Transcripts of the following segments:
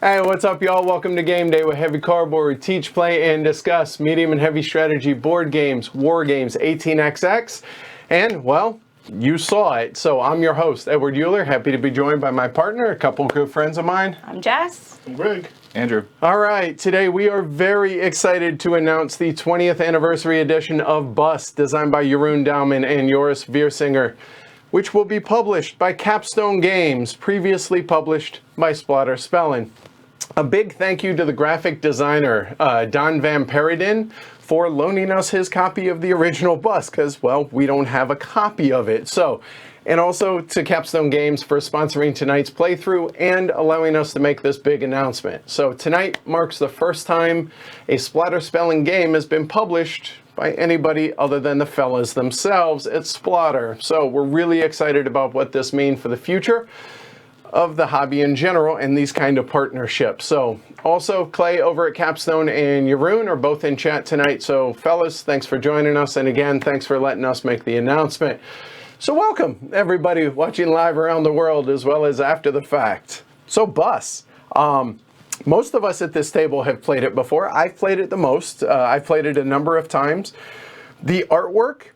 Hey, what's up, y'all? Welcome to Game Day with Heavy Cardboard. We teach, play, and discuss medium and heavy strategy board games, war games, 18xx, and, well, you saw it. So I'm your host, Edward Euler. Happy to be joined by my partner, a couple of good friends of mine. I'm Jess. I'm Greg. Andrew. All right, today we are very excited to announce the 20th anniversary edition of Bus, designed by Jeroen Douwman and Joris Viersinger, which will be published by Capstone Games, previously published by Splatter Spellin. A big thank you to the graphic designer, Don Van Peridin, for loaning us his copy of the original Bus, because, well, we don't have a copy of it. So, and also to Capstone Games for sponsoring tonight's playthrough and allowing us to make this big announcement. So tonight marks the first time a Splatter Spellin game has been published by anybody other than the fellas themselves at Splatter. So we're really excited about what this means for the future of the hobby in general and these kind of partnerships. So also Clay over at Capstone and Jeroen are both in chat tonight. So fellas, thanks for joining us. And again, thanks for letting us make the announcement. So welcome everybody watching live around the world as well as after the fact. So Bus, most of us at this table have played it before. I've played it the most. I've played it a number of times. The artwork,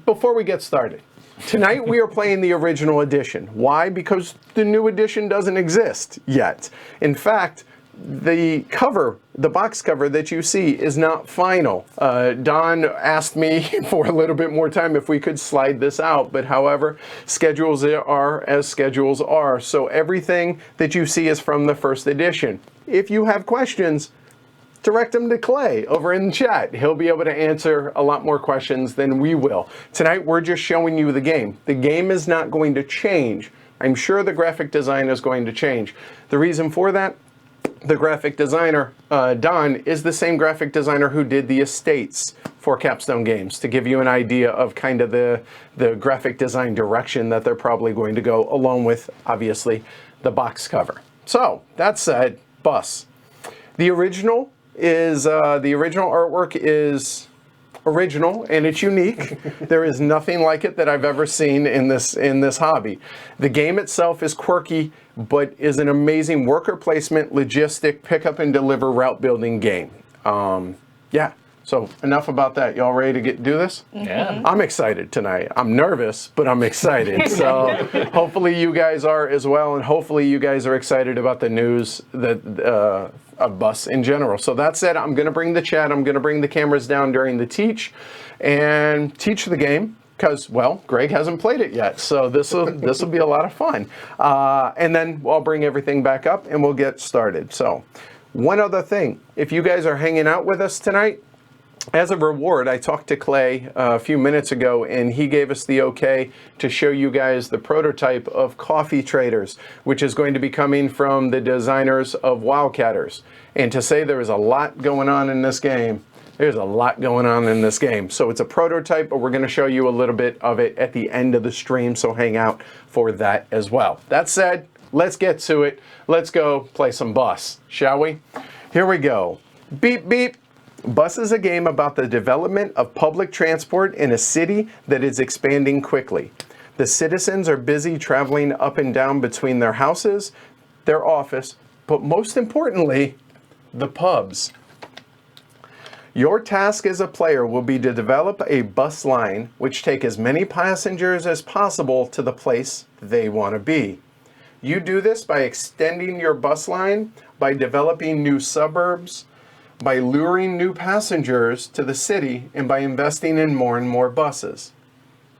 before we get started, tonight we are playing the original edition. Why? Because the new edition doesn't exist yet. In fact, the cover, the box cover that you see is not final. Don asked me for a little bit more time if we could slide this out, but however, schedules are as schedules are. So everything that you see is from the first edition. If you have questions, direct them to Clay over in the chat. He'll be able to answer a lot more questions than we will. Tonight, we're just showing you the game. The game is not going to change. I'm sure the graphic design is going to change. The reason for that, the graphic designer, Don, is the same graphic designer who did the estates for Capstone Games, to give you an idea of kind of the graphic design direction that they're probably going to go, along with, obviously, the box cover. So, that said, Bus. The original artwork is original and it's unique. There is nothing like it that I've ever seen in this hobby. The game itself is quirky, but is an amazing worker placement, logistic, pick up and deliver route building game. Yeah. So enough about that. Y'all ready to do this? Yeah. I'm excited tonight. I'm nervous, but I'm excited. So hopefully you guys are as well, and hopefully you guys are excited about the news that of Bus in general. So that said, I'm going to bring the chat. I'm going to bring the cameras down during the teach and teach the game because, well, Greg hasn't played it yet. So this will be a lot of fun. And then I'll bring everything back up and we'll get started. So one other thing, if you guys are hanging out with us tonight, as a reward, I talked to Clay a few minutes ago, and he gave us the okay to show you guys the prototype of Coffee Traders, which is going to be coming from the designers of Wildcatters. And to say there is a lot going on in this game, there's a lot going on in this game. So it's a prototype, but we're going to show you a little bit of it at the end of the stream, so hang out for that as well. That said, let's get to it. Let's go play some Bus, shall we? Here we go. Beep, beep. Bus is a game about the development of public transport in a city that is expanding quickly. The citizens are busy traveling up and down between their houses, their office, but most importantly, the pubs. Your task as a player will be to develop a bus line which take as many passengers as possible to the place they want to be. You do this by extending your bus line, by developing new suburbs, by luring new passengers to the city, and by investing in more and more buses.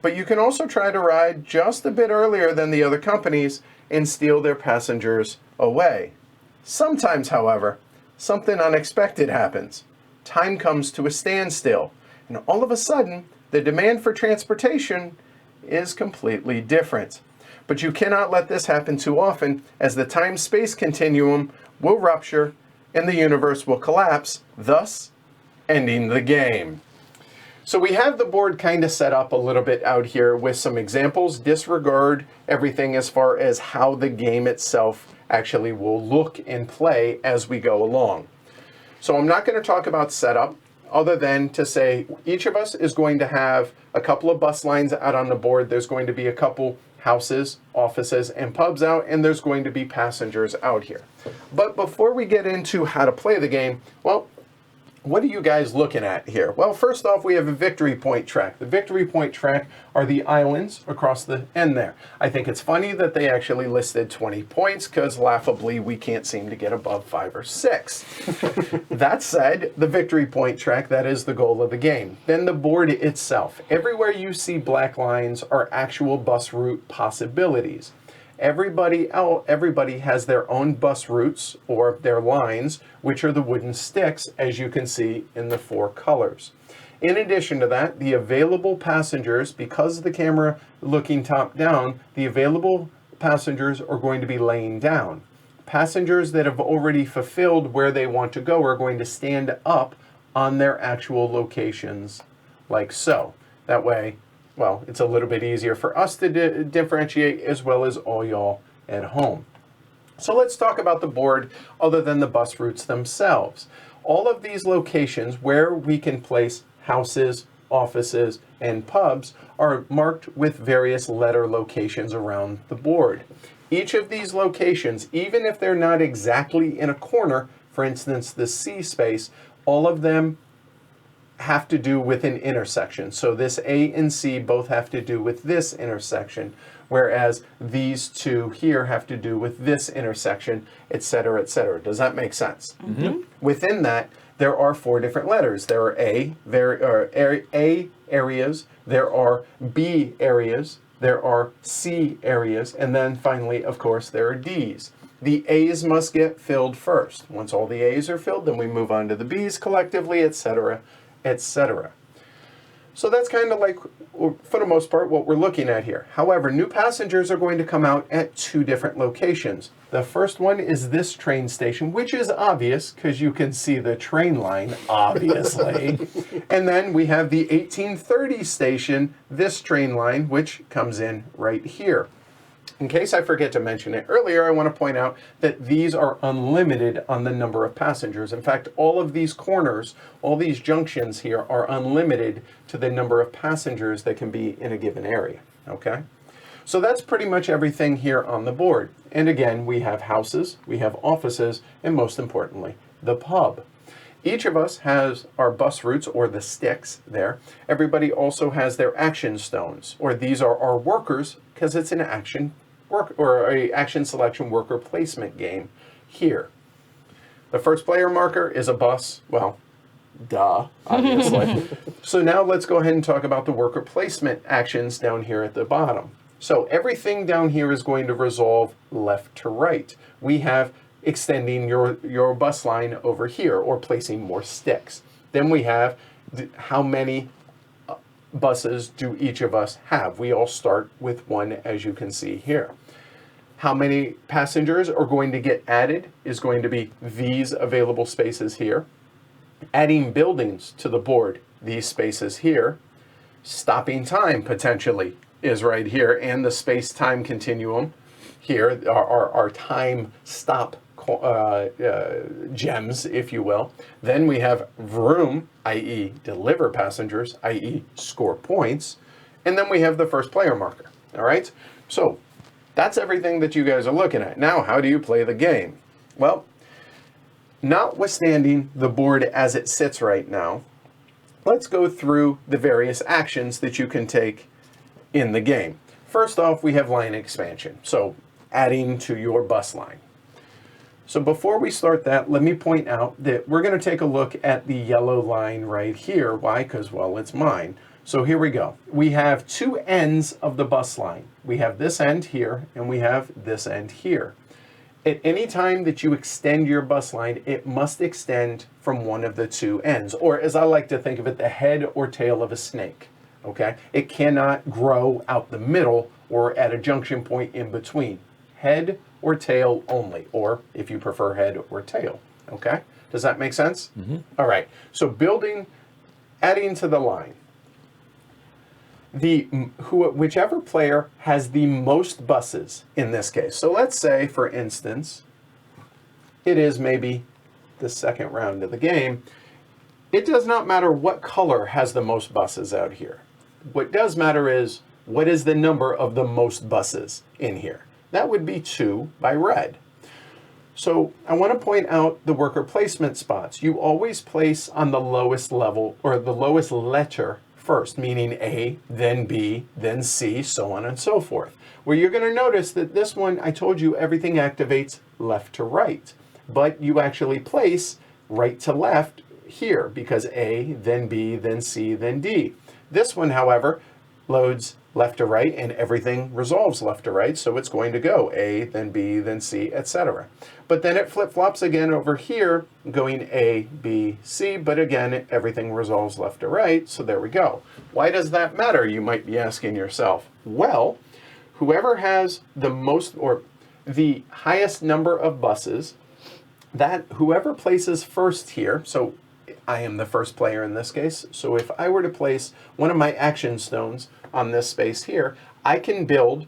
But you can also try to ride just a bit earlier than the other companies and steal their passengers away. Sometimes, however, something unexpected happens. Time comes to a standstill, and all of a sudden, the demand for transportation is completely different. But you cannot let this happen too often, as the time-space continuum will rupture and the universe will collapse, thus ending the game. So we have the board kind of set up a little bit out here with some examples. Disregard everything as far as how the game itself actually will look and play as we go along. So I'm not going to talk about setup other than to say each of us is going to have a couple of bus lines out on the board. There's going to be a couple houses, offices, and pubs out, and there's going to be passengers out here. But before we get into how to play the game, well, what are you guys looking at here? Well, first off, we have a victory point track. The victory point track are the islands across the end there. I think it's funny that they actually listed 20 points because laughably we can't seem to get above 5 or 6. That said, the victory point track, that is the goal of the game. Then the board itself. Everywhere you see black lines are actual bus route possibilities. Everybody has their own bus routes or their lines, which are the wooden sticks, as you can see in the 4 colors. In addition to that, the available passengers, because of the camera looking top down, the available passengers are going to be laying down. Passengers that have already fulfilled where they want to go are going to stand up on their actual locations like so. That way, well, it's a little bit easier for us to differentiate as well as all y'all at home. So let's talk about the board other than the bus routes themselves. All of these locations where we can place houses, offices, and pubs are marked with various letter locations around the board. Each of these locations, even if they're not exactly in a corner, for instance, the C space, all of them have to do with an intersection. So this A and C both have to do with this intersection, whereas these two here have to do with this intersection, etc., etc. Does that make sense? Mm-hmm. Within that, there are 4 different letters. There are A areas, there are B areas, there are C areas, and then finally, of course, there are D's. The A's must get filled first. Once all the A's are filled, then we move on to the B's collectively, etc., etc. So that's kind of like, for the most part, what we're looking at here. However, new passengers are going to come out at 2 different locations. The first one is this train station, which is obvious because you can see the train line, obviously. And then we have the 1830 station, this train line, which comes in right here. In case I forget to mention it earlier, I want to point out that these are unlimited on the number of passengers. In fact, all of these corners, all these junctions here are unlimited to the number of passengers that can be in a given area, okay? So that's pretty much everything here on the board. And again, we have houses, we have offices, and most importantly, the pub. Each of us has our bus routes, or the sticks there. Everybody also has their action stones, or these are our workers, because it's an action work or a action selection worker placement game here. The first player marker is a bus. Well, duh, obviously. So now let's go ahead and talk about the worker placement actions down here at the bottom. So everything down here is going to resolve left to right. We have extending your bus line over here, or placing more sticks. Then we have how many buses do each of us have. We all start with 1, as you can see here. How many passengers are going to get added is going to be these available spaces here. Adding buildings to the board, these spaces here. Stopping time, potentially, is right here, and the space-time continuum here, our time stop gems, if you will. Then we have vroom, i.e. deliver passengers, i.e. score points. And then we have the first player marker, all right? So that's everything that you guys are looking at. Now, how do you play the game? Well, notwithstanding the board as it sits right now, let's go through the various actions that you can take in the game. First off, we have line expansion, so adding to your bus line. So before we start that, let me point out that we're going to take a look at the yellow line right here. Why? Because, well, it's mine. So here we go. We have 2 ends of the bus line. We have this end here, and we have this end here. At any time that you extend your bus line, it must extend from one of the 2 ends, or as I like to think of it, the head or tail of a snake, okay? It cannot grow out the middle or at a junction point in between. Head or tail only, or if you prefer head or tail, okay? Does that make sense? Mm-hmm. All right, so adding to the line. Whichever player has the most buses in this case. So let's say, for instance, it is maybe the second round of the game. It does not matter what color has the most buses out here. What does matter is what is the number of the most buses in here? That would be 2 by red. So I want to point out the worker placement spots. You always place on the lowest level or the lowest letter first, meaning A, then B, then C, so on and so forth. Where you're going to notice that this one, I told you everything activates left to right, but you actually place right to left here because A, then B, then C, then D. This one, however, loads left to right and everything resolves left to right, so it's going to go A, then B, then C, etc. But then it flip-flops again over here, going A, B, C, but again, everything resolves left to right, so there we go. Why does that matter, you might be asking yourself? Well, whoever has the most or the highest number of buses, that whoever places first here, so I am the first player in this case, so if I were to place one of my action stones on this space here, I can build,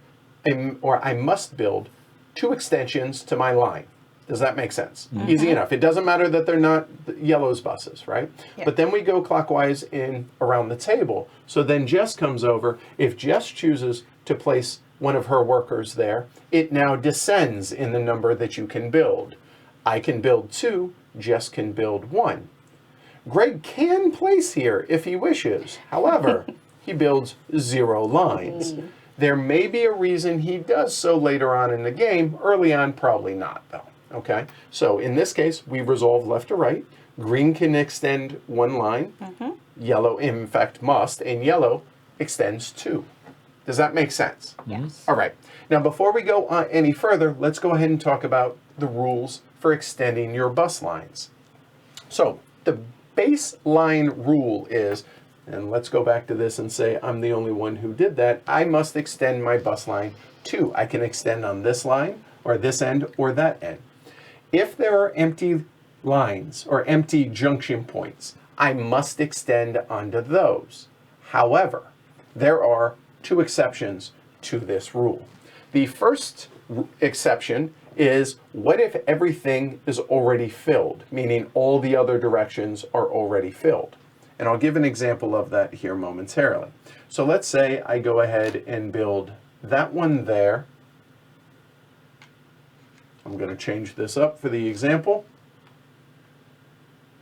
or I must build, 2 extensions to my line. Does that make sense? Mm-hmm. Easy enough. It doesn't matter that they're not Yellow's buses, right? Yep. But then we go clockwise in around the table. So then Jess comes over. If Jess chooses to place one of her workers there, it now descends in the number that you can build. I can build 2, Jess can build 1. Greg can place here if he wishes. However, he builds 0 lines. There may be a reason he does so later on in the game. Early on, probably not, though. Okay, so in this case, we resolve left to right. Green can extend 1 line. Yellow, in fact, must, and yellow extends 2. Does that make sense? Yes. All right. Now, before we go on any further, let's go ahead and talk about the rules for extending your bus lines. So the baseline rule is, and let's go back to this and say I'm the only one who did that, I must extend my bus line 2. I can extend on this line, or this end, or that end. If there are empty lines or empty junction points, I must extend onto those. However, there are 2 exceptions to this rule. The first exception is, what if everything is already filled, meaning all the other directions are already filled? And I'll give an example of that here momentarily. So let's say I go ahead and build that one there. I'm going to change this up for the example.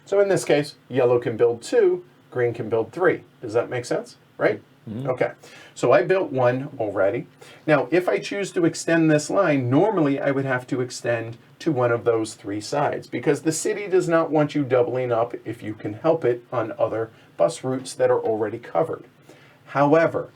So in this case, yellow can build 2, green can build 3. Does that make sense? Right? Mm-hmm. Okay. So I built 1 already. Now, if I choose to extend this line, normally I would have to extend to one of those 3 sides because the city does not want you doubling up, if you can help it, on other bus routes that are already covered. However,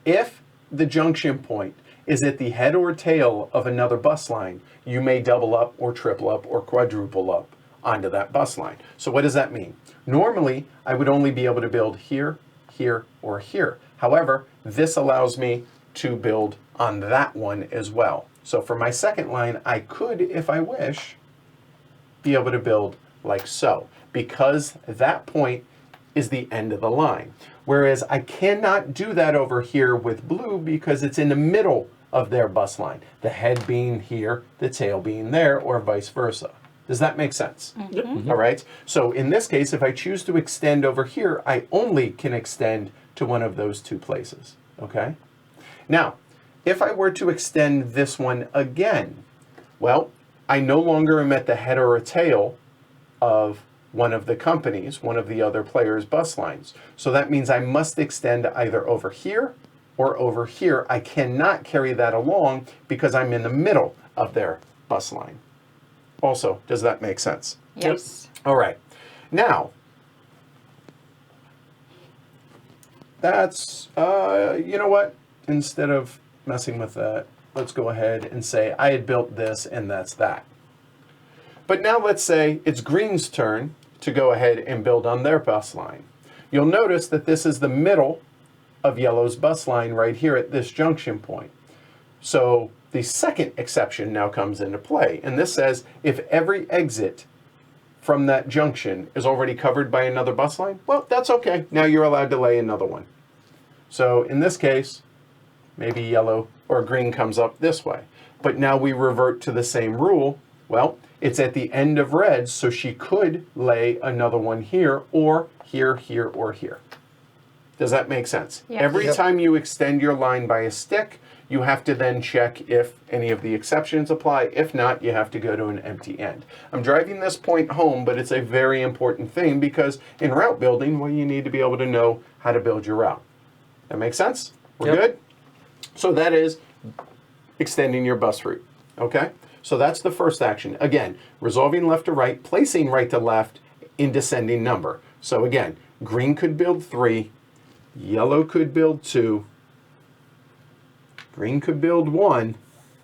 if the junction point is at the head or tail of another bus line, you may double up or triple up or quadruple up onto that bus line. So what does that mean? Normally, I would only be able to build here, here, or here. However, this allows me to build on that one as well. So for my second line, I could, if I wish, be able to build like so, because that point is the end of the line. Whereas I cannot do that over here with blue because it's in the middle of their bus line, the head being here, the tail being there, or vice versa. Does that make sense? Mm-hmm. All right. So in this case, if I choose to extend over here, I only can extend to one of those 2 places. Okay. Now, if I were to extend this one again, well, I no longer am at the head or a tail of one of the companies, one of the other players' bus lines. So that means I must extend either over here or over here. I cannot carry that along because I'm in the middle of their bus line. Also, does that make sense? Yes. All right. Now, that's, you know what? Instead of messing with that, let's go ahead and say I had built this and that's that. But now let's say it's green's turn to go ahead and build on their bus line. You'll notice that this is the middle of yellow's bus line right here at this junction point. So the second exception now comes into play, and this says if every exit from that junction is already covered by another bus line, well, that's okay. Now you're allowed to lay another one. So in this case, maybe yellow or green comes up this way. But now we revert to the same rule. Well, it's at the end of red, so she could lay another one here, or here, here, or here. Does that make sense? Yes. Every time you extend your line by a stick, you have to then check if any of the exceptions apply. If not, you have to go to an empty end. I'm driving this point home, but it's a very important thing because in route building, well, you need to be able to know how to build your route. That makes sense? We're good? So that is extending your bus route, okay? So that's the first action. Again, resolving left to right, placing right to left in descending number. So again, green could build 3, yellow could build 2, green could build 1,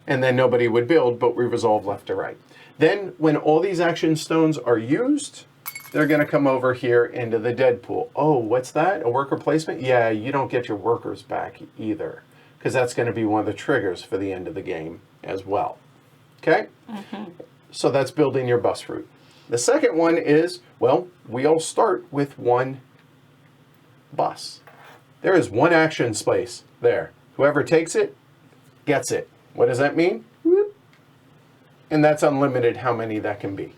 and then nobody would build, but we resolve left to right. Then when all these action stones are used, they're going to come over here into the dead pool. Oh, what's that? A worker placement? Yeah, you don't get your workers back either, because that's going to be one of the triggers for the end of the game as well. Okay? So that's building your bus route. The second one is, well, we all start with one bus. There is one action space there. Whoever takes it, gets it. What does that mean? Whoop. And that's unlimited how many that can be.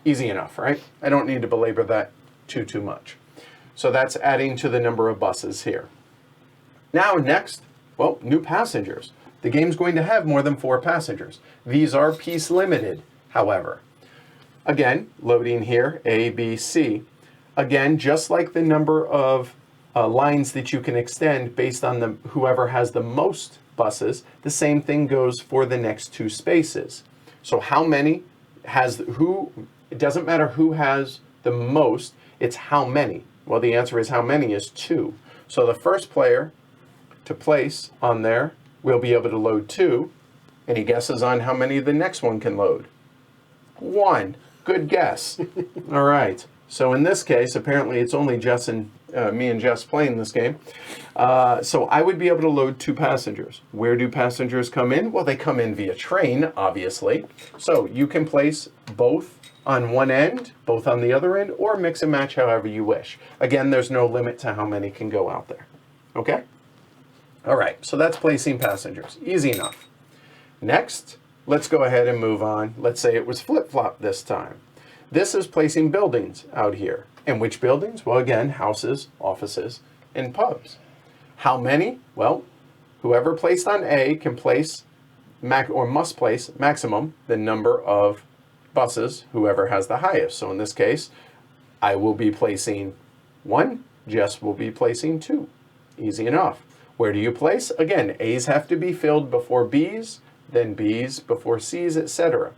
Easy enough, right? I don't need to belabor that too much. So that's adding to the number of buses here. Now next, well, new passengers. The game's going to have more than 4 passengers. These are piece limited, however. Again, loading here, A, B, C. Again, just like the number of lines that you can extend based on whoever has the most buses, the same thing goes for the next 2 spaces. So how many has who? It doesn't matter who has the most, it's how many. Well, the answer is how many is 2. So the first player to place on there will be able to load 2. Any guesses on how many the next one can load? 1. Good guess. All right. So in this case, apparently it's only Jess and me and Jess playing this game. So I would be able to load 2 passengers. Where do passengers come in? Well, they come in via train, obviously. So you can place both on one end, both on the other end, or mix and match however you wish. Again, there's no limit to how many can go out there. Okay? All right, so that's placing passengers. Easy enough. Next, let's go ahead and move on. Let's say it was flip-flop this time. This is placing buildings out here. And which buildings? Well, again, houses, offices, and pubs. How many? Well, whoever placed on A can place, or must place, maximum the number of buses, whoever has the highest. So in this case, I will be placing 1, Jess will be placing 2. Easy enough. Where do you place? Again, A's have to be filled before B's, then B's before C's, etc.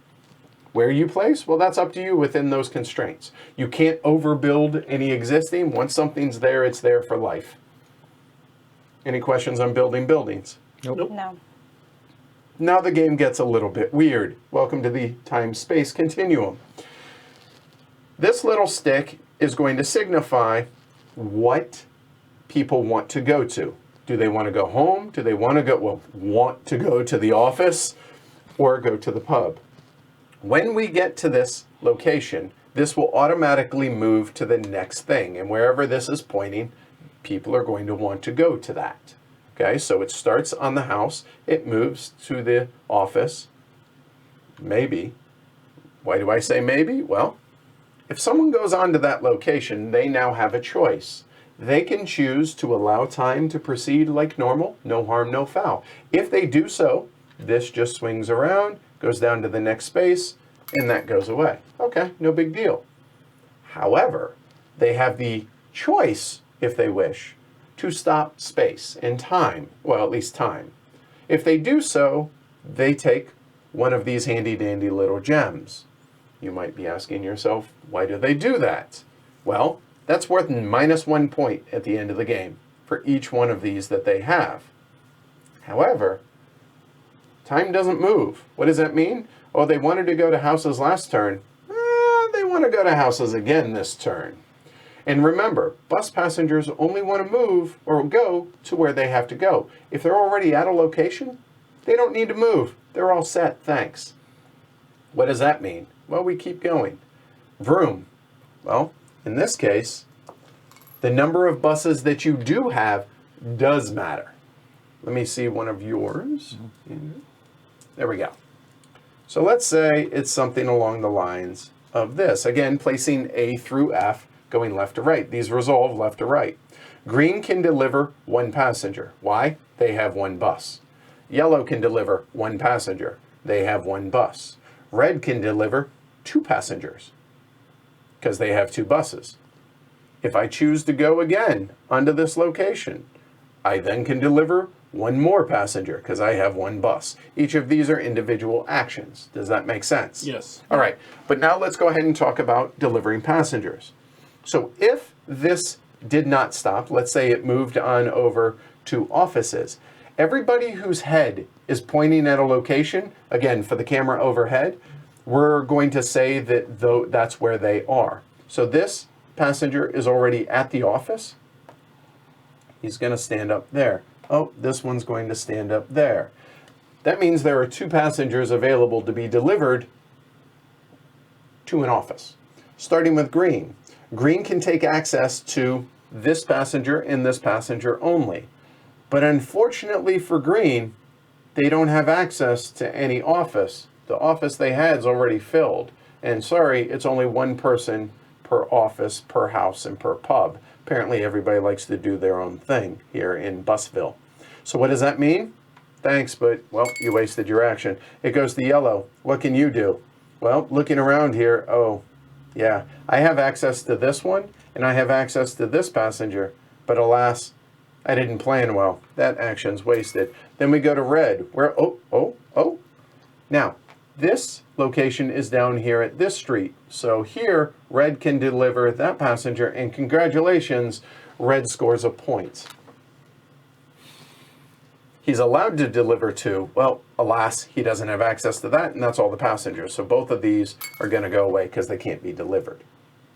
Where you place? Well, that's up to you within those constraints. You can't overbuild any existing. Once something's there, it's there for life. Any questions on building buildings? Nope. No. Now the game gets a little bit weird. Welcome to the time-space continuum. This little stick is going to signify what people want to go to. Do they want to go home? Do they want to go to the office or go to the pub? When we get to this location, this will automatically move to the next thing. And wherever this is pointing, people are going to want to go to that. Okay, so it starts on the house, it moves to the office, maybe. Why do I say maybe? Well, if someone goes on to that location, they now have a choice. They can choose to allow time to proceed like normal, no harm, no foul. If they do so, this just swings around, goes down to the next space, and that goes away. Okay, no big deal. However, they have the choice, if they wish, to stop space and time, well, at least time. If they do so, they take one of these handy-dandy little gems. You might be asking yourself, why do they do that? Well, that's worth -1 point at the end of the game for each one of these that they have. However, time doesn't move. What does that mean? Oh, they wanted to go to houses last turn. They want to go to houses again this turn. And remember, bus passengers only want to move or go to where they have to go. If they're already at a location, they don't need to move. They're all set, thanks. What does that mean? Well, we keep going. Vroom. Well, in this case, the number of buses that you do have does matter. Let me see one of yours. There we go. So let's say it's something along the lines of this. Again, placing A through F, going left to right. These resolve left to right. Green can deliver one passenger. Why? They have one bus. Yellow can deliver one passenger. They have one bus. Red can deliver two passengers because they have two buses. If I choose to go again onto this location, I then can deliver one more passenger because I have one bus. Each of these are individual actions. Does that make sense? Yes. All right, but now let's go ahead and talk about delivering passengers. So if this did not stop, let's say it moved on over to offices, everybody whose head is pointing at a location, again, for the camera overhead, we're going to say that that's where they are. So this passenger is already at the office. He's going to stand up there. Oh, this one's going to stand up there. That means there are two passengers available to be delivered to an office. Starting with green. Green can take access to this passenger and this passenger only. But unfortunately for green, they don't have access to any office. The office they had is already filled. And sorry, it's only one person per office, per house, and per pub. Apparently everybody likes to do their own thing here in Busville. So what does that mean? Thanks, but, well, you wasted your action. It goes to yellow. What can you do? Well, looking around here, oh, yeah, I have access to this one, and I have access to this passenger, but alas, I didn't plan well. That action's wasted. Then we go to red, where, oh. Now, this location is down here at this street. So here, red can deliver that passenger, and congratulations, red scores a point. He's allowed to deliver two. Well, alas, he doesn't have access to that, and that's all the passengers. So both of these are going to go away because they can't be delivered.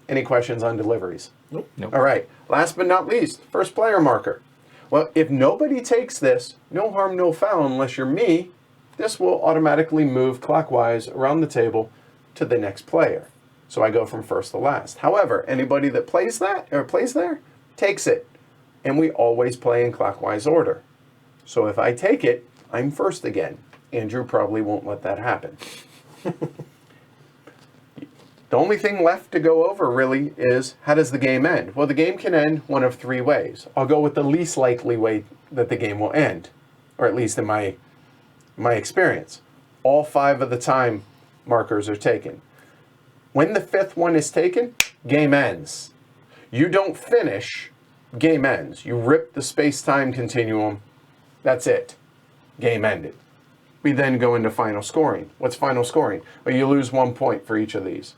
Any questions on deliveries? Nope. All right, last but not least, first player marker. Well, if nobody takes this, no harm, no foul, unless you're me, this will automatically move clockwise around the table to the next player. So I go from first to last. However, anybody that plays that or plays there takes it. And we always play in clockwise order. So if I take it, I'm first again. Andrew probably won't let that happen. The only thing left to go over really is how does the game end? Well, the game can end one of three ways. I'll go with the least likely way that the game will end, or at least in my experience. All 5 of the time markers are taken. When the 5th one is taken, game ends. You don't finish, game ends. You rip the space-time continuum, that's it. Game ended. We then go into final scoring. What's final scoring? Well, you lose 1 point for each of these.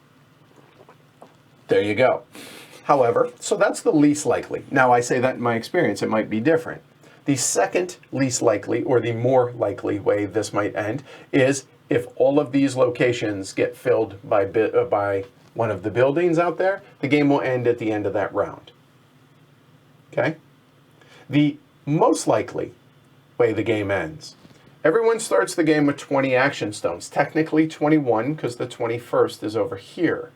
There you go. However, so that's the least likely. Now, I say that in my experience, it might be different. The second least likely, or the more likely way this might end, is if all of these locations get filled by one of the buildings out there, the game will end at the end of that round. Okay? The most likely way the game ends. Everyone starts the game with 20 action stones. Technically 21, because the 21st is over here.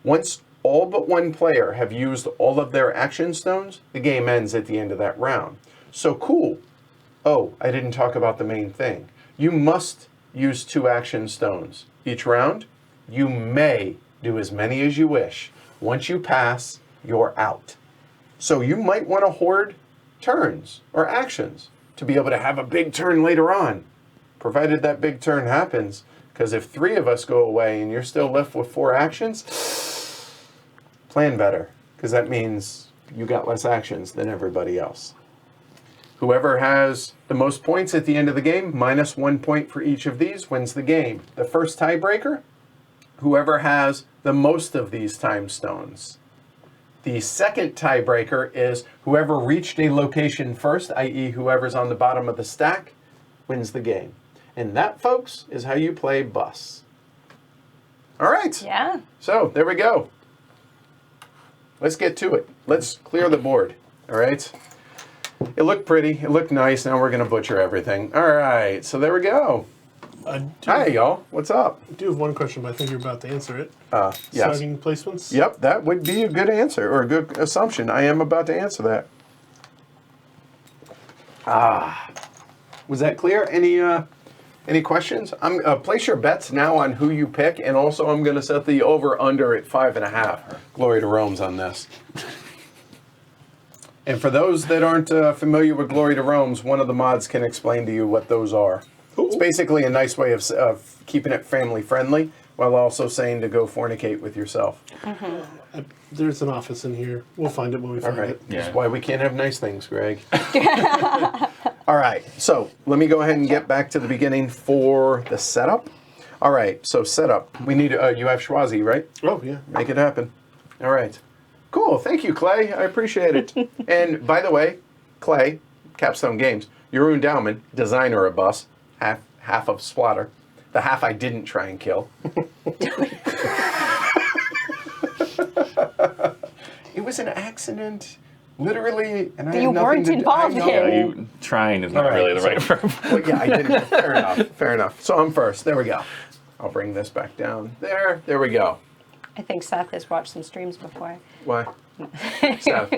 Once all but one player have used all of their action stones, the game ends at the end of that round. So cool. Oh, I didn't talk about the main thing. You must use 2 action stones each round. You may do as many as you wish. Once you pass, you're out. So you might want to hoard turns or actions to be able to have a big turn later on, provided that big turn happens. Because if 3 of us go away and you're still left with 4 actions, plan better, because that means you got less actions than everybody else. Whoever has the most points at the end of the game, minus 1 point for each of these, wins the game. The first tiebreaker, whoever has the most of these time stones. The second tiebreaker is whoever reached a location first, i.e. whoever's on the bottom of the stack, wins the game. And that, folks, is how you play Bus. All right. Yeah. So, there we go. Let's get to it. Let's clear the board. All right. It looked pretty. It looked nice. Now we're going to butcher everything. All right. So, there we go. Hi, y'all. What's up? I do have one question, but I think you're about to answer it. Yes. Starting placements? Yep, that would be a good answer, or a good assumption. I am about to answer that. Was that clear? Any questions? Place your bets now on who you pick, and also I'm going to set the over/under at 5.5. Glory to Rome's on this. And for those that aren't familiar with Glory to Rome's, one of the mods can explain to you what those are. It's basically a nice way of keeping it family friendly while also saying to go fornicate with yourself. There's an office in here. We'll find it when we All find right. it. That's why we can't have nice things, Greg. All right. So let me go ahead and get back to the beginning for the setup. All right. So setup. We need, you have Schwazi, right? Oh, yeah. Make it happen. All right. Cool. Thank you, Clay. I appreciate it. And by the way, Clay, Capstone Games, Jeroen Douwman, designer of Bus, half of Splatter, the half I didn't try and kill. It was an accident, literally, and I had You nothing weren't to do. involved I know. in. You trying is not All right, really the right so- verb. Well, yeah, I didn't. Fair enough. Fair enough. So I'm first. There we go. I'll bring this back down. There. There we go. I think Seth has watched some streams before. Why? Seth.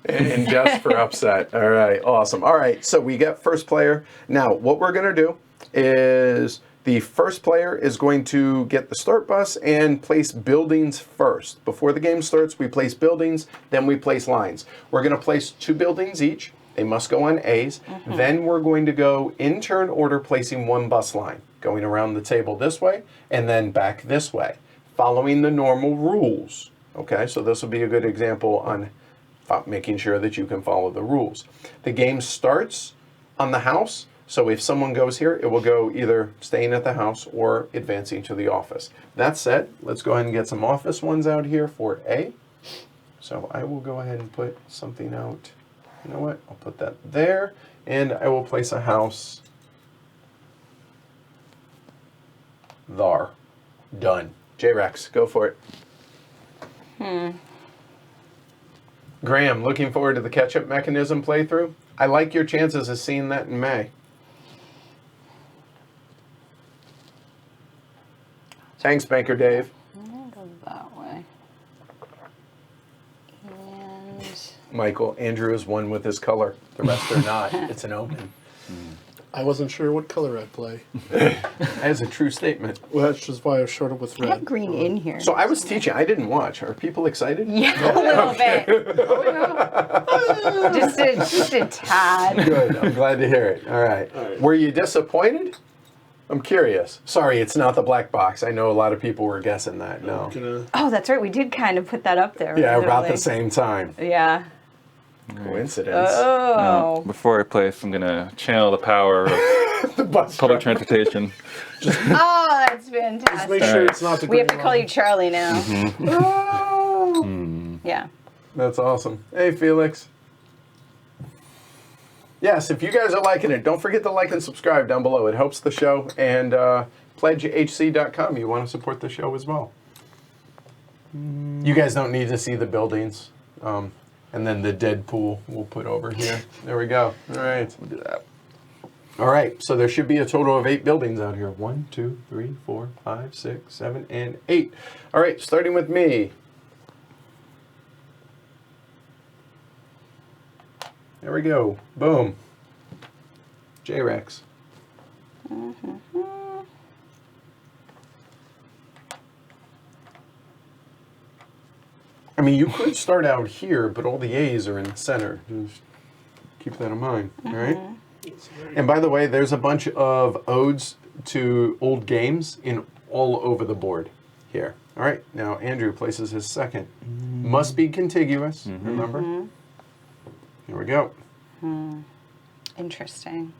And just for upset. All right. Awesome. All right. So we get first player. Now, what we're going to do is the first player is going to get the start bus and place buildings first. Before the game starts, we place buildings, then we place lines. We're going to place 2 buildings each. They must go on A's. Then we're going to go in turn order, placing 1 bus line, going around the table this way and then back this way, following the normal rules. Okay, so this will be a good example on making sure that you can follow the rules. The game starts on the house, so if someone goes here, it will go either staying at the house or advancing to the office. That said, let's go ahead and get some office ones out here for A. So I will go ahead and put something out. You know what? I'll put that there, and I will place a house there. Done. J-Rex, go for it. Graham, looking forward to the catch-up mechanism playthrough. I like your chances of seeing that in May. Thanks, Banker Dave. I'll go that way. And Michael, Andrew is one with his color. The rest are not. It's an omen. I wasn't sure what color I'd play. That is a true statement. Well, that's just why I shorted with I red. have green in here. So I was teaching. I didn't watch. Are people excited? Yeah, a little bit. Just a tad. Good. I'm glad to hear it. All right. Were you disappointed? I'm curious. Sorry, it's not the black box. I know a lot of people were guessing that. No. Gonna, Oh, that's right. We did kind of put that up there. Yeah, about literally. the same time. Yeah. Coincidence. Oh. Before I place, I'm gonna channel the power of The bus public driver. transportation. Oh, that's just make fantastic. sure it's not the We have to green call line. you Charlie now. Oh. Yeah. That's awesome. Hey, Felix. Yes, if you guys are liking it, don't forget to like and subscribe down below. It helps the show. And pledgehc.com. You want to support the show as well. You guys don't need to see the buildings. And then the Deadpool we'll put over here. There we go. All right. We'll do that. All right. So there should be a total of 8 buildings out here. 1, 2, 3, 4, 5, 6, 7, and 8. All right. Starting with me. There we go. Boom. J-Rex. I mean, you could start out here, but all the A's are in the center. Just keep that in mind, all right? And by the way, there's a bunch of odes to old games in all over the board here. All right, now Andrew places his second. Must be contiguous, remember? Here we go. Interesting.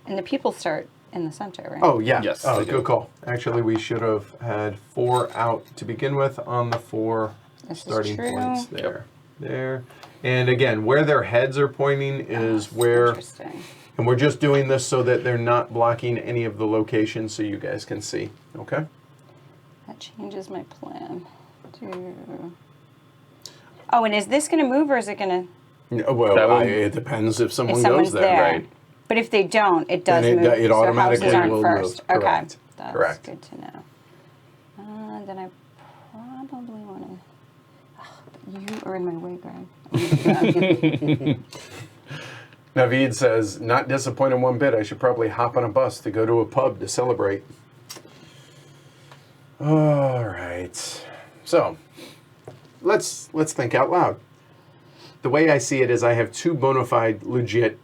And the people start in the center, right? Oh, yeah. Yes, Oh, they do. good call. Actually, we should have had 4 out to begin with on the 4 This is starting true. points there. There. And again, where their heads are pointing is where, Interesting. and we're just doing this so that they're not blocking any of the locations so you guys can see. Okay? That changes my plan. Oh, and is this going to move or is it going to? Well, That one- it depends if If someone someone's goes there. there. Right? But if they don't, it does Then move. it automatically so houses aren't will first. move. Okay. Correct. That's Correct. good to know. Then I probably want to. You are in my way, Greg. Naveed says, not disappointed one bit. I should probably hop on a bus to go to a pub to celebrate. All right. So, let's think out loud. The way I see it is I have two bona fide, legit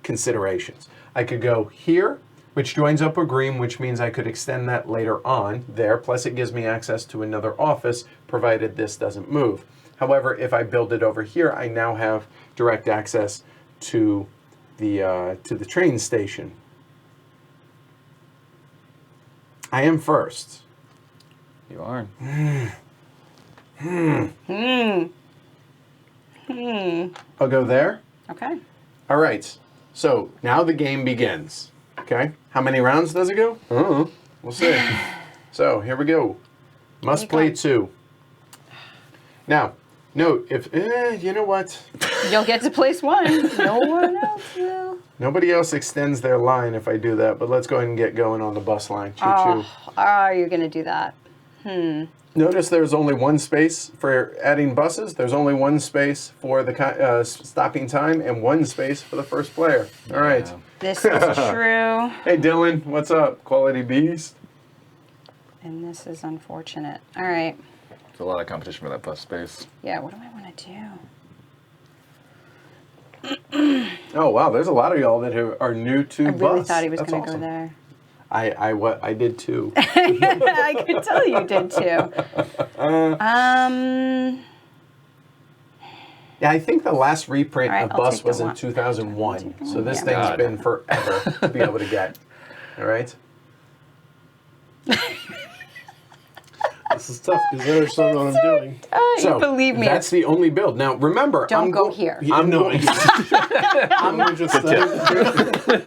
considerations. I could go here, which joins up with green, which means I could extend that later on there, plus it gives me access to another office, provided this doesn't move. However, if I build it over here, I now have direct access to the train station. I am first. You are. I'll go there. Okay. All right. So now the game begins. Okay. How many rounds does it go? I don't know. We'll see. So here we go. Must play 2. Now, note if you know what? You'll get to place 1. No one else will. Nobody else extends their line if I do that. But let's go ahead and get going on the bus line. Choo choo. Oh, are you going to do that? Notice there's only one space for adding buses. There's only one space for the stopping time and one space for the first player. All right. Yeah. This is true. Hey, Dylan, what's up? Quality Beast. And this is unfortunate. All right. There's a lot of competition for that bus space. Yeah, what do I want to do? Oh, wow. There's a lot of y'all that are new to I bus. really thought he was That's going to awesome. go there. I did too. I could tell you did too. Yeah, I think the last reprint All right, of I'll Bus take the was in one. 2001. So this Yeah. thing's God. been forever to be able to get. All right? This is tough because I understand what I'm doing. So you believe me. that's the only build. Now, remember, Don't go here. I'm no, going, I'm just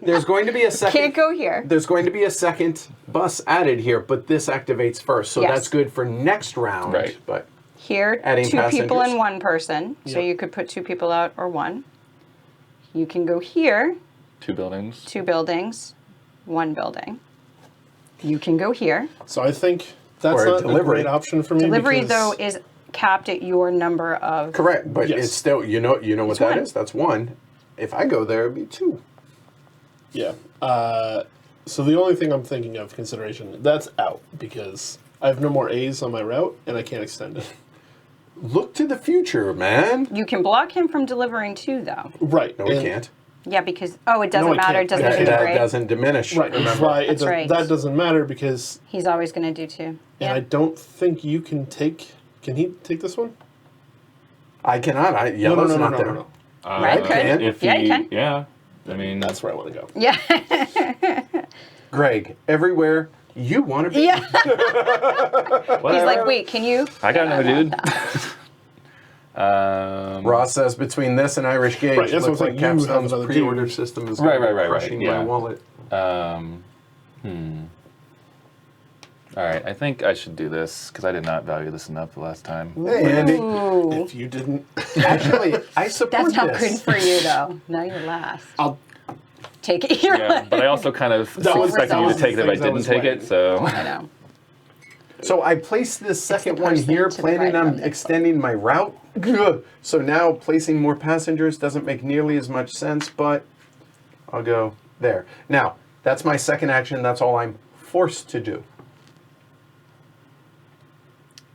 there's going to be a second. Can't go here. There's going to be a second bus added here, but this activates first. So Yes. that's good for next round. Right. But Here, Adding 2 people passengers. and 1 person. So Yep. you could put 2 people out or 1. You can go here, 2 buildings. 2 buildings, 1 building. You can go here. So I think that's Or not delivery. a great option for me. Delivery, because though, is capped at your number of... correct, but Yes. it's still you know what It's that one. is. That's 1. If I go there, it'd be 2. Yeah. So the only thing I'm thinking of consideration, that's out because I have no more A's on my route and I can't extend it. Look to the future, man. You can block him from delivering 2, though. Right. No, we and- can't. Yeah, because... Oh, it doesn't No, it matter. can't. It doesn't That- That integrate. doesn't diminish. Right. That's Remember. why That's right. that doesn't matter because, He's always going to do 2. and Yeah. I don't think you can take. Can he take this one? I cannot. Yellow's not there. no. Right, could. can. If Yeah, you can. Yeah. I mean, That's where I want to go. Yeah. Greg, everywhere you want to be. Yeah. He's whatever. like, wait, can you? I got another dude. Ross says between this and Irish Gauge, Right, that's looks what like I'm saying. You have Capstone's another pre-order dude. system is Right, gonna be right, crushing yeah. my wallet. All right, I think I should do this because I did not value this enough the last time. Hey, Andy. Ooh. If you didn't, Actually, I support That's not this. good for you, though. Now you're last. I'll. Take it. You're Yeah, last. but I also kind of That was- expected that you was to the take it if I things I didn't was take it, weighing. so. I know. So I placed this second one person here, to the planning right on of the extending my route. Ugh. So now placing more passengers doesn't make nearly as much sense, but I'll go there. Now, that's my second action. That's all I'm forced to do.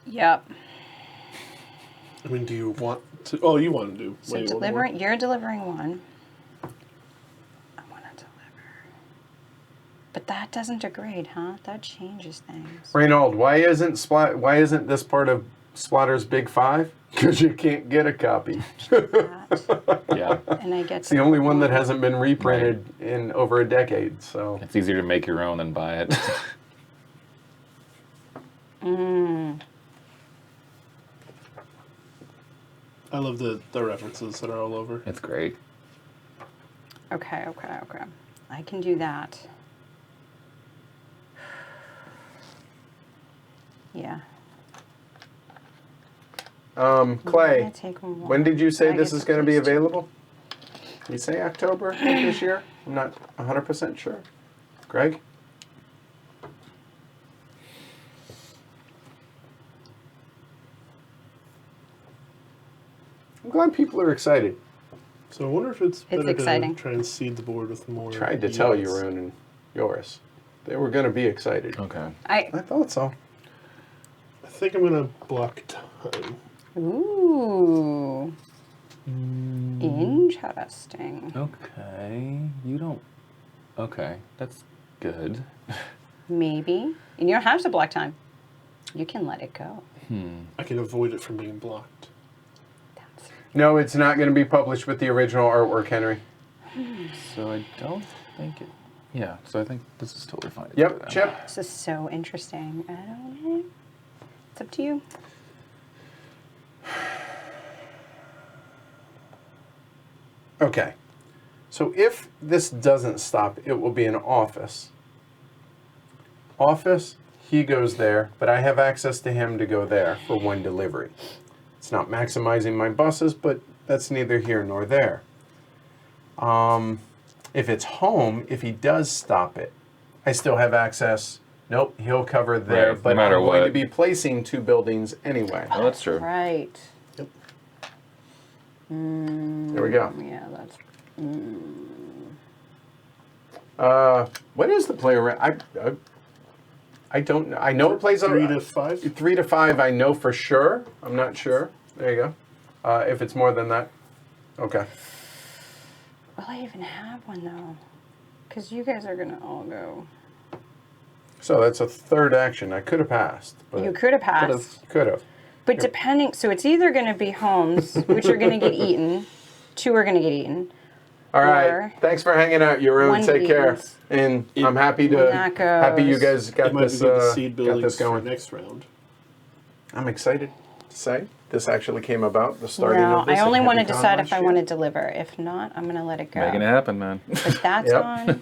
Yep. I mean, do you want to? Oh, you want to do. So way one more. delivering, you're delivering 1. I want to deliver. But that doesn't degrade, huh? That changes things. Reynold, why isn't this part of Splatter's Big Five? Because you can't get a copy. That, Yeah. and I get It's the only one that hasn't been reprinted in over a decade. So It's easier to make your own than buy it. I love the references that are all over. It's great. Okay. I can do that. Yeah. Clay, I'm gonna take 1. when did you say I this get is going to be place 2. available? Did you say October of this year? I'm not 100% sure. Greg? I'm glad people are excited. So I wonder if it's better exciting. to try and seed the board with more. Tried to tell units. Jeroen and Joris. They were going to be excited. Okay. I thought so. I think I'm gonna block time. Ooh. Interesting. Okay. You don't. Okay. That's good. Maybe. And you don't have to block time. You can let it go. I can avoid it from being blocked. That's No, it's not going to be published with the original artwork, Henry. So I don't think it. Yeah. So I think this is totally fine. to do Yep, then. Chip. This is so interesting. I don't know. It's up to you. Okay. So if this doesn't stop, it will be an office. Office, he goes there, but I have access to him to go there for one delivery. It's not maximizing my buses, but that's neither here nor there. If it's home, if he does stop it, I still have access. Nope, he'll cover there, Right, no but matter I'm going to what. be placing 2 buildings anyway. Oh, that's true. Right. Yep. There we go. Yeah, that's. What is the player? I don't know. I know it plays 3 to 5? 3 to 5. I know for sure. I'm not sure. There you go. If it's more than that, okay. Will I even have one though? Because you guys are gonna all go. So that's a third action. I could have passed. But You could have passed. Could have. But depending, so it's either going to be homes, which are going to get eaten, 2 are going to get eaten. All right. Or Thanks for hanging out, Jeroen. one Take care. eats. And I'm happy to That goes. happy you guys got It might this be good to seed got buildings this for going. next round. I'm excited to say this actually came about. The starting No, of this. I only It want to hadn't gone decide if last I year. want to deliver. If not, I'm going to let it go. Making it happen, man. But that's Yep. on.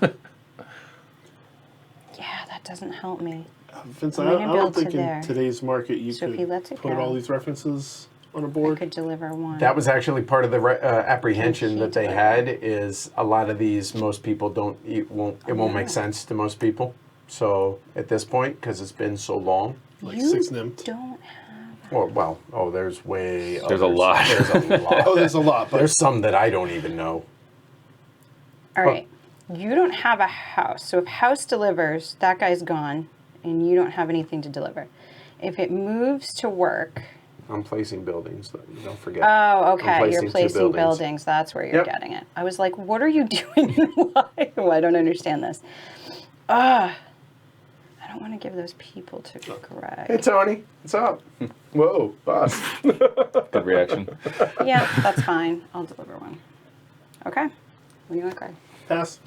Yeah, that doesn't help me. Vince, I'm I gonna don't build think to in there. today's market you So if could he lets it put go, all these references on a I board. could deliver 1. That was actually part of the apprehension Can that they he had. Is a lot of these most people don't. It won't make know. sense to most people. So at this point, because it's been so long. Like You 6 nymph. don't have. Well, there's way. There's a others. lot. There's a lot. Oh, there's a lot, but There's some that I don't even know. All right. You don't have a house. So if house delivers, that guy's gone, and you don't have anything to deliver. If it moves to work. I'm placing buildings. Don't forget. Oh, okay. You're placing 2 placing buildings. buildings. That's where you're Yep. getting it. I was like, what are you doing and why? Oh, I don't understand this. I don't want to give those people to Greg. Hey Tony, what's up? Whoa, boss. Good reaction. Yeah, that's fine. I'll deliver 1. Okay. What do you want, Greg? pass.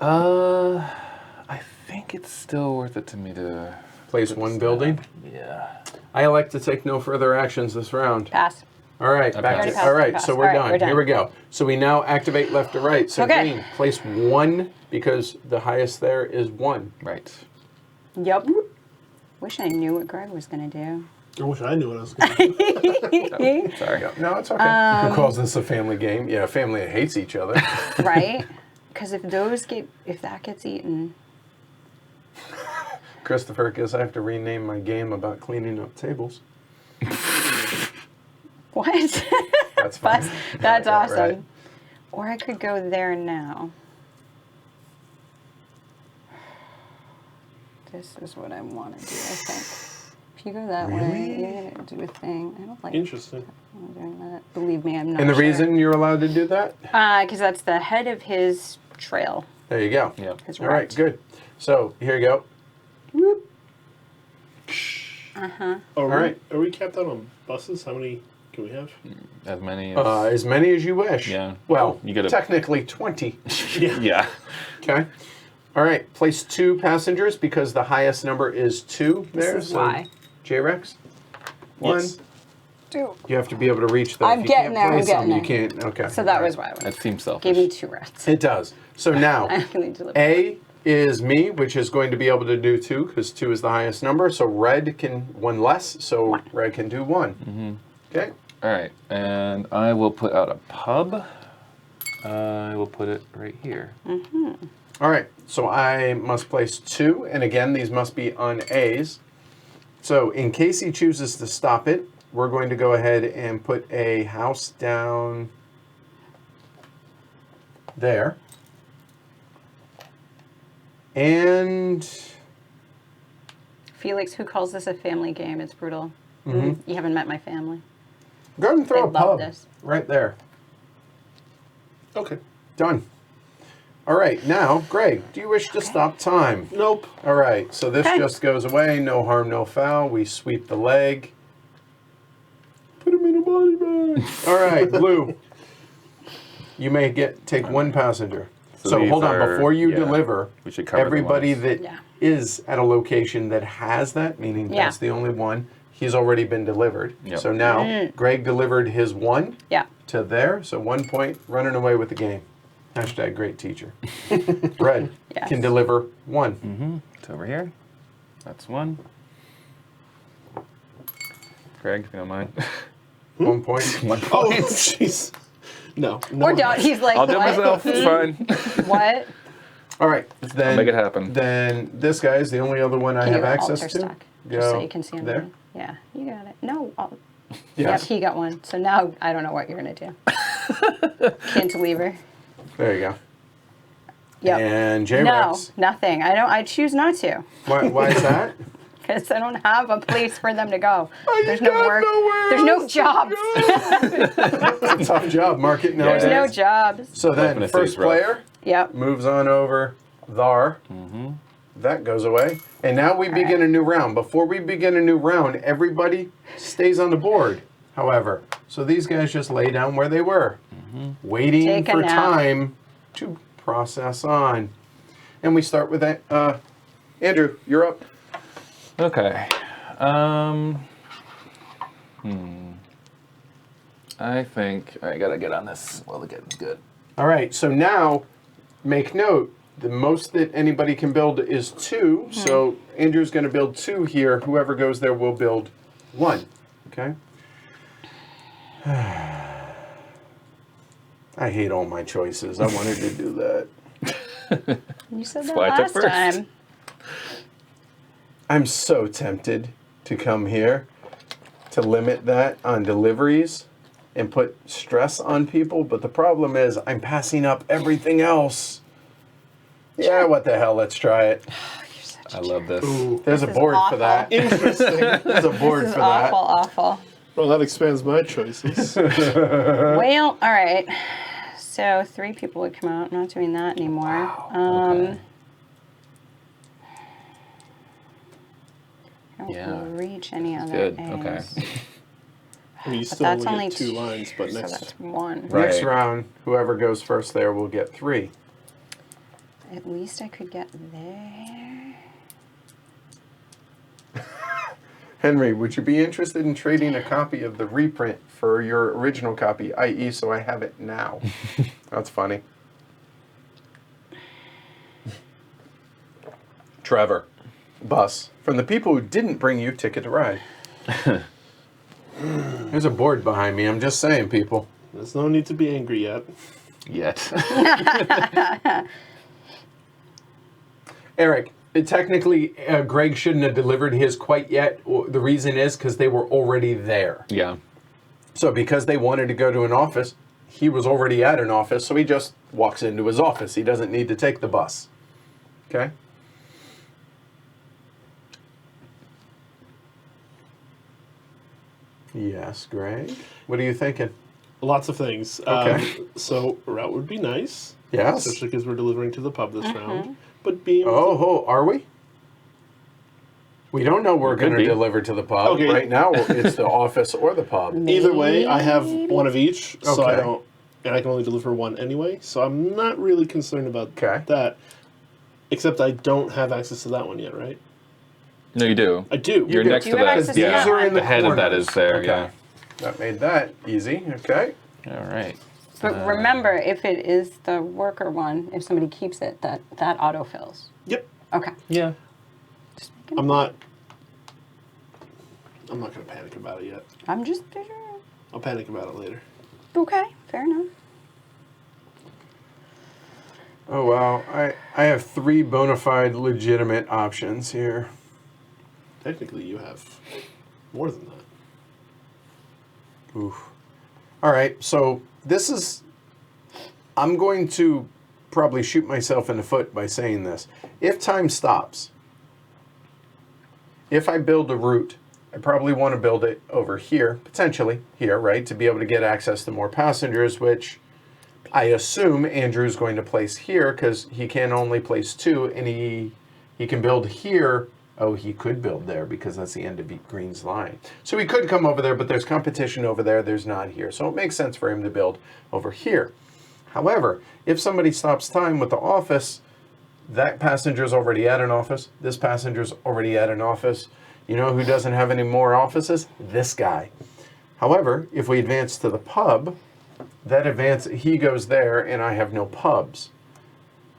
I think it's still worth it to me to Place 1 building. Yeah. I elect to take no further actions this round. Pass. All right, I back passed. to, You already all right. passed. So You we're passed. All done. right, we're done. Here we go. So we now activate left to right. So Okay. green, place 1 because the highest there is 1. Right. Yep. Wish I knew what Greg was going to do. I wish I knew what I was going to do. Sorry. No, it's okay. Who calls this a family game? Yeah, a family that hates each other. Right? Because if that gets eaten, Christopher, guess I have to rename my game about cleaning up tables. what? That's fine. That's Yeah, awesome. right. Or I could go there now. This is what I want to do, I think. If you go that way, you're going to do a thing. I don't like Interesting. doing that. Believe me, I'm not And the sure. reason you're allowed to do that? Because that's the head of his trail. There you go. Yep. His All right, route. good. So here you go. Whoop. Oh, All right. Are we capped out on buses? How many can we have? As many as. As many as you wish. Yeah. Well, You gotta- technically 20. yeah. Okay. All right. Place 2 passengers because the highest number is 2 there. This is why. J-Rex? 1. Yes. Dude. You have to be able to reach them. I'm If you getting can't there, I'm place them, getting You can't. Okay. So that All was right. why I That seems selfish. gave me 2 rats. It does. So now, I can deliver. A is me, which is going to be able to do 2 because 2 is the highest number. So red can 1 less. So red can do 1. Mm-hmm. Okay. All right, and I will put out a pub. I will put it right here. All right. So I must place 2, and again, these must be on A's. So in case he chooses to stop it, we're going to go ahead and put a house down there. And Felix, who calls this a family game? It's brutal. You haven't met my family. Go ahead and throw They a love pub this. right there. Okay. Done. All right, now, Greg, do you wish to stop time? Nope. All right, so this Okay. just goes away. No harm, no foul. We sweep the leg. Put him in a body bag. All right, Blue. You may take one passenger. So these hold on, are- before you yeah. deliver, We should cover the everybody ones. that is Yeah. at a location that has that, meaning Yeah. that's the only one, he's already been delivered. Yep. So now, Greg delivered his one Yeah. to there, so 1 point, running away with the game. Hashtag great teacher. Red Yes. can deliver one. It's over here. That's one. Greg, if you don't mind. 1 point. Oh, jeez. No. Or don't. He's like, I'll do it what? myself. It's fine. What? All right, then make it happen. Then this guy is the only other one I Can have you access alter to. stock? Just so you can see there. underneath. Yeah, you got it. No. Yes. Yep, he got one. So now I don't know what you're gonna do. Cantilever. There you go. Yep. And J No, Rex. nothing. I choose not to. Why is that? Because I don't have a place for them to go. There's no got work. nowhere There's no else to jobs. It's a tough job market nowadays. There's no jobs. So then, Open a first safe route. player Yep. moves on over Thar. That goes away. And now we begin a new round. Before we begin a new round, everybody stays on the board, however. So these guys just lay down where they were, waiting Take a for nap. time to process on. And we start with Andrew, you're up. Okay. I think I gotta get on this while the getting's good. All right, so now make note. The most that anybody can build is 2. So Andrew's going to build 2 here. Whoever goes there will build 1. Okay? I hate all my choices. I wanted to do that. You said that why I took last first. time. I'm so tempted to come here to limit that on deliveries and put stress on people, but the problem is I'm passing up everything else. Yeah, what the hell? Let's try it. I love this. There's This a is board for awful. that. Interesting. There's a board This is for that. awful. Well, that expands my choices. Well, all right. So 3 people would come out. I'm not doing that anymore. Okay. I don't Yeah. reach any other Good. A's. Okay. I mean, you But still that's only only get 2 lines, but so next. that's 1. Right. Next round, whoever goes first there will get 3. At least I could get there. Henry, would you be interested in trading a copy of the reprint for your original copy, i.e., so I have it now? That's funny. Trevor, bus. From the people who didn't bring you Ticket to Ride. There's a board behind me. I'm just saying, people. There's no need to be angry yet. Yet. Eric, technically, Greg shouldn't have delivered his quite yet. The reason is because they were already there. Yeah. So because they wanted to go to an office, he was already at an office, so he just walks into his office. He doesn't need to take the bus. Okay? Yes, Greg? What are you thinking? Lots of things. Okay. So route would be nice. Yes. Especially because we're delivering to the pub this round. But being Oh, are we? We don't know we're We could going to be. deliver to the pub. Okay. Right now, it's the office or the pub. either way, I have one of each, so I Okay. don't, and I can only deliver one anyway. So I'm not really concerned about Okay. that. Except I don't have access to that one yet, right? No, you do. I do. You're do. next You to have that. access to Yeah. that one. in The head of that corners. is there. Okay. That made that easy. Okay. Yeah. All right. But remember, if it is the worker one, if somebody keeps it, that autofills. Yep. Okay. Yeah. Just making I'm not going to panic about it yet. I'm just figuring. I'll panic about it later. Okay, fair enough. Oh, wow. I have 3 bona fide legitimate options here. Technically, you have more than that. Oof. All right, so this is... I'm going to probably shoot myself in the foot by saying this. If time stops, if I build a route I probably want to build it over here, potentially here, right, to be able to get access to more passengers, which I assume Andrew's going to place here because he can only place 2, and he can build here. Oh, he could build there because that's the end of Green's line. So he could come over there, but there's competition over there. There's not here. So it makes sense for him to build over here. However, if somebody stops time with the office, that passenger's already at an office. This passenger's already at an office. You know who doesn't have any more offices? This guy. However, if we advance to the pub, he goes there and I have no pubs.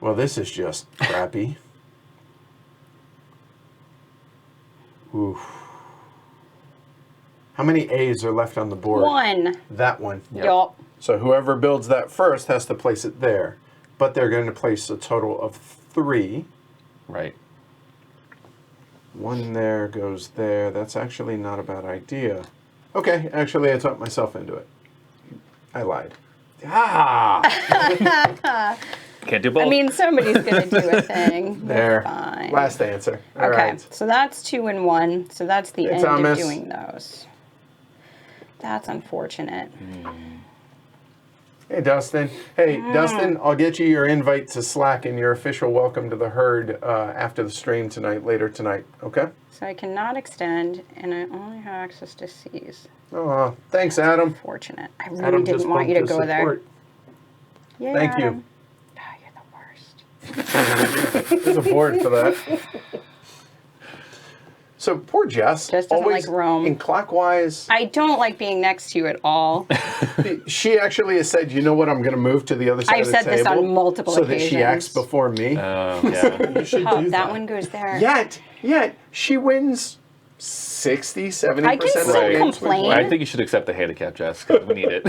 Well, this is just crappy. Oof. How many A's are left on the board? 1. That one. Yup. So whoever builds that first has to place it there. But they're going to place a total of 3. Right. 1 there goes there. That's actually not a bad idea. Okay, actually I talked myself into it. I lied. Ah! Can't do both. I mean, somebody's going to do a thing. There. Fine. Last answer. All Okay, right. so that's 2 and 1. So that's the end Thomas. of doing those. That's unfortunate. Hey, Dustin. Hey, Dustin, I'll get you your invite to Slack and your official welcome to the herd after the stream tonight, later tonight, okay? So I cannot extend, and I only have access to C's. Oh, thanks, Adam. Unfortunate. I really Adam just didn't want you to bumped go his there. support. Yeah, Thank you. Adam. Oh, you're the worst. There's a board for that. So poor Jess. Jess doesn't always like Rome. in clockwise. I don't like being next to you at all. She actually has said, you know what, I'm going to move to the other side I've of the said table. this on multiple so that she acts occasions. before me. Yeah. You should Oh, do that one goes there. Yet, she wins 60, 70% I can of still the games. complain. Well, I think you should accept the handicap, Jess, because we need it.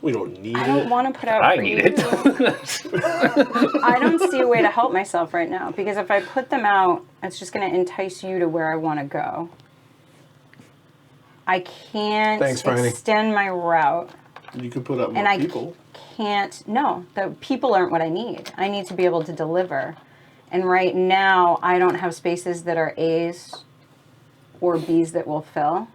We don't need I don't it. want to put out I for need you. it. I don't see a way to help myself right now because if I put them out, it's just going to entice you to where I want to go. I can't Thanks, Franny. extend my route, You could put up more and I people. can't. No, the people aren't what I need. I need to be able to deliver, and right now I don't have spaces that are A's or B's that will fill.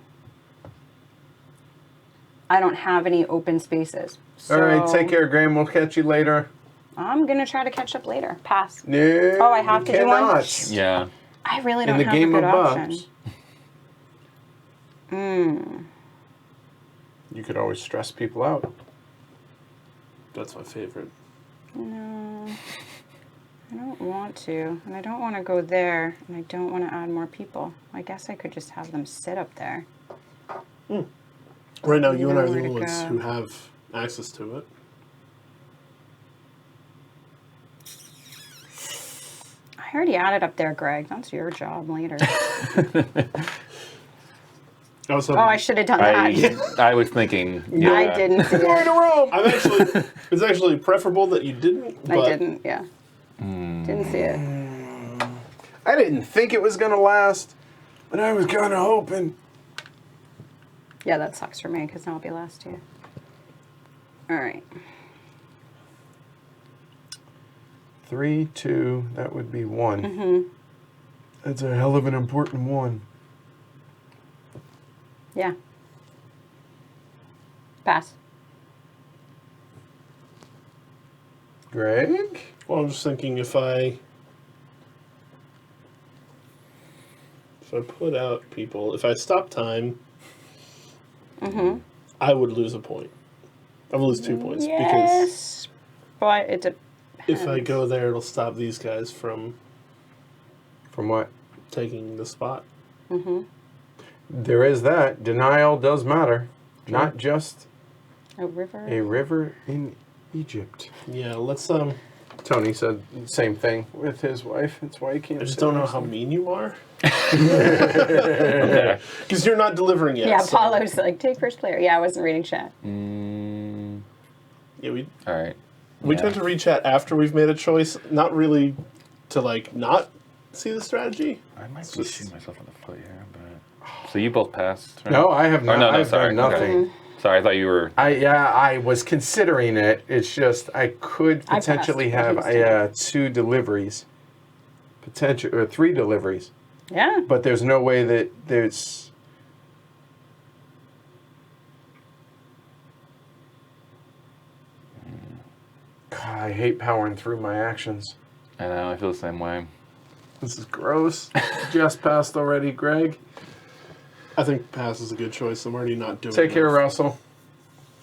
I don't have any open spaces. So All right, take care, Graham. We'll catch you later. I'm going to try to catch up later. Pass. No, Oh, I have you to do one? cannot. Yeah. I really In don't the have game a of good option. Bubs, you could always stress people out. That's my favorite. No, I don't want to. And I don't want to go there. And I don't want to add more people. I guess I could just have them sit up there. Right now, you and I are the Nowhere only to ones go. who have access to it. I already added up there, Greg. That's your job later. Also, Oh, I should have done that. I was thinking. Yeah. I didn't do Going it. to Rome. I'm actually. It's actually preferable that you didn't. But I didn't, yeah. Didn't see it. I didn't think it was going to last, but I was kind of hoping. Yeah, that sucks for me because now I'll be last too. All right. 3, 2, that would be 1. That's a hell of an important one. Yeah. Pass. Greg? Well, I'm just thinking if I put out people, if I stop time, I would lose a point. I would lose 2 points because Yes. But it depends. if I go there, it'll stop these guys from From what? taking the spot. There is that. Denial does matter. Not just A river. a river in Egypt. Yeah, let's Tony said the same thing with his wife. That's why he can't. I just sit don't know next how to him. mean you are Okay. because you're not delivering yet. Yeah, so- Paulo's like, take first player. Yeah, I wasn't reading chat. Yeah, All right. we Yeah. tend to read chat after we've made a choice, not really to like not see the strategy. I might be shooting myself in the foot here, but so you both passed. Right? No, I have not. no, I've sorry. done nothing. Okay. Sorry, I thought you were. I was considering it. It's just I could I passed, potentially but he have was doing 2 deliveries, or 3 deliveries. Yeah. But there's no way that there's... God, I hate powering through my actions. I know, I feel the same way. This is gross. Just passed already, Greg. I think pass is a good choice. I'm already not doing Take care, enough. Russell.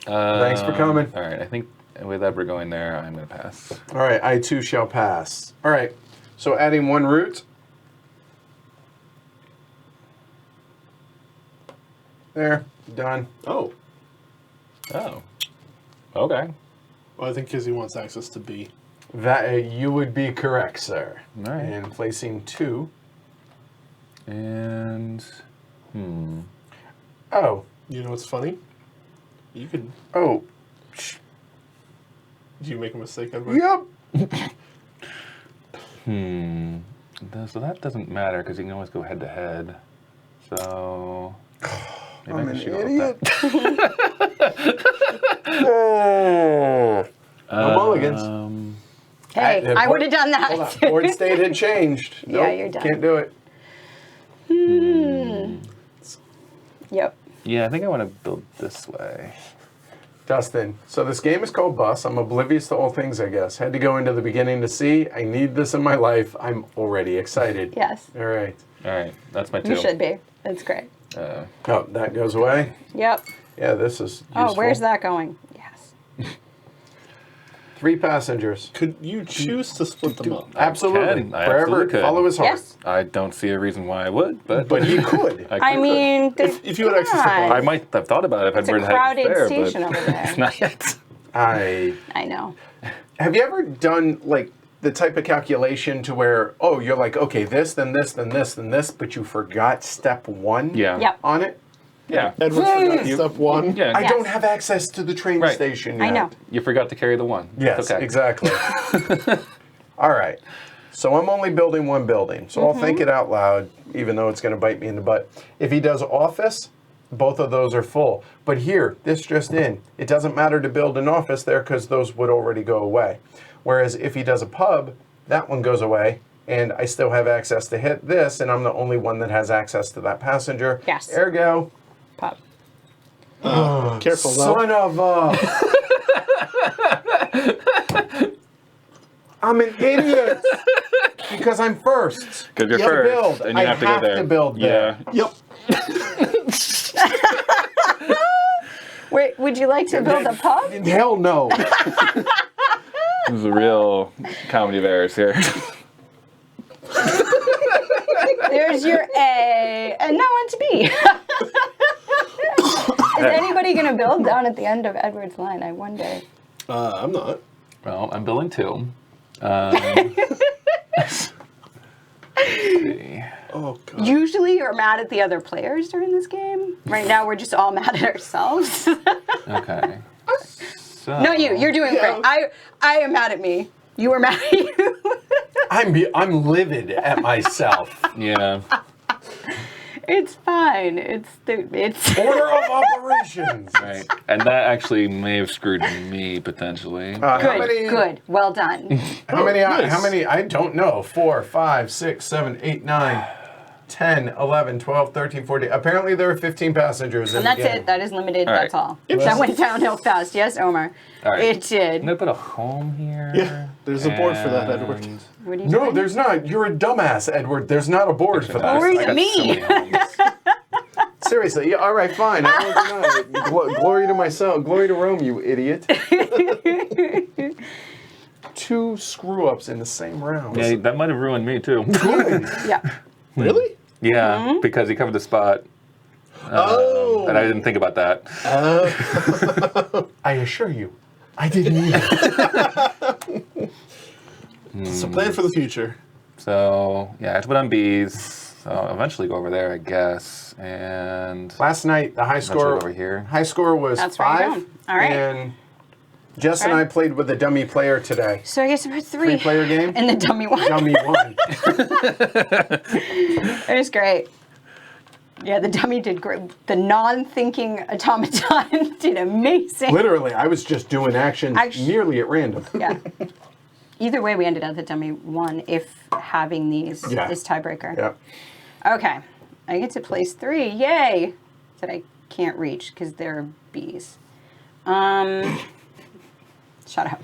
Thanks for coming. All right, I think with Edward going there, I'm going to pass. All right, I too shall pass. All right, so adding 1 root. There, done. Oh. Oh. Okay. Well, I think because he wants access to B. That you would be correct, sir. All right. And placing 2. And... Oh, You know what's funny? You could... oh, Did you make a mistake, Edward? yep. So that doesn't matter because you can always go head to head. So... Maybe I'm I an should go with idiot. that. No mulligans. Hey, I would have done Hold that. on. Board state had changed. Yeah, Nope, you're done. Can't do it. Yep. Yeah, I think I want to build this way. Dustin, so this game is called Bus. I'm oblivious to all things, I guess. Had to go into the beginning to see. I need this in my life. I'm already excited. Yes. All right. All right, that's my 2. You should be. That's great. Oh, that goes away. Yep. Yeah, this is useful. Oh, where's that going? Yes. 3 passengers. Could you choose to split them up? Absolutely. can. I Forever absolutely could. follow his heart. Yes. I don't see a reason why I would, but He could. I mean, If you had access to I might have thought about it if it's I'd a read ahead crowded there, station but over there. not yet. I know. Have you ever done like the type of calculation to where, oh, you're like, okay, this, then this, then this, then this, but you forgot step 1 Yeah. Yep. on it? Yeah. Edward forgot step 1. Yeah. I Yes. don't have access to the train Right. station I yet. know. You forgot to carry the 1. Yes, It's okay. exactly. All right. So I'm only building 1 building. So I'll think it out loud, even though it's going to bite me in the butt. If he does office, both of those are full. But here, this just in, it doesn't matter to build an office there because those would already go away. Whereas if he does a pub, that one goes away. And I still have access to hit this, and I'm the only one that has access to that passenger. Yes. Ergo, Pop. Careful, though. son of a... I'm an idiot because I'm first. Because you're You have to first, build. and you I have to go there. to build there. Yeah. Yep. Wait, would you like to build a pub? Hell no. This is a real comedy of errors here. There's your A, and now on to B. Is anybody going to build down at the end of Edward's line? I wonder. I'm not. Well, I'm building 2. Let's see. Oh, God. Usually you're mad at the other players during this game. Right now we're just all mad at ourselves. Okay. So, Not you. You're doing great. I am mad at me. You were mad at you. I'm livid at myself. Yeah. It's fine. It's Order of operations. Right. And that actually may have screwed me potentially. How good. many? Good. Well done. How many? nice. How many? I don't know. 4, 5, 6, 7, 8, 9, 10, 11, 12, 13, 14. Apparently there are 15 passengers in And the that's game. it. That is limited. All right. That's all. That went downhill fast. Yes, Omar. All right. It did. I'm gonna put a home here. Yeah, there's a board for that, Edward. and- What are you No, doing? there's not. You're a dumbass, Edward. There's not a board for that. Glory I to got me. so many homes. Seriously. Yeah, all right, fine. I won't deny it. Glory to myself. Glory to Rome, you idiot. 2 screw-ups in the same round. Yeah, that might have ruined me too. Yeah. Really? Yeah, because he covered the spot. Oh. And I didn't think about that. I assure you, I didn't either. It's a plan for the future. So yeah, I have to put on B's. So I'll eventually go over there, I guess. And Last night, the high eventually score go over here. high score was That's where you're 5. going. All right. And Jess and All I right. played with a dummy player today. So I guess I put 3. 3-player game. And the dummy one. Dummy 1. It was great. Yeah, the dummy did great. The non-thinking automaton did amazing. Literally, I was just doing actions nearly at random. Yeah. Either way, we ended up the dummy 1 if having these Yeah. is tiebreaker. Yeah. Okay, I get to place 3. Yay! That I can't reach because they're bees. Shut up.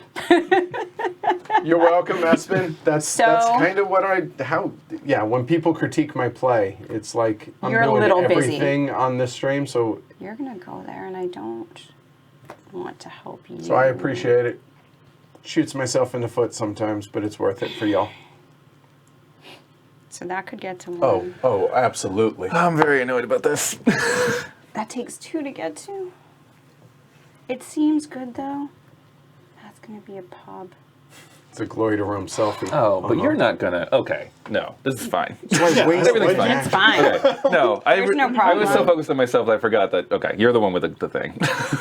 You're welcome, Espen. That's So- kind of what when people critique my play, it's like I'm You're a doing little busy. everything on this stream, so You're gonna go there, and I don't want to help you. I appreciate it. Shoots myself in the foot sometimes, but it's worth it for y'all. So that could get to 1. Oh, absolutely. I'm very annoyed about this. That takes 2 to get to. It seems good though. That's gonna be a pub. It's a glory to room selfie. Oh, but you're not gonna. Okay, no, this is fine. Everything's fine. It's fine. Okay, no, There's no I was so problem. focused on myself that I forgot that. Okay, you're the one with the thing.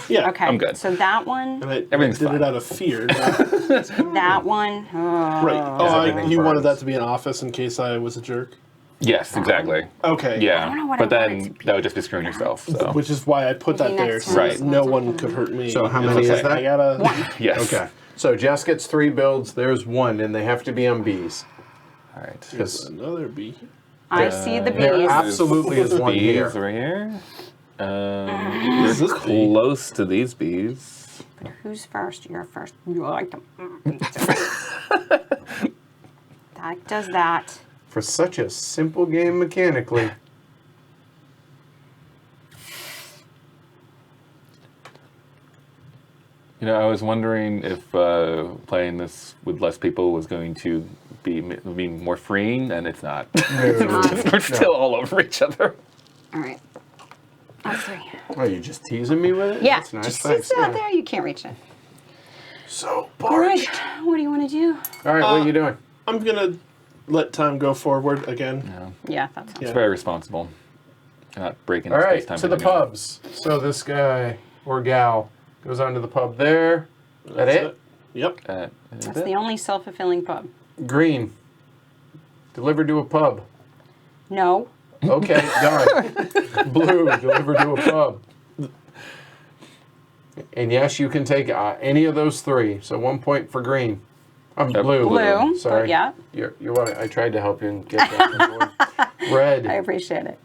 Yeah. Okay. I'm good. So that one, And I Everything's did fine. it out of fear. that one. Oh. Right. everything You wanted burns. that to be an office in case I was a jerk? Yes, exactly. Okay. I don't Yeah, know what but I want it then to be. that would just be screwing yourself. So Which is why I put that Maybe there next so time. Right. that no one could hurt me. So how It's many is okay. that? I gotta. yes. Okay. So Jess gets 3 builds. There's 1, and they have to be on bees. All right. There's another bee. I see the There bees. absolutely is one bees here. right here. Is You're this bee? close to these bees. But who's first? You're first. You like them. That does that. For such a simple game mechanically. You know, I was wondering if playing this with less people was going to be more freeing, and it's not. We're still all over each other. All right. That's 3. Oh, you just teasing me with it? Yeah. That's nice. Just Thanks. sit out Yeah. there. You can't reach it. So All right. parched. What do you want to do? All right, what are you doing? I'm gonna let time go forward again. Yeah, that's Yeah. It's very responsible. Not breaking All right, space-time to the continuum. pubs. So this guy or gal goes on to the pub there. That That's it? Yep. Is That's it? the only self-fulfilling pub. Green. Delivered to a pub. No. Okay, done. Blue. Delivered to a pub. And yes, you can take any of those 3. So 1 point for green. I'm blue. Blue. Sorry. But yeah, You're right. I tried to help you and get that on board. Red. I appreciate it.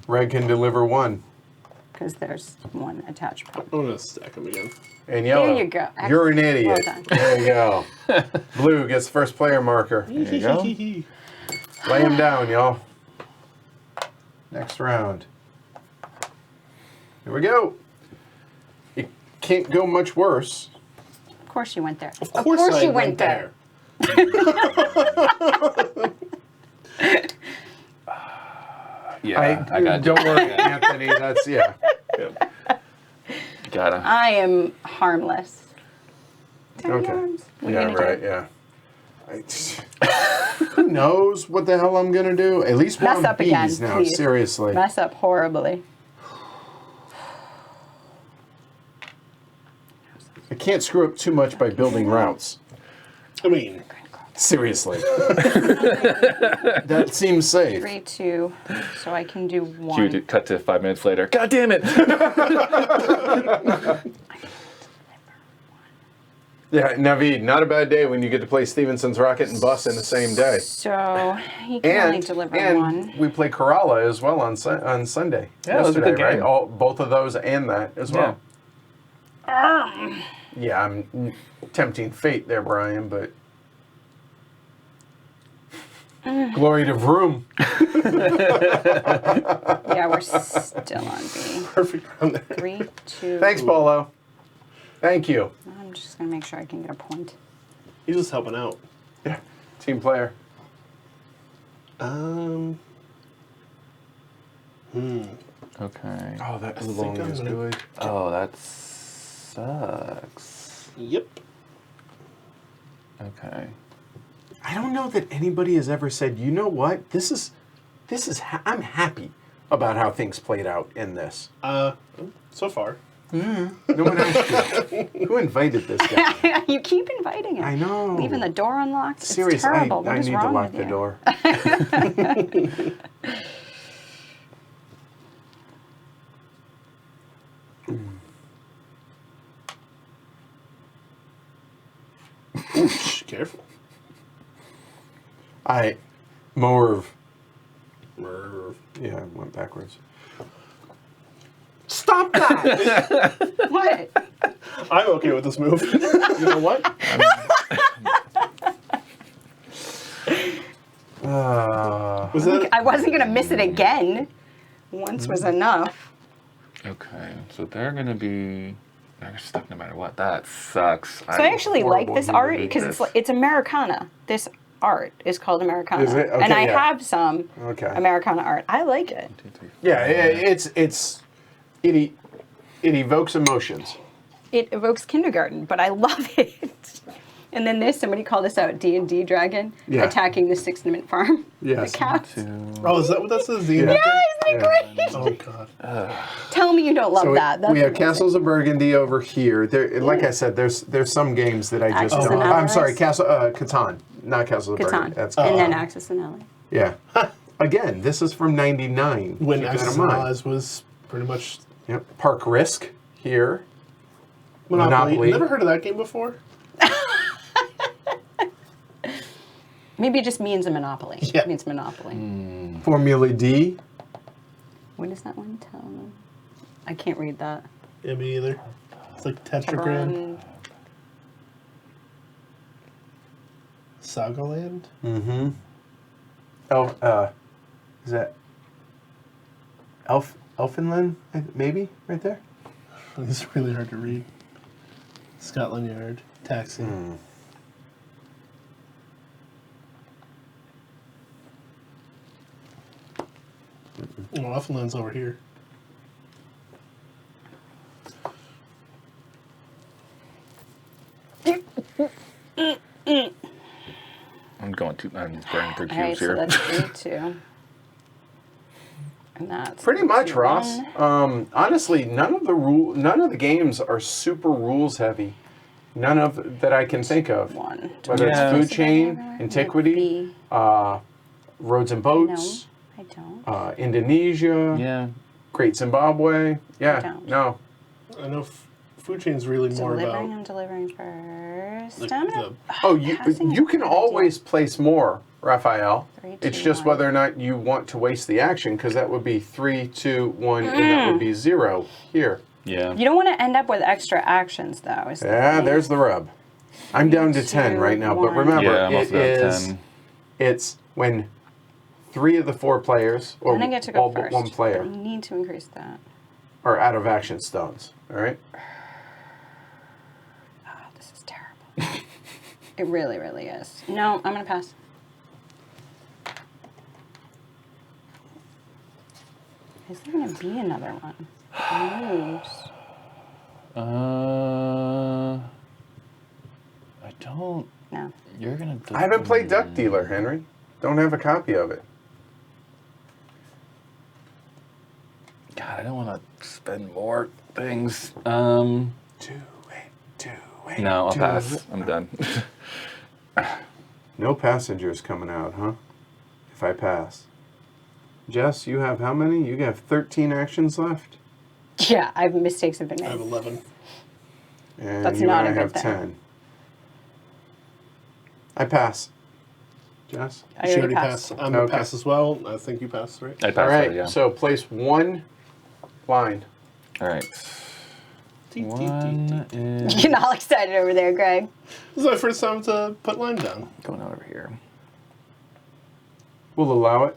Red can deliver 1. Because there's 1 attached pub. I'm gonna stack them again. And yellow. you go. You're an idiot. Well done. There you go. Blue gets first player marker. There you go. Lay him down, y'all. Next round. Here we go. It can't go much worse. Of course you went there. Of course I you went there. Yeah, I got Don't worry, Anthony. That's yeah. Gotta. I am harmless. Tiny Okay. arms. What are Yeah, you gonna right. do? Yeah. Who knows what the hell I'm gonna do? At least we're Mess on up bees again, now. please. Seriously. Mess up horribly. I can't screw up too much by building routes. I mean, Seriously. That seems safe. 3, 2, so I can do 1. You did cut to 5 minutes later. God damn it! Yeah, Naveed, not a bad day when you get to play Stevenson's Rocket and Bus in the same day. So he can only And, deliver and 1. we play Kerala as well on Sunday. Yeah, it was a yesterday, good right? game. Both of those and that as well. Yeah, I'm tempting fate there, Brian, but glory to Vroom. Yeah, we're still on B. perfect round there. 3, 2. Thanks, Polo. Thank you. I'm just going to make sure I can get a point. He's just helping out. Yeah, team player. Okay. Oh, that think oolong I'm is gonna- good. Oh, that sucks. Yep. Okay. I don't know that anybody has ever said, you know what, this is I'm happy about how things played out in this. So far. No one asked you. Who invited this guy? You keep inviting him. I know. Leaving the door unlocked. Seriously, It's terrible. What I is need to wrong lock with the you? door. Shh, careful. Morv, Yeah, I went backwards. Stop that! What? I'm okay with this move. You know what? Was that? I wasn't going to miss it again. Once was enough. Okay, so they're gonna be. They're stuck no matter what. That sucks. So I actually like this art hate because this. it's Americana. This art is called Americana. Is it? Okay, and I yeah. have some Okay. Americana art. I like it. 2, 3, 4. Yeah, it evokes emotions. It evokes kindergarten, but I love it. And then there's somebody called this out, D&D Dragon, Yeah. attacking the 6-minute farm. Yes. The cats. 2. Oh, is that what that says? Yeah. Yeah, isn't it great? Oh God. Tell me you don't love So that. That's we have amazing. Castles of Burgundy over here. There, like I said, there's some games that I just Axis don't. and I'm sorry, Allies? Catan, not Castles of Burgundy. Catan. That's And Catan. then Axis and Ally. Yeah. Again, this is from '99. When Keep that Axis in and mind. Allies was pretty much Yep. Park Risk here. Monopoly. Never heard of that game before? Maybe it just means a monopoly. Yeah. It means monopoly. Formula D. What is that one? Tell me. I can't read that. Yeah, me either. It's like Tetragram. Run. Sagaland? Mm-hmm. Is that Elfinland? Maybe right there. It's really hard to read. Scotland Yard. Taxi. Oh, Elfinland's over here. I'm going to. I'm burning through All right, cubes so here. that's 3-2. And that's Pretty much, 2-1. Ross. Honestly, none of the games are super rules heavy. None of that I can think of. 1. Whether Yeah. it's Food Chain, Survivor, Antiquity, B. Roads and No, Boats, I don't. Indonesia, Yeah. Great Zimbabwe. Yeah, don't. no. I know Food Chain's really more Delivering, about I'm delivering first. like, I'm gonna, the Oh, passing you is can a good idea. always place more, Raphael. 3, It's 2, just 1. whether or not you want to waste the action, because that would be 3, 2, 1, and that would be 0 here. Yeah. You don't want to end up with extra actions, though. Is the Yeah, thing. there's the rub. I'm down to 10 2, right now, but 1. remember, Yeah, I'm it also at is 10. it's when 3 of the 4 players, or Then I get to go all first. but 1 player, I need to increase that. are out of action stones. All right. Oh, this is terrible. It really, really is. No, I'm gonna pass. Is there gonna be another one? Moves. I don't. No. You're gonna. I haven't played Duck Dealer, Henry. Don't have a copy of it. God, I don't want to spend more things. Do it. No, I'll do pass. it. I'm done. No passengers coming out, huh? If I pass. Jess, you have how many? You have 13 actions left? Yeah, mistakes have been I have made. 11. And That's you not and I a good have thing. 10. I pass. Jess? I She already already passed. passed. I'm going Okay. to pass as well. I think you passed, right? I passed All right, that, yeah. so place 1 line. All right. One is Getting all excited over there, Greg. This is my first time to put line down. going over here. We'll allow it.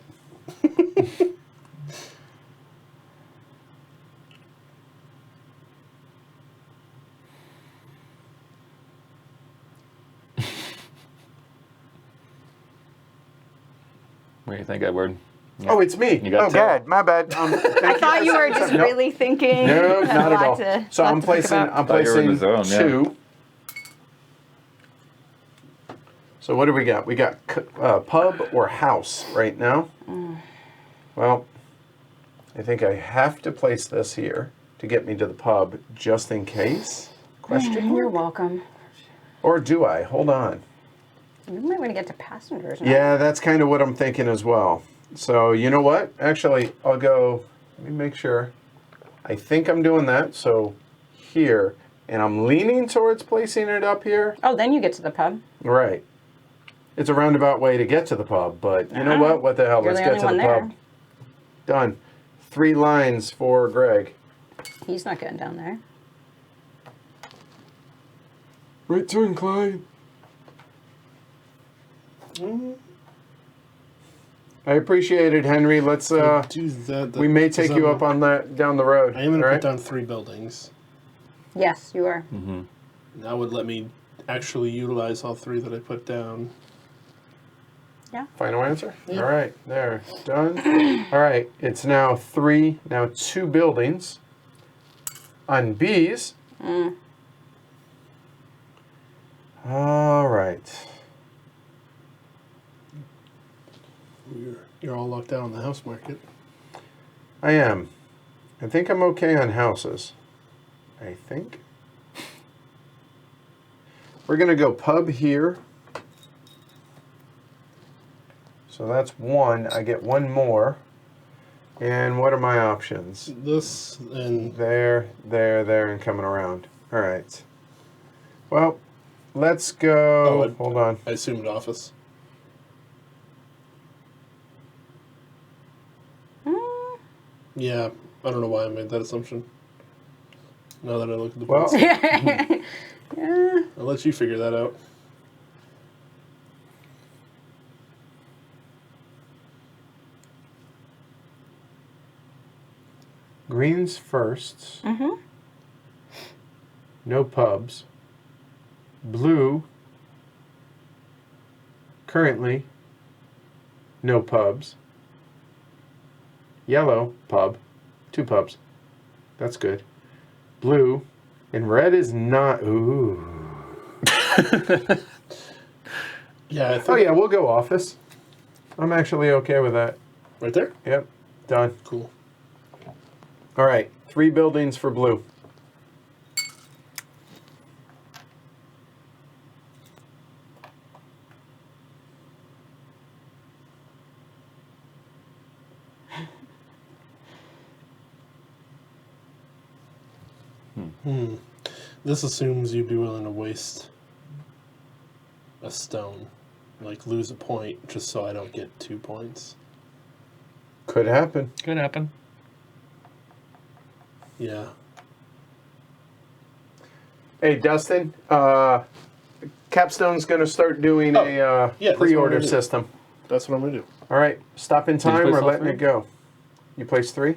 What do you think, Edward? Oh, it's me. You got oh, 10. God, my bad. I thought you were just really thinking. No, Had not a at lot all. to- So lot I'm to think placing. about. I'm Thought you were in placing the zone, yeah. 2. So what do we got? We got pub or house right now. Well, I think I have to place this here to get me to the pub, just in case. Question You're mark? welcome. Or do I? Hold on. You might want to get to passengers. now. Yeah, that's kind of what I'm thinking as well. So you know what? Actually, I'll go. Let me make sure. I think I'm doing that. So here, and I'm leaning towards placing it up here. Oh, then you get to the pub. Right. It's a roundabout way to get to the pub, but you know what? What the hell? You're Let's the get only to one the there. pub. Done. 3 lines for Greg. He's not getting down there. Right turn, Clyde. I appreciate it, Henry. Let's. Do that. We may take you up on that down the road. I am going to all put down 3 buildings. Yes, you are. That would let me actually utilize all 3 that I put down. Yeah. Final answer? Yeah. All right, there. Done. All right, it's now 2 buildings. On B's. All right. You're all locked out on the house market. I am. I think I'm okay on houses. I think. We're going to go pub here. So that's 1. I get 1 more. And what are my options? This and There, and coming around. All right. Well, let's go. Oh, Hold on. I assumed office. Yeah, I don't know why I made that assumption. Now that I look at the Well, box, Yeah. I'll let you figure that out. greens first. No pubs. Blue. Currently. No pubs. Yellow, pub. 2 pubs. That's good. Blue. And red is not. Ooh. Yeah, I think Oh, yeah, we'll go office. I'm actually okay with that. right there. Yep. Done. Cool. All right. 3 buildings for blue. This assumes you'd be willing to waste a stone, like lose a point, just so I don't get 2 points. Could happen. Could happen. Yeah. Hey, Dustin. Capstone's going to start doing a yeah, that's what I'm pre-order gonna do. system. That's what I'm gonna do. All right. Stop in you time place or all letting 3? it go? You place 3?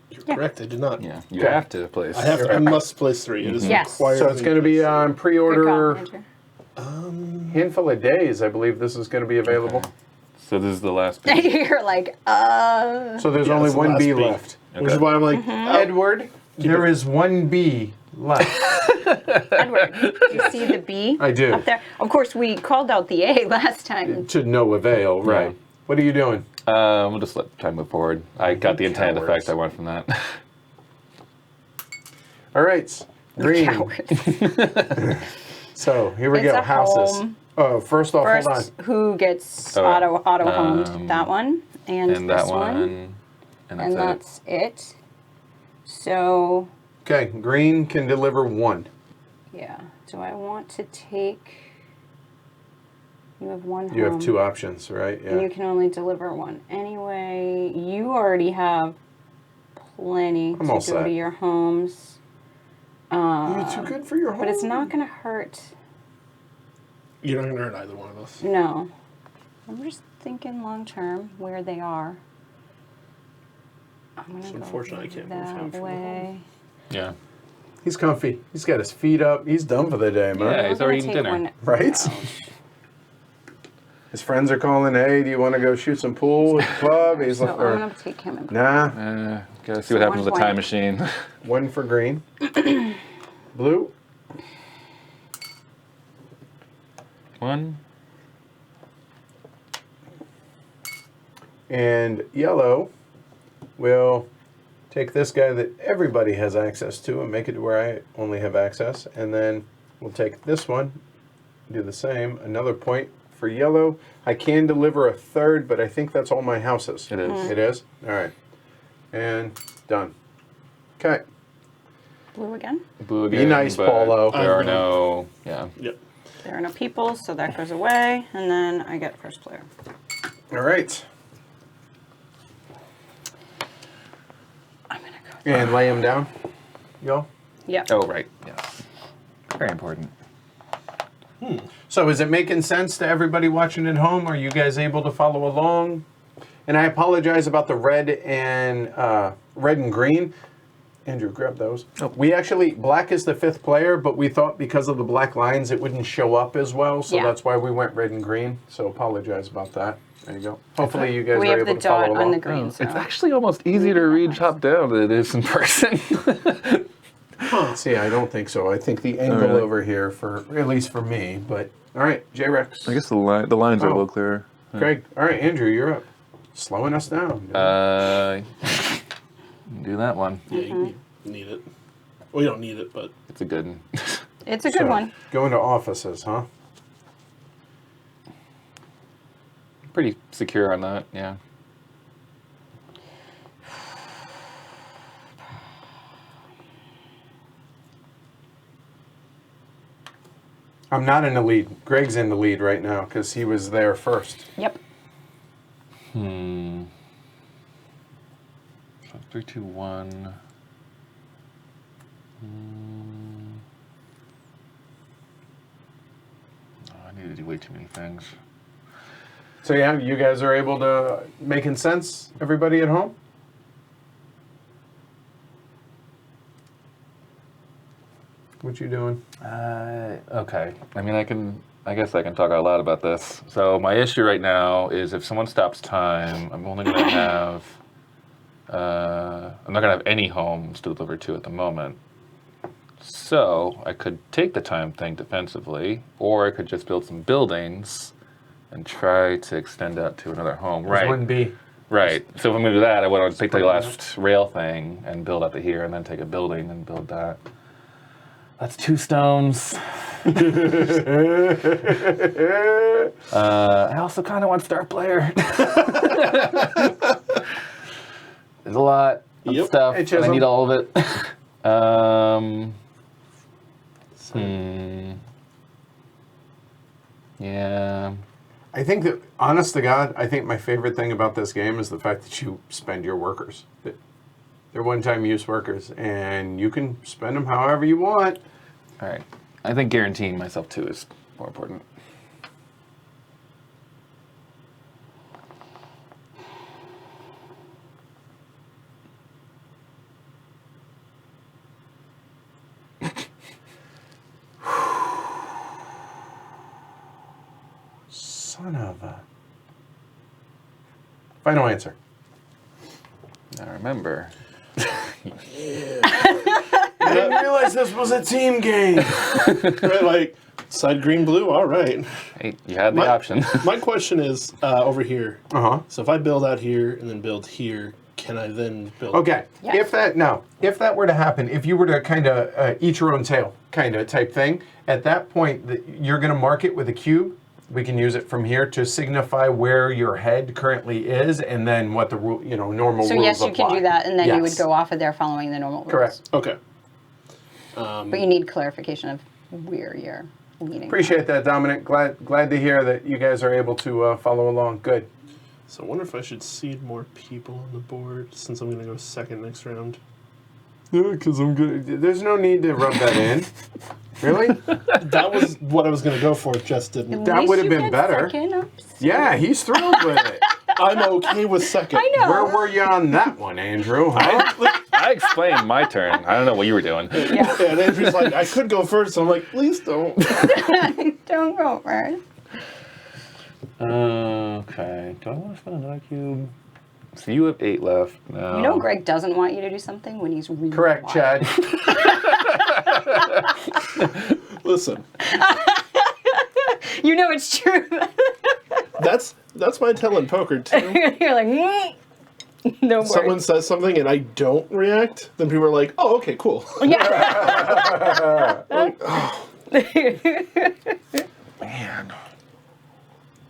You're correct. I did not. Yeah, you Okay. have to place. I must place 3. It is Yes. required. So it's going to be on Good call, pre-order. Andrew. Handful of days, I believe this is going to be available. Okay. So this is the last bit. You're like, So there's Yeah, only it's the 1 last B B. left. Which is why I'm like, Edward, there is 1 B left. Edward, do you see the B I do. up there? Of course, we called out the A last time. To no avail, right. Yeah. What are you doing? We'll just let time move forward. I got the intended Cowards. effect I want from that. All right. Green. Cowards. So here we It's go. a Houses. home. Oh, first off, hold on. First, who gets Oh, auto homed? That one and, and this that one. And that's and that's it. So Okay, green can deliver 1. yeah, do I want to take? You have 1 home. You have 2 options, right? And you Yeah. can only deliver 1. Anyway, you already have plenty I'm to all go set. to your homes. You're too good for your home. But it's not going to hurt. you're not gonna hurt either one of us. No. I'm just thinking long term where they are. I'm going to It's go unfortunate I can't move him that from the way. Yeah. He's comfy. He's got his feet up. He's done for the day, man. Yeah, he's We're already gonna eating take dinner. one Right? out. His friends are calling, hey, do you want to go shoot some pool at the club? He's So like, I'm going to take him and nah, Gotta see what happens with the 1 time point. machine. 1 for green. Blue. 1. And yellow will take this guy that everybody has access to and make it to where I only have access. And then we'll take this one, do the same. Another point for yellow. I can deliver a 3rd, but I think that's all my houses. It is. It is? All right. And done. Okay. blue again. Blue Be again, nice, but Paulo. There are I'm no. Yeah. Yep. There are no people, so that goes away. And then I get first player. All right. And lay them down, y'all. Yep. Oh, right. Yes. Very important. So is it making sense to everybody watching at home? Are you guys able to follow along? And I apologize about the red and green. Andrew, grab those. Oh. We actually, black is the 5th player, but we thought because of the black lines it wouldn't show up as well, so Yeah. that's why we went red and green. So apologize about that. There you go. Hopefully you guys We are have able the to follow dot along. on the green. So. It's actually almost easier to read top down than it is in person. See, I don't think so. I think the angle really? over here, at least for me, but all right, J-Rex. I guess the lines are a Oh. little clearer. Greg. All right, Andrew, you're up. Slowing us down. Do that one. Yeah, you need it. Well, you don't need it, but It's a good one. It's a good one. Going to offices, huh? Pretty secure on that, yeah. I'm not in the lead. Greg's in the lead right now because he was there first. Yep. So 3, 2, 1. Oh, I need to do way too many things. So yeah, you guys are able to making sense, everybody at home? What you doing? Okay. I mean, I guess I can talk out loud about this. So my issue right now is if someone stops time, I'm only going to have, I'm not going to have any homes to deliver to at the moment. So I could take the time thing defensively, or I could just build some buildings and try to extend out to another home. There's one B. Right. So if I'm going to do that, I would take the last rail thing and build up to here, and then take a building and build that. That's 2 stones. I also kind of want star player. There's a lot of stuff. Hey, And I Chisholm. need all of it. Yeah. I think that, honest to God, I think my favorite thing about this game is the fact that you spend your workers. They're one-time use workers, and you can spend them however you want. All right. I think guaranteeing myself 2 is more important. Son of a... Final answer. Now remember. I didn't realize this was a team game. right, like side green blue. All right. Hey, you had the option. My question is over here. Uh-huh. So if I build out here and then build here, can I then build? Okay. Yes. If that were to happen, if you were to kind of eat your own tail kind of type thing, at that point you're going to mark it with a cube. We can use it from here to signify where your head currently is, and then what the normal So rules yes, you can apply. do that, and then you would Yes. go off of there following the normal rules. Correct. Okay. But you need clarification of where you're leading. Appreciate that, Dominic. Glad to hear that you guys are able to follow along. Good. So I wonder if I should seed more people on the board since I'm going to go second next round. Yeah, because I'm good. There's no need to rub that in. Really? That was what I was going to go for. Just didn't. That Least would have you been get better. second, I'm Yeah, he's thrilled with it. I'm okay with second. I know. Where were you on that one, Andrew? Huh? I explained my turn. I don't know what you were doing. Yeah. And Andrew's like, I could go first. So I'm like, please don't. Don't go first. Okay. Do I want to spend another cube? So you have 8 left now. You know Greg doesn't want you to do something when he's really Correct, wild. Chad. Listen, You know it's true. that's my tell in poker too. You're like, no worries. Someone says something and I don't react, then people are like, oh, okay, cool. Yeah. Like, oh, Man.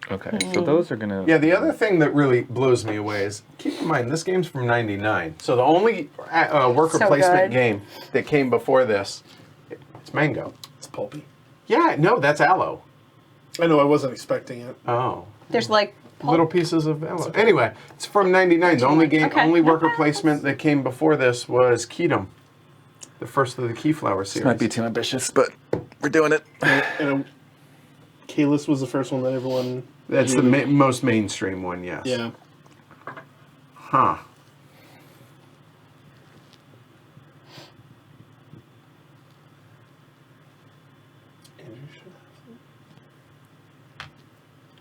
Okay, so those are gonna. Yeah, the other thing that really blows me away is, keep in mind, this game's from '99. So the only worker So placement good. game that came before this, it's Mango. it's pulpy. Yeah, no, that's Aloe. I know I wasn't expecting it. Oh. There's like little pieces of aloe. Anyway, it's from '99. The only Okay. only No worker problems. placement that came before this was Kedum, the first of the Keyflower series. This might be too ambitious, but we're doing it. And Kalis was the first one that everyone. That's the most mainstream one, yes. Yeah. Huh.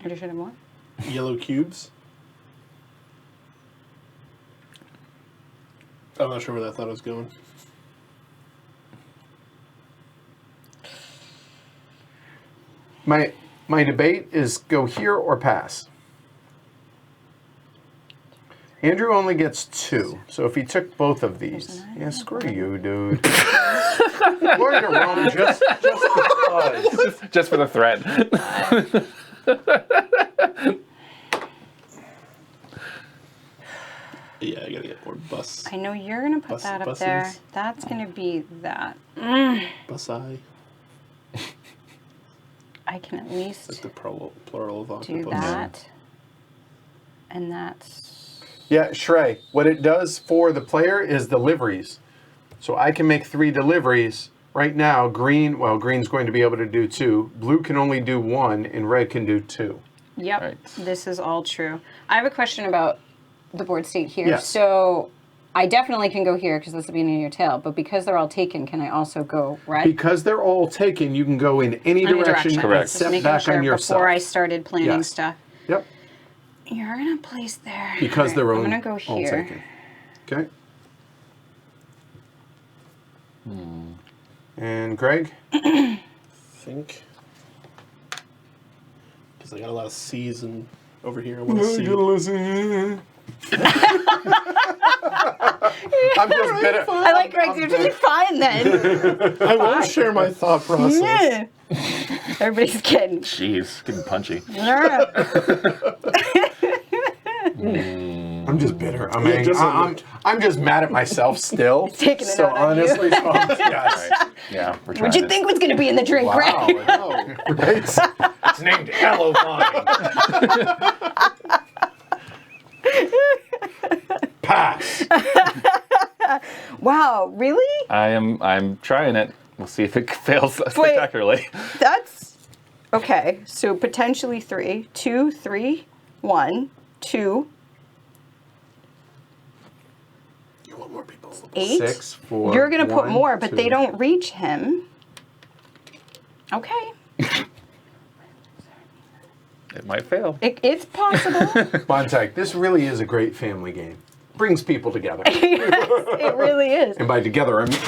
I should have more. Yellow cubes. I'm not sure where that thought was going. My debate is go here or pass. Andrew only gets 2, so if he took both of these, yeah, screw you, dude. Going to Rome just because. Just for the threat. Yeah, I gotta get more bus. I know you're gonna put that up buses. there. That's gonna be that. Bus-I. I can at Like least the plural of octopus. do that. And that's Yeah, Shrey, what it does for the player is deliveries. So I can make 3 deliveries. Right now, green's going to be able to do 2. Blue can only do 1, and red can do 2. yep. Right. This is all true. I have a question about the board state here. Yes. So I definitely can go here because that's the beginning of your tail. But because they're all taken, can I also go red? Because they're all taken, you can go in any Any direction Correct. and Just set making back sure on yourself. before I started planning Yes. stuff. Yep. You're gonna place there. Because All they're right, all, I'm gonna go all here. taken. Okay. And Greg? Think. Because I got a lot of C's and over here I want to see. I'm just bitter. I like Greg's. You're doing fine then. I won't share my thought process. Yeah. Everybody's kidding. Jeez, getting punchy. I'm just bitter. I'm just mad at myself still. Taking it so out on you. honestly, yes. Right. Yeah, we're trying What'd you it. think was gonna be in the drink, Wow. Greg? Oh, Right? It's named Aloe Pass. Wow, really? I'm trying it. We'll see if it fails spectacularly. That's okay. So potentially 3, 2, 3, 1, 2, you want more people? 8. 6, 4. You're gonna put 1, more, but 2. they don't reach him. Okay, It might fail. it's possible. Montag, this really is a great family game. Brings people together. It really is. And by together, I mean.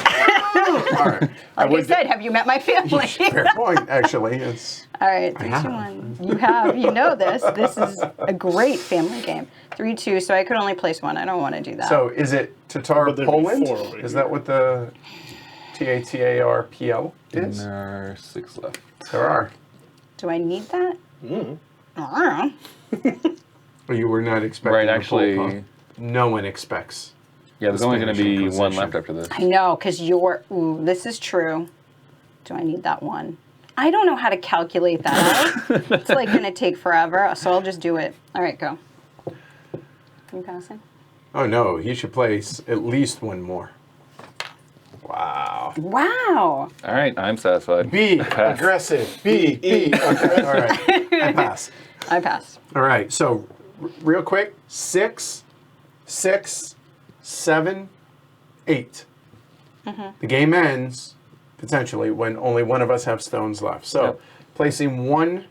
All right. Like I said, have you met my family? Fair point, actually. It's. All right, 3, 2, have. 1. You have. You know this. This is a great family game. 3, 2. So I could only place 1. I don't want to do that. So is it Tatar But there'd be Poland? 4 over Is here. that what the TATARPL is? There are 6 left. There are. do I need that? I don't know. Well, you were not expecting Right, the actually. poll, huh? No one expects. Yeah, there's only going to Spanish be 1 Inquisition. left after this. I know, because you're. Ooh, this is true. Do I need that 1? I don't know how to calculate that out. It's like going to take forever, so I'll just do it. All right, go. You passing? Oh no, he should place at least 1 more. Wow. Wow. All right, I'm satisfied. Be Pass. aggressive. Be. Okay. All right. I pass. I passed. All right. So, real quick: 6, 6, 7, 8. The game ends potentially when only one of us have stones left. So, Yep. placing 1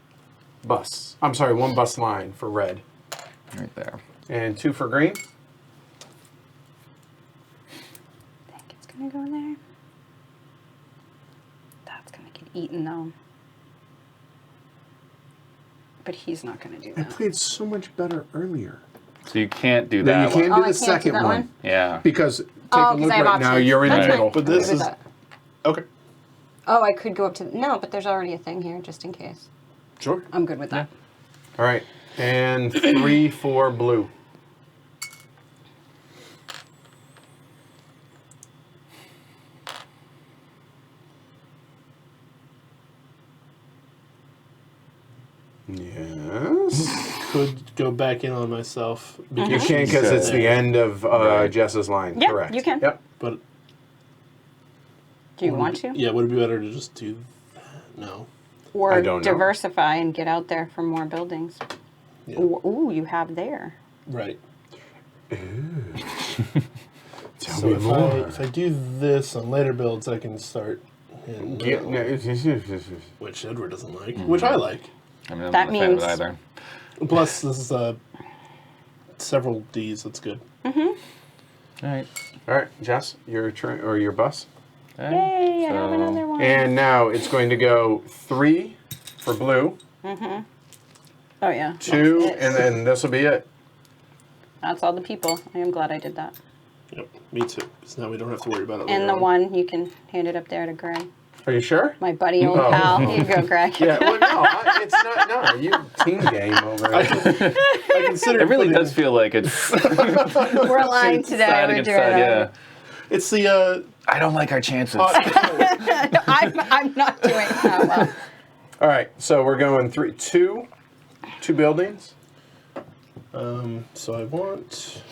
bus. I'm sorry, 1 bus line for red, Right there. and 2 for green. Think it's going to go there. That's going to get eaten, though. But he's not going to do I that. played so much better earlier. So you can't do No, that you can't one. do I the can't do second that one. one? Yeah. Because take Oh, a 'cause look I have right now, options. you're in That's the fine. middle. But this Good with is that. okay. Oh, I could go up to. No, but there's already a thing here just in case. Sure. I'm good with that. All right, and 3 for blue. Yes. go back in on myself. Because You can't because it's the end of Jess's line. Yeah, Correct. you can. Yep. But Do you want to? yeah, would it be better to just do that? No. Or I don't know. diversify and get out there for more buildings. Yeah. Ooh, you have there. Right. Tell So me if more. I do this on later builds, I can start in Yeah, middle, no, which Edward doesn't like, which I like. I mean, I'm That not a fan of means- it either. Plus, this is several Ds. That's good. All right. All right, Jess, your turn or your bus. Okay, Yay, I have so- another one. And now it's going to go 3 for blue, Oh, yeah. 2, That's it. and then this will be it. That's all the people. I am glad I did that. Yep, me too. Because now we don't have to worry about it. And later the on. one, you can hand it up there to Greg. Are you sure? My buddy, old Oh. pal. Here you go, Greg. Yeah. Well, no, it's not. No, you team game over. I consider It really putting- does feel like it's We're aligned today. side We're against doing side, it. yeah. It's the I don't like our chances. I'm not doing that well. All right, so we're going 2 buildings. so I want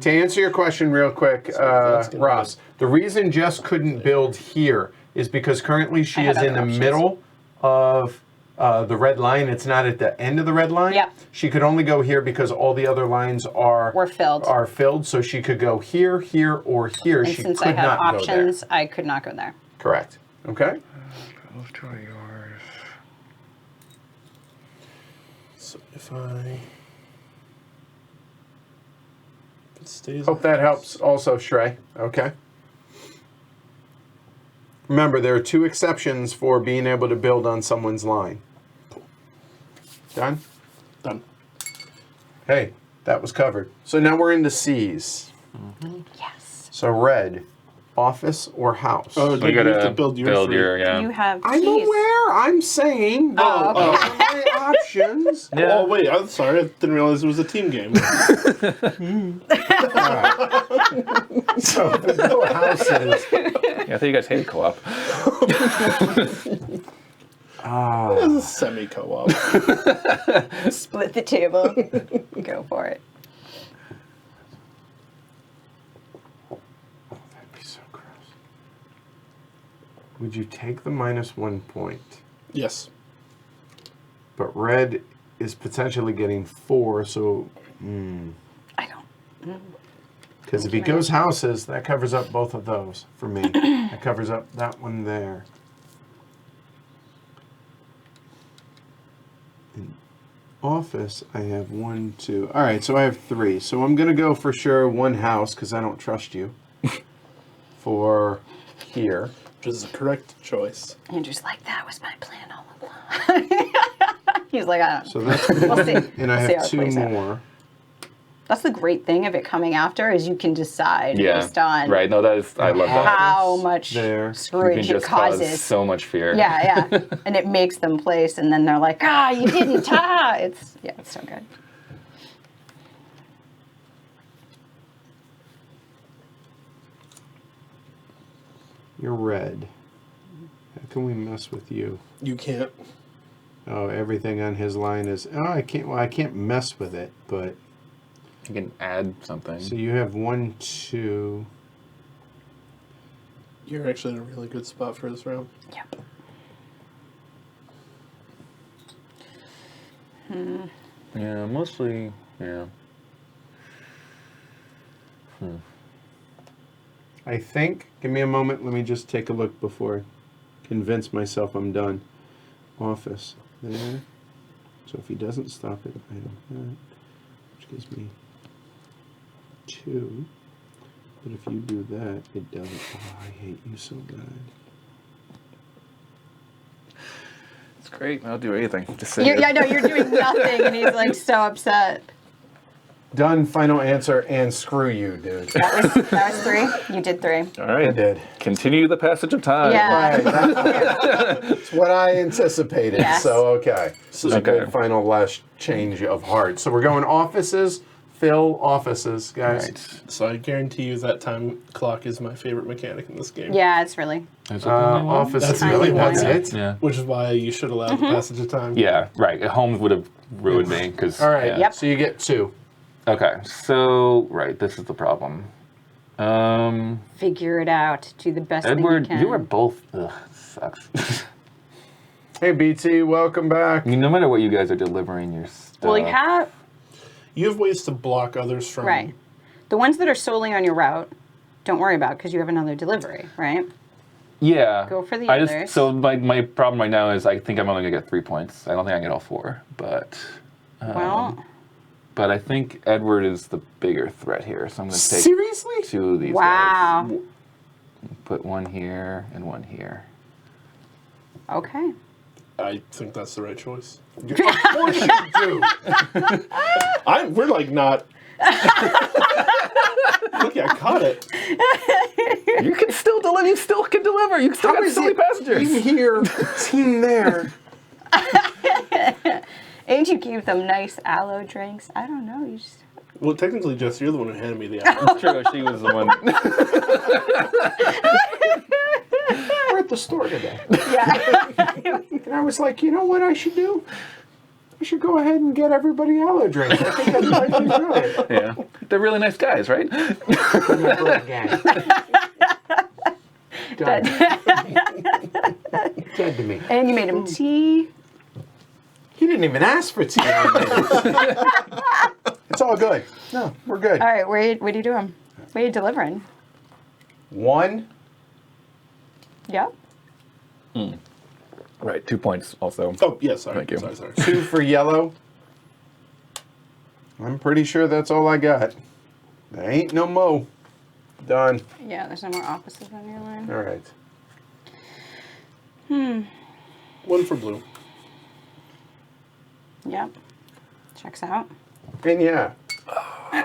To answer your question real quick, that's gonna Ross, the reason Jess couldn't build here is because currently she I is had in the other options. middle of the red line. It's not at the end of the red line. Yep. She could only go here because all the other lines are Were filled. so she could go here, here, or here. And she since could I had not options, go there. I could not go there. Correct. Okay. Those two are yours. so if it stays. Hope that helps also, Shrey. Okay. Remember, there are 2 exceptions for being able to build on someone's line. Done? Done. Hey, that was covered. So now we're into C's. Yes. So red, office or house? Oh, We dude, you gotta have to build your three. yeah. You have I'm keys. aware. I'm saying that Oh, okay. those are my options. Yeah. Oh wait, I'm sorry. I didn't realize it was a team game. So there's no houses. Yeah, I think you guys hate co-op. It's a semi-co-op. Split the table. Go for it. That'd be so gross. Would you take the -1 point? Yes. But red is potentially getting 4, so I don't. because if he goes houses, that covers up both of those for me. That covers up that one there. In office, I have 1, 2. All right, so I have 3. So I'm gonna go for sure 1 house because I don't trust you. For here. Which is the correct choice. Andrew's like, that was my plan all along. He's like, I don't know. So that's We'll one, see. and I We'll see how have it 2 plays out. more. That's the great thing of it coming after is you can decide Yeah. based on Right. No, that is. I love that. how much There. You screwage can it just cause causes. so much fear. Yeah, yeah. And it makes them place, and then they're like, you didn't. It's so good. You're red. How can we mess with you? You can't. Oh, everything on his line is. Oh, I can't. Well, I can't mess with it. But You can add something. so you have 1, 2. You're actually in a really good spot for this round. Yep. Yeah, mostly. Yeah. I think. Give me a moment. Let me just take a look before I convince myself I'm done. Office there. So if he doesn't stop it, I don't that, which gives me 2. But if you do that, it doesn't. Oh, I hate you so bad. It's great. I'll do anything. Just say I know you're doing nothing, and he's like so upset. Done. Final answer. And screw you, dude. That was 3. You did 3. All right. I did. Continue the passage of time. Yeah. Right, that's what I anticipated. Yes. So okay, this is a Okay. good final last change of heart. So we're going offices fill offices, guys. Right. So I guarantee you that time clock is my favorite mechanic in this game. Yeah, it's really. Is it the only one? Offices, That's really? really That's one. it? Yeah. Which is why you should allow the passage of time. Yeah, right. Home would have ruined me because. All right. Yeah. Yep. So you get 2. Okay, so right, this is the problem. Figure it out. Do the best Edward, thing you can. you are both. Ugh, sucks. Hey, BT, welcome back. I mean, no matter what you guys are delivering your stuff. Well, you have. You have ways to block others from... Right. The ones that are solely on your route, don't worry about because you have another delivery, right? Yeah. Go for the I others. Just, so my problem right now is I think I'm only gonna get 3 points. I don't think I get all 4, but. Well. But I think Edward is the bigger threat here, so I'm gonna take Seriously? 2 of these Wow. guys. Put 1 here and 1 here. Okay. I think that's the right choice. Of course you do. We're like not... Look, I caught it. You can still deliver. You still can deliver. You still How got is silly it passengers. team here, team there? And you gave them nice aloe drinks. I don't know. You just. Well, technically, Jess, you're the one who handed me the apple. It's true. She was the one. We're at the store today. Yeah. And I was like, you know what I should do? I should go ahead and get everybody aloe drinks. I think that might be good. Yeah, they're really nice guys, right? Remember again. Done. Dead to me. And you made him tea. He didn't even ask for tea. It's all good. No, we're good. All right. What are you doing? What are you delivering? 1. Yep. Right, 2 points also. Oh, yeah, sorry. Thank you. Sorry. 2 for yellow. I'm pretty sure that's all I got. There ain't no mo. Done. Yeah. There's no more offices on your line. All right. 1 for blue. Yep. Checks out. And yeah.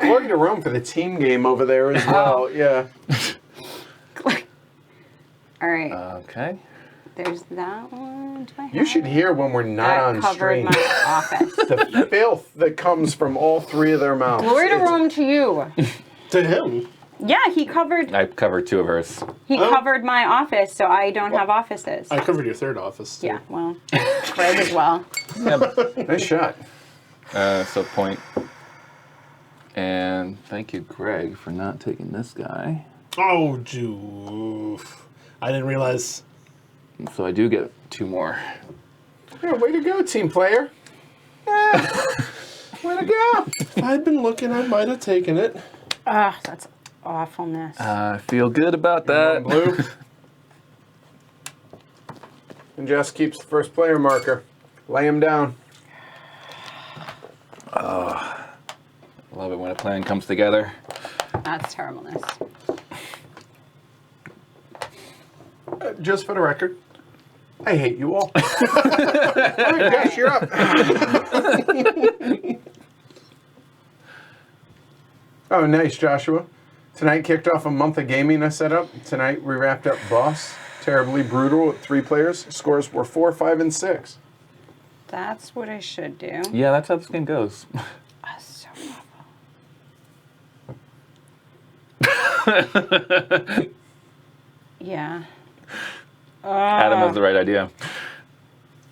Glory to Rome for the team game over there as well. Yeah. All right. Okay. There's that one. Do I have You should hear when we're not on covered stream. my office. The filth that comes from all 3 of their mouths. Glory to It's- Rome to you. To him. Yeah, he covered. I covered 2 of hers. He Oh. covered my office, so I don't have offices. I covered your third office, too. Yeah. Well, Greg as well. Nice shot. So point. And thank you, Greg, for not taking this guy. Oh, Joof. I didn't realize... So I do get 2 more. Yeah, way to go, team player. Yeah. Way to go. If I'd been looking, I might have taken it. Ah, that's awfulness. I feel good about that. Blue. And Jess keeps the first player marker. Lay him down. Love it when a plan comes together. That's terribleness. Just for the record, I hate you all. All right, Jess, you're up. Oh, nice, Joshua. Tonight kicked off a month of gaming I set up. Tonight we wrapped up Boss. Terribly brutal with 3 players. Scores were 4, 5, and 6. That's what I should do. Yeah, that's how this game goes. That's so awful. Yeah. Adam has the right idea.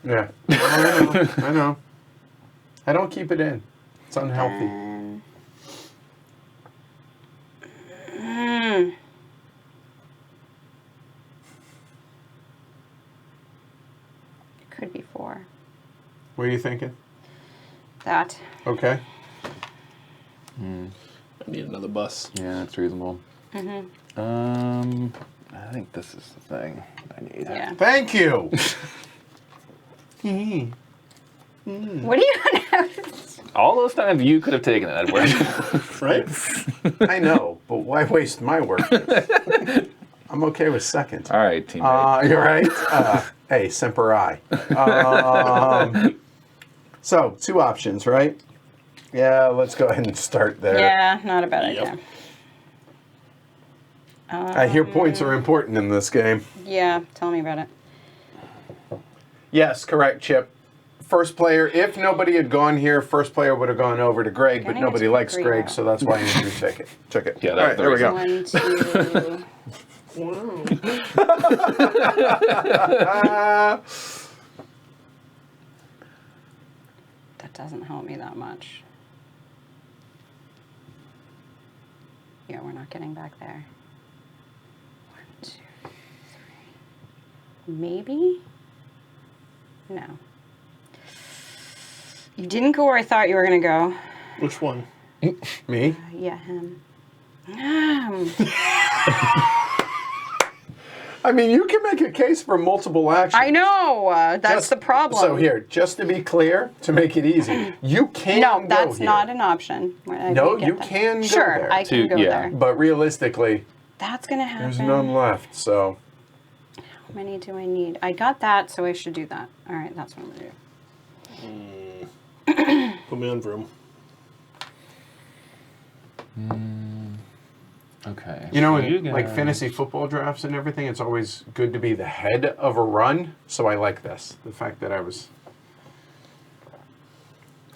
Yeah. I know. I don't keep it in. It's unhealthy. It could be 4. What are you thinking? That. Okay. I need another bus. Yeah, that's reasonable. I think this is the thing I need. Yeah. Thank you. What do you have? All those times you could have taken it, Edward. Right? I know, but why waste my work? I'm okay with second. All right, teammate. You're right. Hey, semper I. So, 2 options, right? Yeah, let's go ahead and start there. Yeah, not a bad Yep. idea. I hear points are important in this game. Yeah, tell me about it. Yes, correct, Chip. first player, if nobody had gone here, first player would have gone over to Greg, but Getting nobody it to likes agree Greg, now. so that's why Andrew took it. Yeah, All right, there we go. 1, 2. Wow. That doesn't help me that much. Yeah, we're not getting back there. 1, 2, 3. Maybe? No. You didn't go where I thought you were going to go. Which one? Me? Yeah, him. I mean, you can make a case for multiple actions. I know. That's the problem. So here, just to be clear, to make it easy, you can No, go that's here. not an option. No, you can go Sure, there. I can go yeah. there. But realistically, That's going to happen. there's none left, so... How many do I need? I got that, so I should do that. All right, that's what I'm going to do. Put me on Vroom. Okay. You know, so in like guys- fantasy football drafts and everything, it's always good to be the head of a run. So I like this. The fact that I was...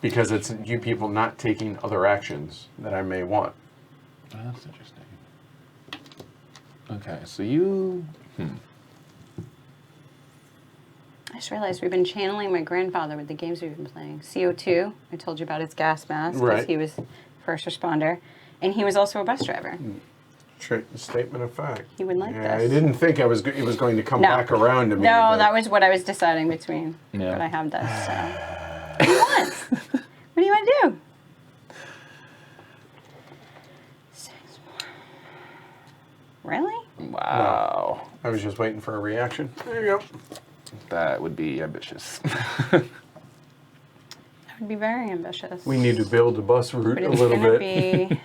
Because it's you people not taking other actions that I may want. That's interesting. Okay, so you. I just realized we've been channeling my grandfather with the games we've been playing. CO2, I told you about his gas mask, because Right. he was first responder. And he was also a bus driver. Statement of fact. He would like Yeah, this. I didn't think it was going to come No. back around to me. No, but- that was what I was deciding between. Yeah. But I have this, so. What do you want? What do you want to do? 6 more. Really? Wow. I was just waiting for a reaction. There you go. That would be ambitious. That would be very ambitious. We need to build a bus route But a it's little going to bit. be.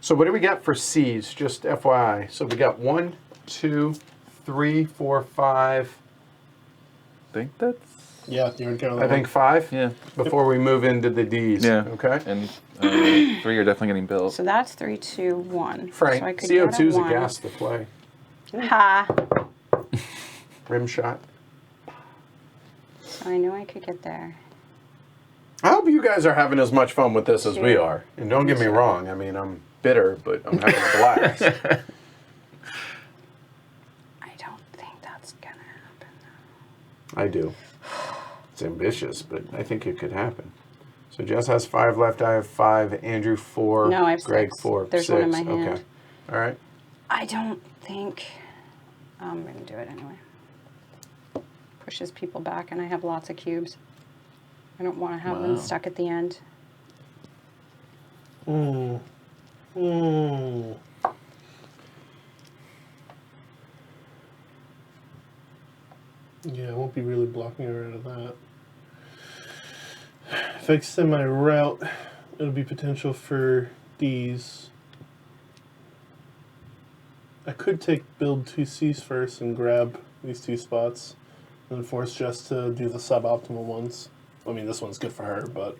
So what do we got for C's? Just FYI. So we got 1, 2, 3, 4, 5. I think that's. Yeah, you're in I think 5. Yeah. Before we move into the D's. Yeah. Okay. And 3 are definitely getting built. So that's 3, 2, 1. Frank, so I could CO2 is a 1. gas to play. Ha! Rim shot. So I knew I could get there. I hope you guys are having as much fun with this as we Sure. are. And don't get me wrong. I mean, I'm bitter, but I'm having a blast. I don't think that's gonna happen. I do. It's ambitious, but I think it could happen. So Jess has 5 left. I have 5. Andrew 4. No, I have Greg 6. 4. There's 6. one in my hand. Okay. All right. I don't think I'm gonna do it anyway. Pushes people back, and I have lots of cubes. I don't want to have them Wow. stuck at the end. Mm. Mm. Yeah, I won't be really blocking her out of that. If I extend my route, it'll be potential for these. I could build 2 C's first and grab these 2 spots, and then force Jess to do the suboptimal ones. I mean, this one's good for her, but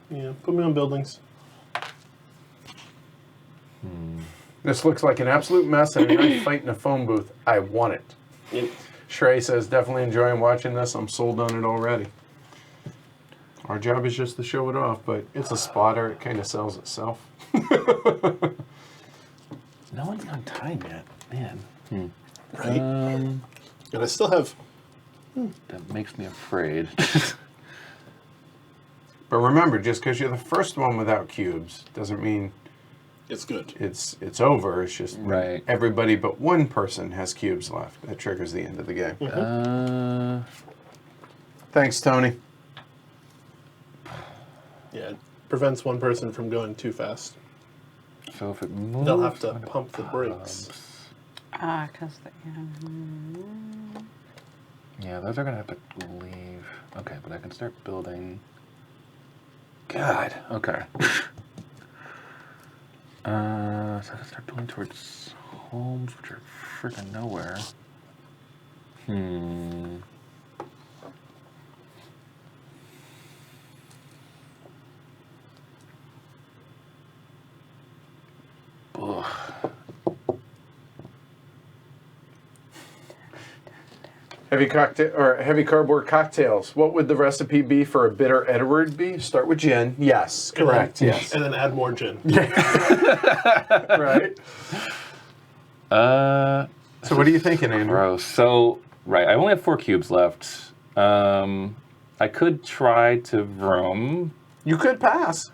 yeah, put me on buildings. This looks like an absolute mess and a knife fight in a phone booth. I want it. Yep. Shrey says, definitely enjoying watching this. I'm sold on it already. Our job is just to show it off, but it's a spotter. It kind of sells itself. No one's got time yet. Man. Right. And I still have. That makes me afraid. But remember, just because you're the first one without cubes doesn't mean It's good. it's over. It's just when Right. everybody but one person has cubes left. That triggers the end of the game. Thanks, Tony. Yeah, it prevents one person from going too fast. So if it moves, They'll have to I'm gonna pump the brakes. Because Yeah, those are gonna have to leave. Okay, but I can start building. God. Okay. So I can start building towards homes, which are freaking nowhere. Ugh. Heavy cocktail or heavy cardboard cocktails. What would the recipe be for a bitter Edward be? Start with gin. Yes, correct. Yes. And then add more gin. Right. So what are you thinking, Andrew? Gross. So, right, I only have 4 cubes left. I could try to vroom. You could pass.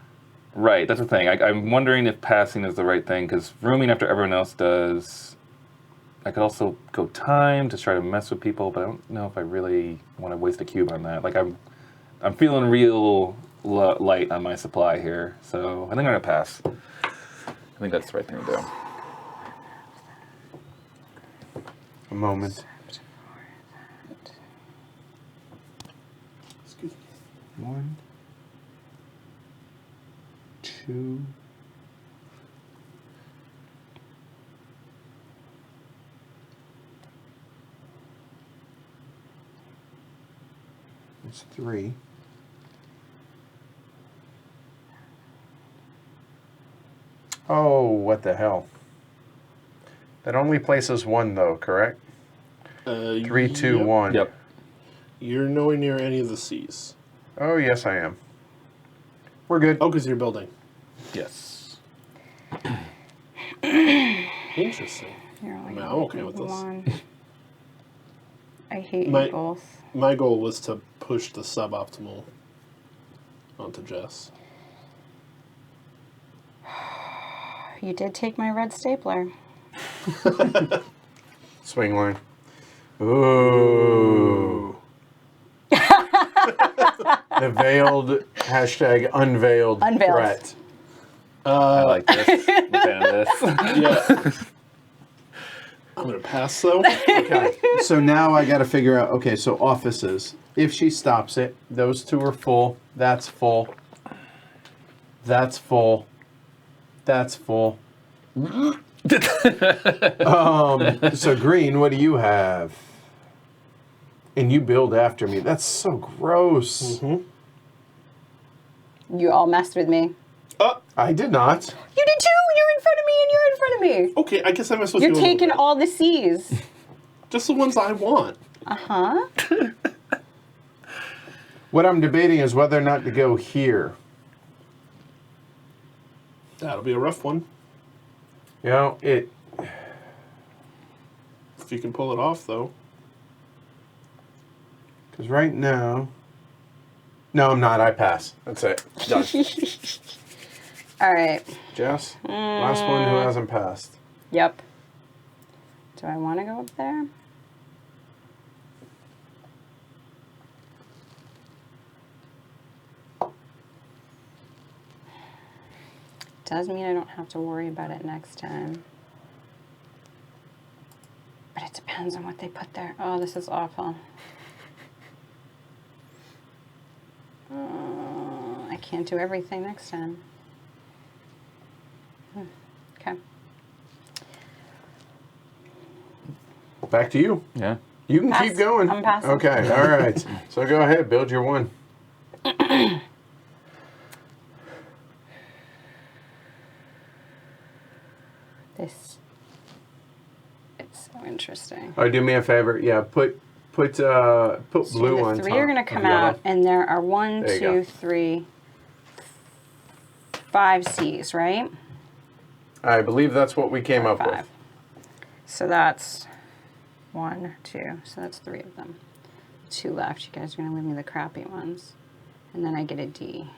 Right, that's the thing. I'm wondering if passing is the right thing, because vrooming after everyone else does. I could also go time to try to mess with people, but I don't know if I really want to waste a cube on that. Like, I'm feeling real light on my supply here, so I think I'm going to pass. I think that's the right thing to do. A moment. Excuse me. 1, 2. It's 3. Oh, what the hell? That only places 1 though, correct? 3, 2, yep. 1. Yep. You're nowhere near any of the C's. Oh, yes, I am. We're good. Oh, because you're building. Yes. Interesting. You're only I'm gonna okay do with this. 1. I hate My- you both. My goal was to push the suboptimal onto Jess. You did take my red stapler. Swing line. Ooh. The veiled hashtag unveiled, Unveiled. threat. I like this. I'm a fan of this. Yeah. I'm going to pass, though. Okay. So now I got to figure out. Okay, so offices. If she stops it, those 2 are full. That's full. That's full. That's full. So green, what do you have? And you build after me. That's so gross. You all messed with me. I did not. You did too. You're in front of me and you're in front of me. Okay, I guess I messed with You're you a little taking bit. all the C's. Just the ones I want. Uh-huh. What I'm debating is whether or not to go here. That'll be a rough one. You know, If you can pull it off, though. because right now. No, I'm not. I pass. That's it. Done. All right. Jess, last one who hasn't passed. Yep. Do I want to go up there? Does mean I don't have to worry about it next time. But it depends on what they put there. Oh, this is awful. I can't do everything next time. Okay. Back to you. Yeah. You can Pass. keep going. I'm passing. Okay, all right. So go ahead, build your 1. This. It's so interesting. Oh, do me a favor. Yeah, put blue So on the 3 top are going to of come yellow. out, and there are 1, There you 2, go. 3, 5 C's, right? I believe that's what we came up 5. with. So that's 1, 2. So that's 3 of them. 2 left. You guys are going to leave me the crappy ones. And then I get a D.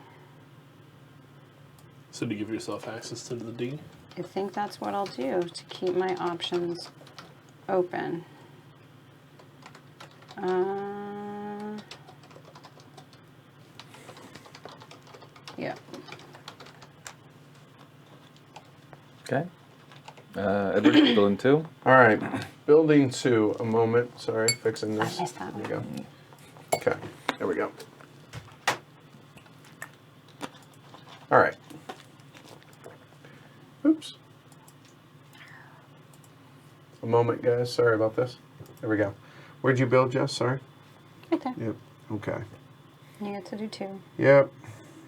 So to give yourself access to the D. I think that's what I'll do to keep my options open. Yeah. Okay. Edward, building 2. All right, building 2. A moment. Sorry, fixing this. I missed that There you go. Okay, there we go. All right. Oops. A moment, guys. Sorry about this. There we go. Where'd you build, Jess? Sorry. Right there. Yep. Okay. You get to do 2. Yep.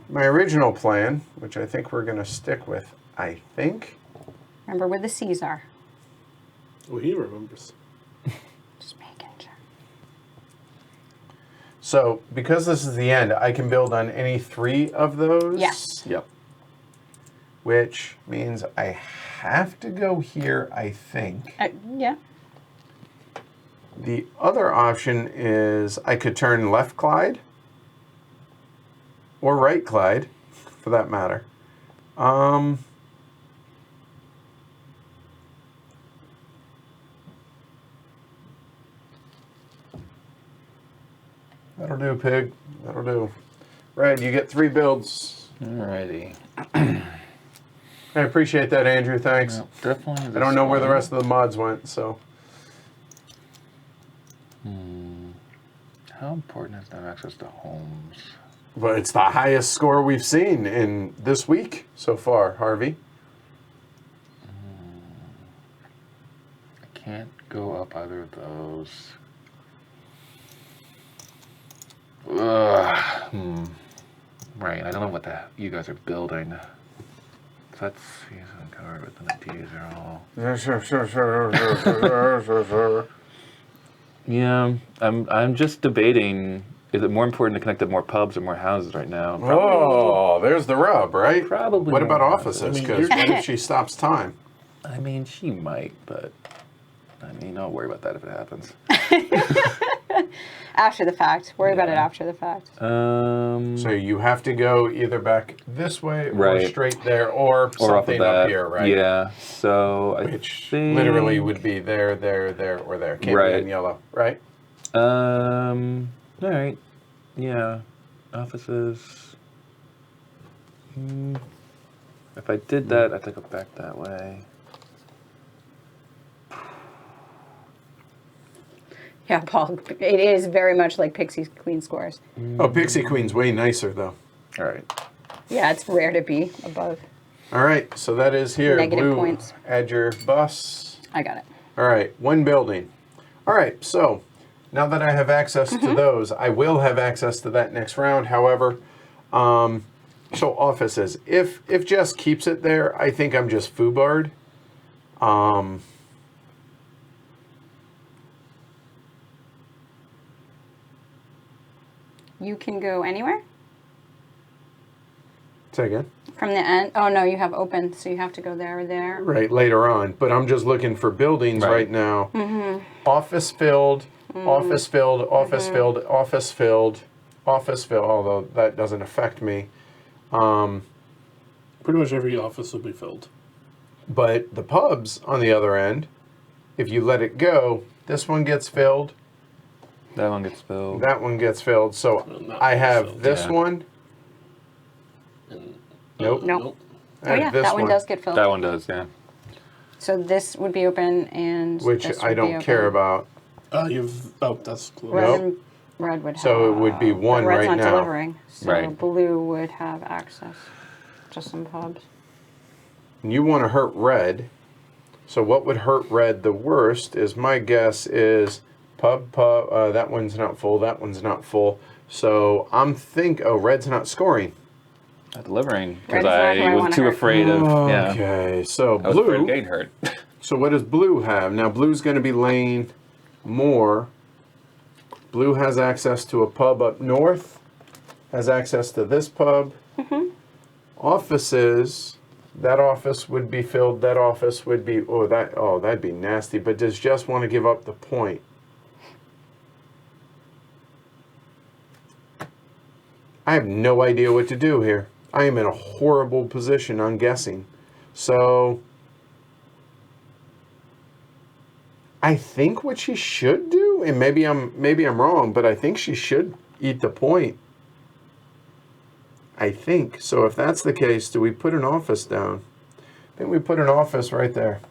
My original plan, which I think we're going to stick with, I think. Remember where the C's are. Oh, he remembers. Just making sure. So, because this is the end, I can build on any 3 of those. Yes. Yep. Which means I have to go here, I think. Yeah. The other option is I could turn left Clyde. Or right Clyde, for that matter. That'll do, pig. That'll do. Red, you get 3 builds. Alrighty. I appreciate that, Andrew. Thanks. Yep, definitely. I don't know where the rest of the mods went, so. How important is to have access to homes? But it's the highest score we've seen in this week so far, Harvey. I can't go up either of those. Right, I don't know what you guys are building. That's season covered with the T's are all. Yeah, I'm just debating. Is it more important to connect to more pubs or more houses right now? Oh, there's the rub, right? Probably What about more offices? houses. I mean, Because what if she stops time? I mean, she might, but I mean, I'll worry about that if it happens. After the fact. Worry about it after the fact. So you have to go either back this way or Right. straight there or Or off of something that. up here, right? Yeah. So Which I think literally would be there, there, there, or there. Can't be Right. in yellow, right? All right. Yeah. Offices. If I did that, I'd have to go back that way. Yeah, Paul. It is very much like Pixie Queen scores. Oh, Pixie Queen's way nicer, though. All right. Yeah, it's rare to be above. All right, so that is here. Negative Blue, points. add your bus. I got it. All right, 1 building. All right, so now that I have access to those, I will have access to that next round. However, so offices. If Jess keeps it there, I think I'm just foobarred. You can go anywhere Say again. from the end. Oh no, you have open, so you have to go there or there. Right, later on. But I'm just looking for buildings right now. Office filled, office filled, office filled, office filled, office filled, although that doesn't affect me. Pretty much every office will be filled. But the pubs, on the other end, if you let it go, this one gets filled, That one gets filled. that one gets filled. So Well, not I have filled. this Yeah. one. And, Nope. Nope. I Oh have yeah, this that one does get filled. That one does, yeah. So this would be open and Which this I would be don't care open. about. that's close. Red, Nope. and red would have. So it would be but one red's right not now. delivering. So Right. blue would have access to some pubs. And you want to hurt red. So what would hurt red the worst is my guess is pub. That one's not full. That one's not full. So red's not scoring. Not delivering Red because is not who I I was wanna too hurt. afraid of. Yeah. Okay, so I was afraid of blue. getting hurt. So what does blue have? Now blue's going to be lane more. Blue has access to a pub up north. Has access to this pub. Offices. That office would be filled. That office would be. That'd be nasty. But does Jess want to give up the point? I have no idea what to do here. I am in a horrible position on guessing. So I think what she should do, and maybe I'm wrong, but I think she should eat the point. I think. So if that's the case, do we put an office down? I think we put an office right there.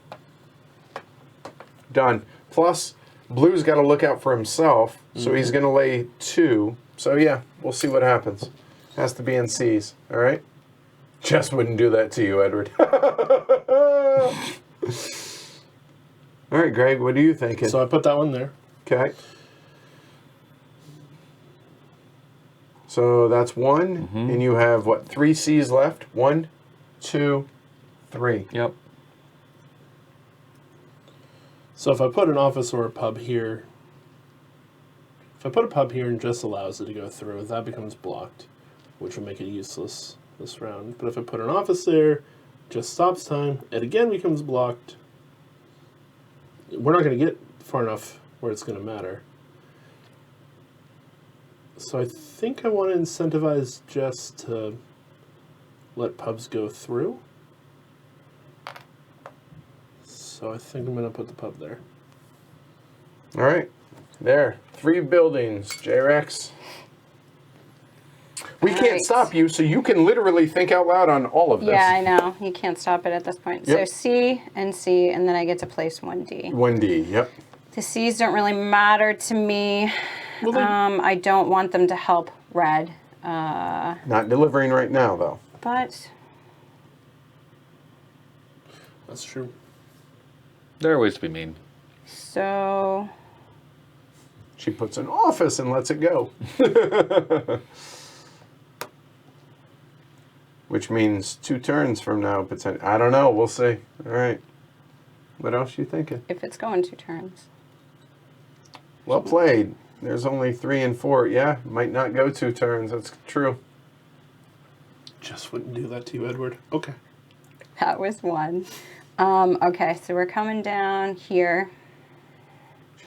Done. Plus, Blue's got to look out for himself, so he's going to lay 2. So yeah, we'll see what happens. Has to be in C's, all right? Jess wouldn't do that to you, Edward. All right, Greg, what are you thinking? So I put that one there. Okay. So that's 1, and you have, 3 C's left? 1, 2, 3. Yep. So if I put an office or a pub here, if If I put a pub here and just allows it to go through, that becomes blocked, which will make it useless this round. But if I put an office there, just stops time, it again becomes blocked. We're not going to get far enough where it's going to matter. So I think I want to incentivize Jess to let pubs go through. So I think I'm going to put the pub there. All right. There. 3 buildings, J-Rex. We All can't right. stop you, so you can literally think out loud on all of this. Yeah, I know. You can't stop it at this point. Yep. So C and C, and then I get to place 1D. 1D, yep. The C's don't really matter to me. Well, they- I don't want them to help red. Not delivering right now, though. But That's true. There are ways to be mean. so She puts an office and lets it go. Which means 2 turns from now, potentially. I don't know. We'll see. All right. What else you thinking? if it's going 2 turns. Well played. There's only 3 and 4. Yeah, might not go 2 turns. That's true. Jess wouldn't do that to you, Edward. Okay. That was 1. Okay, so we're coming down here.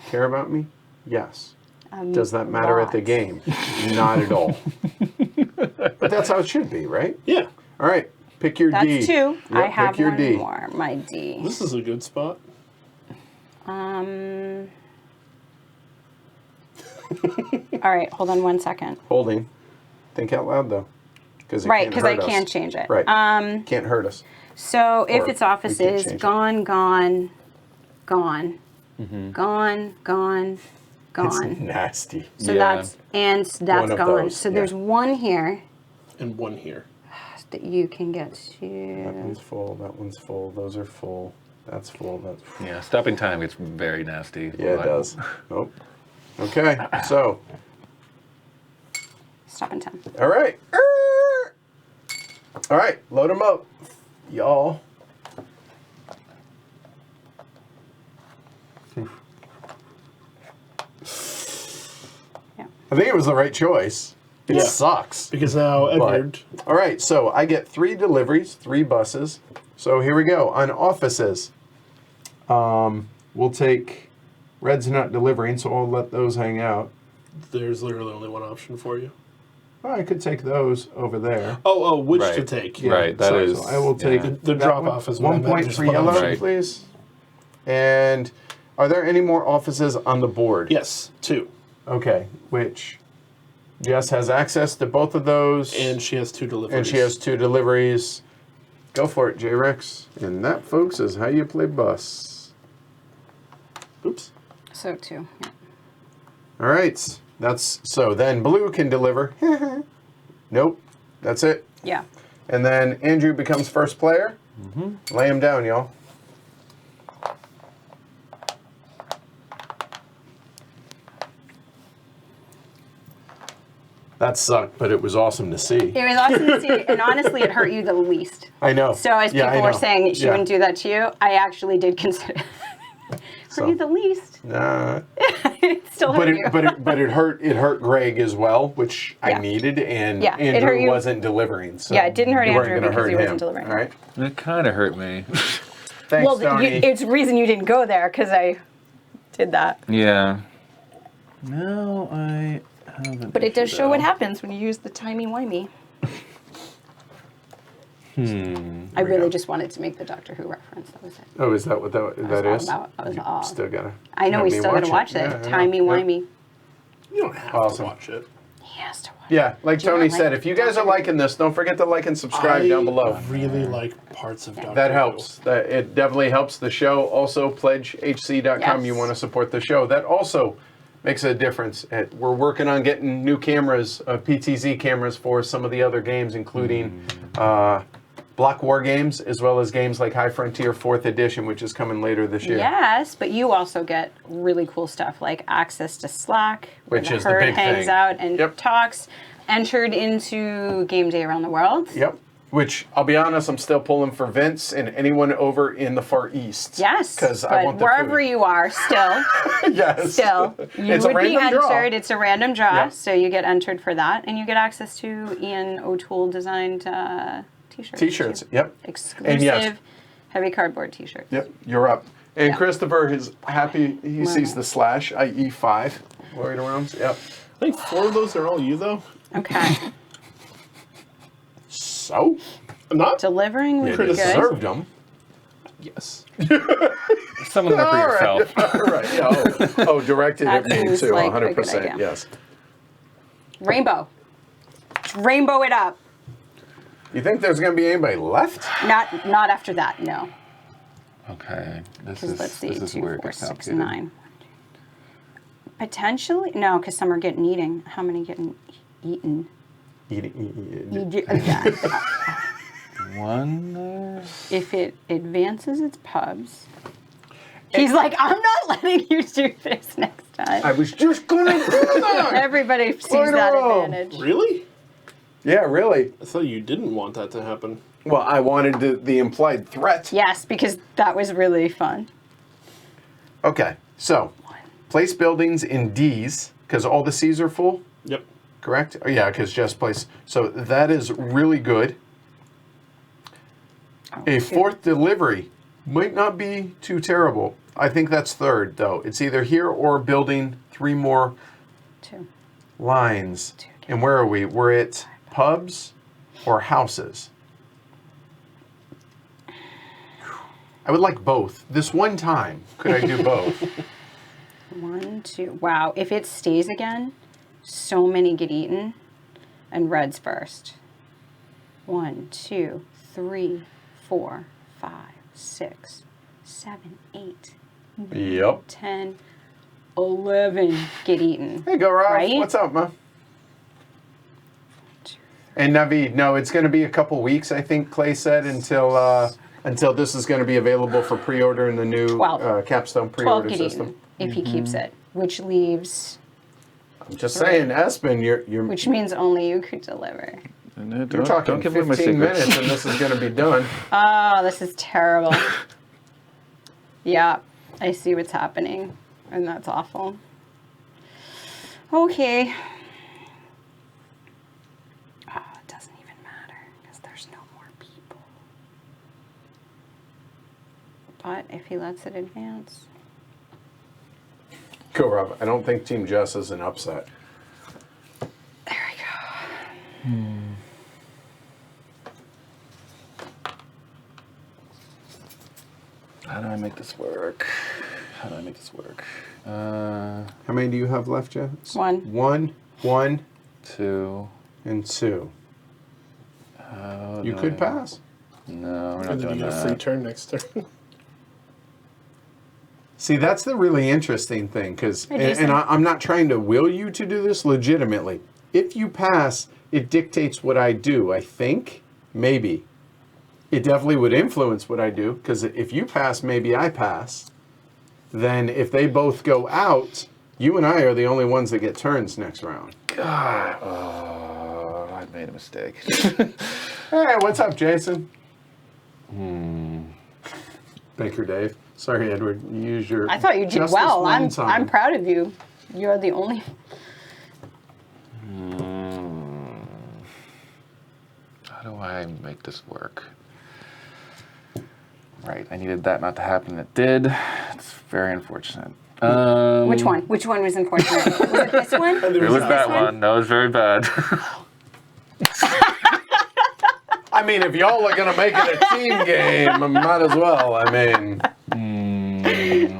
Care about me? Yes. Does that matter at the lot. game? Not at all. But that's how it should be, right? Yeah. All right. Pick your That's D. 2. Yep, I have pick your 1 D. more. My D. This is a good spot. All right, hold on 1 second. Holding. Think out loud, though. Right, because I hurt us. can't change it. Right. Can't hurt us. So if Or it's we can offices, change it. gone, gone, gone, gone, gone, It's gone. nasty. So Yeah. that's that's One of gone. those, So yeah. there's 1 here And 1 here. that you can get That to. one's full. That one's full. Those are full. That's full. That's Yeah, stopping time gets very nasty. Yeah, it does. Nope. Okay, so, Stop in time. all right. All right, load them up, y'all. Yeah. I think it was the right choice. It Yeah. sucks. Because now Edward... All right, so I get 3 deliveries, 3 buses. So here we go. On offices, we'll take red's not delivering, so I'll let those hang out. There's literally only 1 option for you. Well, I could take those over there. Oh, which Right. to take. Yeah, Right, that so is- I will take yeah. The that drop-off is what I 1 meant, point just for one yellow, option. please. And are there any more offices on the board? Yes, 2. Okay, which Jess has access to both of those. And she has 2 deliveries. And she has 2 deliveries. Go for it, J-Rex. And that, folks, is how you play bus. Oops. So 2. Yeah. All right. That's so then blue can deliver. Nope. That's it. Yeah. And then Andrew becomes first player. Lay him down, y'all. That sucked, but it was awesome to see. It was awesome to see, and honestly, it hurt you the least. I know. So as Yeah, I people were know. saying she Yeah. wouldn't do that to you, I actually did consider So- hurt you the least. Nah. It still hurt you. But it hurt Greg as well, which Yeah. I needed, and Yeah, it hurt Andrew you. wasn't delivering. So Yeah, it didn't hurt you weren't Andrew gonna because hurt he wasn't him. delivering. All right. It kind of hurt me. Thanks, Well, Tony. it's the reason you didn't go there because I did that. Yeah. No, I haven't. But it does show what happens when you use the timey-wimey. I really just wanted to make the Doctor Who reference. That was it. Oh, is that what that all is? about. That was You all. Still gotta. I know have we me still gotta watch Yeah, it. I know. Timey-wimey. You don't have Awesome. to watch it. He has to watch Yeah, like Do you Tony not said, like if you guys are Doctor Who? liking this, don't forget to like and subscribe down below. I really like parts of Doctor That Who. helps. That it definitely helps the show. Also, pledgehc.com. Yes. You want to support the show. That also makes a difference. We're working on getting new cameras, PTZ cameras for some of the other games, including Block War games, as well as games like High Frontier 4th Edition, which is coming later this year. Yes, but you also get really cool stuff like access to Slack, where Which the is the herd big hangs thing. out and Yep. talks, entered into Game Day Around the World. Yep. Which, I'll be honest, I'm still pulling for Vince and anyone over in the Far East. Yes, Because I but want the wherever food. you are, still, Yes. still, you It's a would be random draw. entered. It's a random draw, Yep. so you get entered for that, and you get access to Ian O'Toole designed t-shirts. T-shirts, too. yep. Exclusive And yes. heavy cardboard t-shirts. Yep, you're up. And Yeah. Christopher is happy he sees the slash, i.e. 5. Right around. Yep. I think 4 of those are all you, though. Okay. So? I'm not? Delivering would You be good. deserved them. Yes. Some of them are for yourself. All right. Yeah. Oh, directed at That me seems too, like a good 100%. idea. Yes. Rainbow. Rainbow it up. You think there's going to be anybody left? Not after that, no. Okay, this Because let's see, this is 2, where it 4, gets 6, complicated. 9. Potentially, no, because some are getting eating. How many getting eaten? One there. If it advances its pubs, he's like, I'm not letting you do this next time. I was just going to do that. Everybody sees Right that around. advantage. Really? Yeah, really. I thought you didn't want that to happen. Well, I wanted the implied threat. Yes, because that was really fun. Okay, so place buildings in D's because all the C's are full. Yep. Correct? Oh, yeah, because just place. So that is really good. A 4th delivery might not be too terrible. I think that's 3rd, though. It's either here or building 3 more 2. lines. And where are we? We're at pubs or houses. I would like both. This one time, could I do both? 1, 2. Wow, if it stays again, so many get eaten. And red's first. 1, 2, 3, 4, 5, 6, 7, 8, Yep. 10, 11 get eaten. Hey, go, Rob. Right? What's up, man? And Naveed, no, it's going to be a couple weeks, I think Clay said, until this is going to be available for pre-order in the new 12. Capstone 12 pre-order get system. eaten if he keeps it, which leaves, I'm just saying, Espen, you're which means only you could deliver. you're talking don't give away my 15 secrets. minutes, and this is going to be done. Oh, this is terrible. Yeah, I see what's happening, and that's awful. Okay. Oh, it doesn't even matter, because there's no more people. But if he lets it advance... Go, Rob. I don't think Team Jess is an upset. There we go. How do I make this work? How do I make this work? How many do you have left, Jess? 1. 1, 2. and 2. How You do could I- pass. No, we're not And then doing you get a free that. turn next turn. See, that's the really interesting thing, because, Jason. I'm not trying to will you to do this legitimately. If you pass, it dictates what I do, I think. Maybe. It definitely would influence what I do, because if you pass, maybe I pass. Then if they both go out, you and I are the only ones that get turns next round. God, oh, I made a mistake. Hey, what's up, Jason? Baker Dave. Sorry, Edward. You used your. I thought you did just this well. one I'm time. proud of you. You're the only... How do I make this work? Right, I needed that not to happen. It did. It's very unfortunate. Which one? Which one was unfortunate? Was it this one? It was that one? one. That was very bad. I mean, if y'all are gonna make it a team game, might as well. I mean.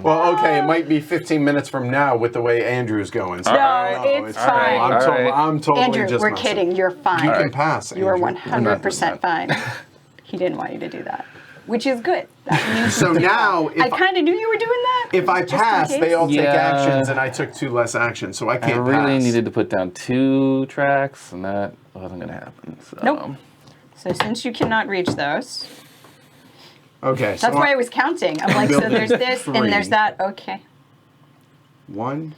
Well, okay, it might be 15 minutes from now with the way Andrew's going. So No, it's cool. fine. I'm, All right. I'm totally Andrew, just we're messing. kidding. You're fine. You can pass. You are Andrew. 100% fine. He didn't want you to do that, which is good. That means So now, I if kind of knew you were doing that. if I just in pass, case. they all take Yeah. actions, and I took 2 less actions, so I I can't really pass. needed to put down 2 tracks, and that wasn't going to happen. So. Nope. So since you cannot reach those, Okay, that's why I was counting. I'm like, so building there's this and 3. there's that. Okay. 1,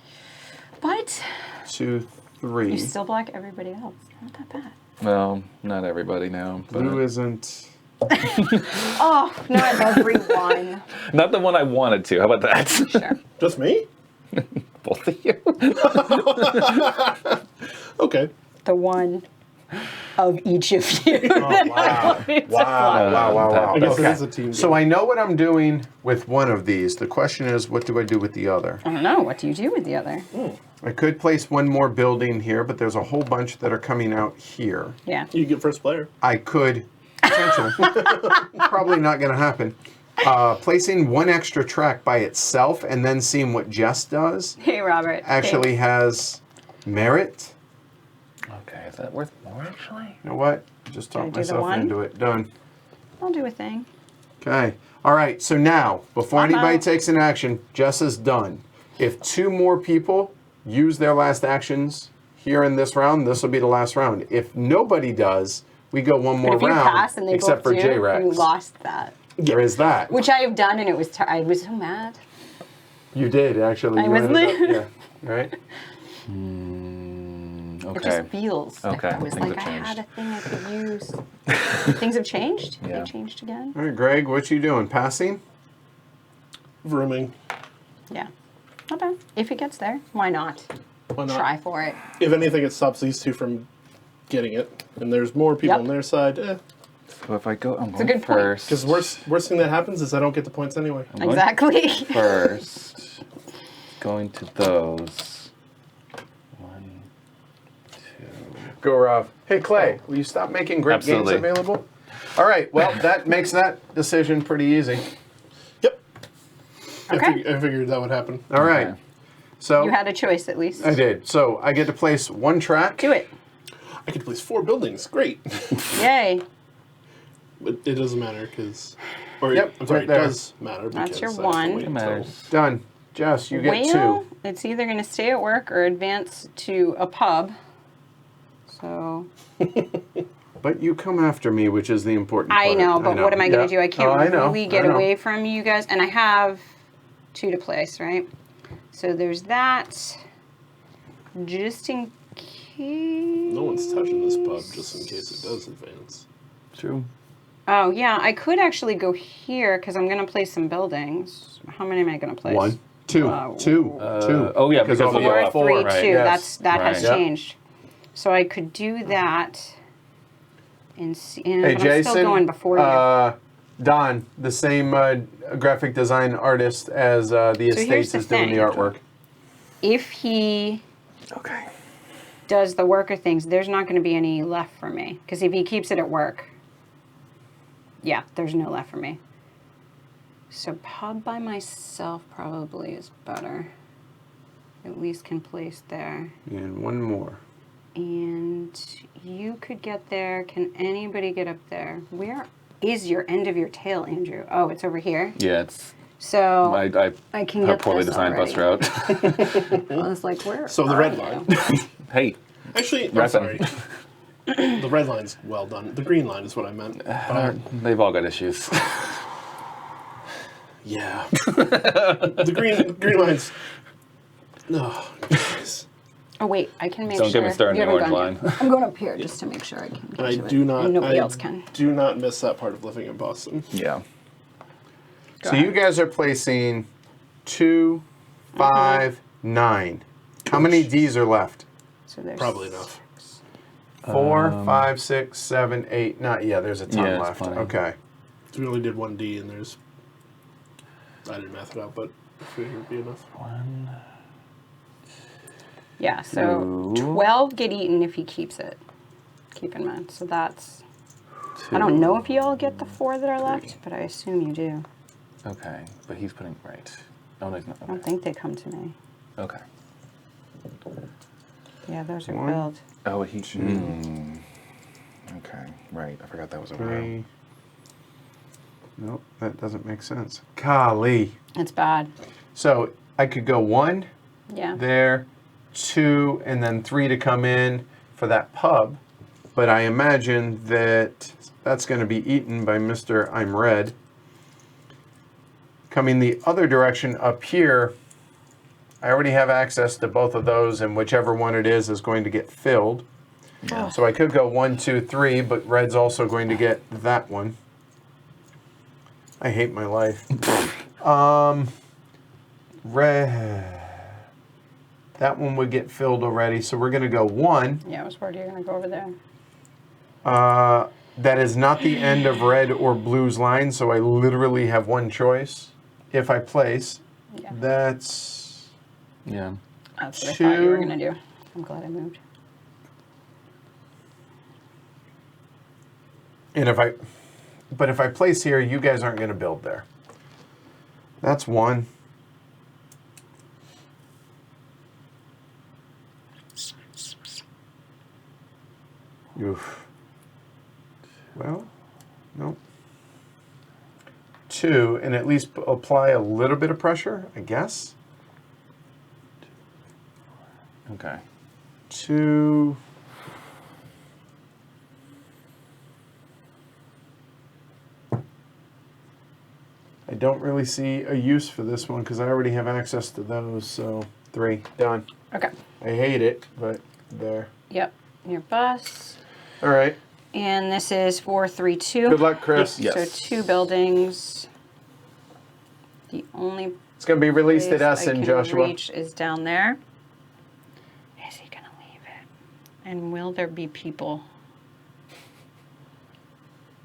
But 2, 3. you still block everybody else. Not that bad. Well, not everybody now. But Blue isn't. Oh, not everyone. not the one I wanted to. How about that? Sure. Just me? Both of you. Okay. The one of each of you. Wow. Wow. I guess it Okay. is a team. So I know what I'm doing with one of these. The question is, what do I do with the other? I don't know. What do you do with the other? I could place one more building here, but there's a whole bunch that are coming out here. Yeah. You get first player. I could, potentially, probably not going to happen, placing one extra track by itself and then seeing what Jess does Hey, Robert. actually has merit. Okay, is that worth more actually? You know what? Just Can I talked do the myself one? into it. Done. I'll do a thing. Okay. All right. So now, before anybody out. takes an action, Jess is done. If 2 more people use their last actions here in this round, this will be the last round. If nobody does, we go one more But if you round, pass and they except both for do, J-Rex. you lost that. There is that. Which I have done, and it was I was so mad. You did, actually. I You was ended up- yeah. Right? It Okay. just feels like Okay, I was things like, have I had changed. a thing I could use. Things have changed? Yeah. They changed again? All right, Greg, what you doing? Passing? Vrooming. Yeah. Not bad. If it gets there, why not? Why not? Try for it. If anything, it stops these two from getting it. And there's more people Yep. on their side. So if I go, I'm a going good point. first. Because worst thing that happens is I don't get the points anyway. I'm going Exactly. first. Going to those. 1, 2. Go, Rob. Hey, Clay, will you stop making great Absolutely. games available? All right, well, that makes that decision pretty easy. Yep. Okay. I figured that would happen. All right. Okay. So, You had a choice at least. I did. So, I get to place one track. Do it. I could place 4 buildings. Great. Yay. But it doesn't matter because... Or, Yep, I'm sorry, right it there. does matter That's because your I have to one. wait It until- matters. Done. Jess, you get Whale, 2. it's either going to stay at work or advance to a pub. So, But you come after me, which is the important I part. know, but what am I going to do? I can't I know. really get away from you guys. And I have 2 to place, right? So there's that. Just in case. No one's touching this pub just in case it does advance. True. Oh, yeah, I could actually go here because I'm going to place some buildings. How many am I going to place? 1, 2, Wow. 2, 2. Oh, yeah, because because of of the the 4, 3, 2. right, yes. That has Right. Yep. changed. So I could do that. And see, Hey, but I'm Jason. still going before you. Don, the same graphic design artist as the here's Estates the is doing the thing. artwork. If he Okay. does the worker things, there's not going to be any left for me. Because if he keeps it at work, yeah, there's no left for me. So pub by myself probably is better. At least can place there. And one more. And you could get there. Can anybody get up there? Where is your end of your tail, Andrew? Oh, it's over here. Yeah, it's. So I can have get poorly this designed bus already. route. I was like, where? So the are red you? line. Hey, Actually, I'm Reppin'. sorry. The red line's well done. The green line is what I meant. But they've all got issues. yeah. The green line's... Oh, jeez. Oh wait, I can make Don't sure. get me started you on the haven't orange gone yet. I'm going up here just to make sure I can get And I to do it. not... And nobody I else can. do not miss that part of living in Boston. Yeah. So you guys are placing 2, 5, 9. How many D's are left? So there's Probably enough. 4, 5, 6, 7, 8. Not yeah. There's a ton Yeah, it's left. plenty. Okay. So we only did 1D and there's... I didn't math it out, but I figured it would be enough. 1. Yeah, so 12 get eaten if he keeps it. Keep in mind. So that's. I don't know if you all get the 4 that are left, but I assume you do. Okay, but he's putting right. Oh no, he's not. I don't Okay. think they come to me. Okay. Yeah, those are 1. filled. Oh, he. Okay, right. I forgot that was a row. 3. Nope, that doesn't make sense. Golly. It's bad. So I could go 1 Yeah. there, 2, and then 3 to come in for that pub. But I imagine that that's going to be eaten by Mr. I'm Red. Coming the other direction up here, I already have access to both of those, and whichever one it is going to get filled. Yeah. So I could go 1, 2, 3, but red's also going to get that one. I hate my life. Red. That one would get filled already, so we're going to go 1. Yeah, I was worried you were going to go over there. That is not the end of red or blue's line, so I literally have one choice. If I place, Yeah. that's... Yeah. That's what I thought you were 2. going to do. I'm glad I moved. And if I place here, you guys aren't going to build there. That's 1. Oof. Well, no. 2, and at least apply a little bit of pressure, I guess. Okay. 2. I don't really see a use for this one because I already have access to those, so 3, done. Okay. I hate it, but there. Yep. Your bus. All right. And this is 4, 3, 2. Good luck, Chris. Yes. So 2 buildings. The only It's going to be released at place I Essen, can Joshua. reach is down there. Is he going to leave it? And will there be people?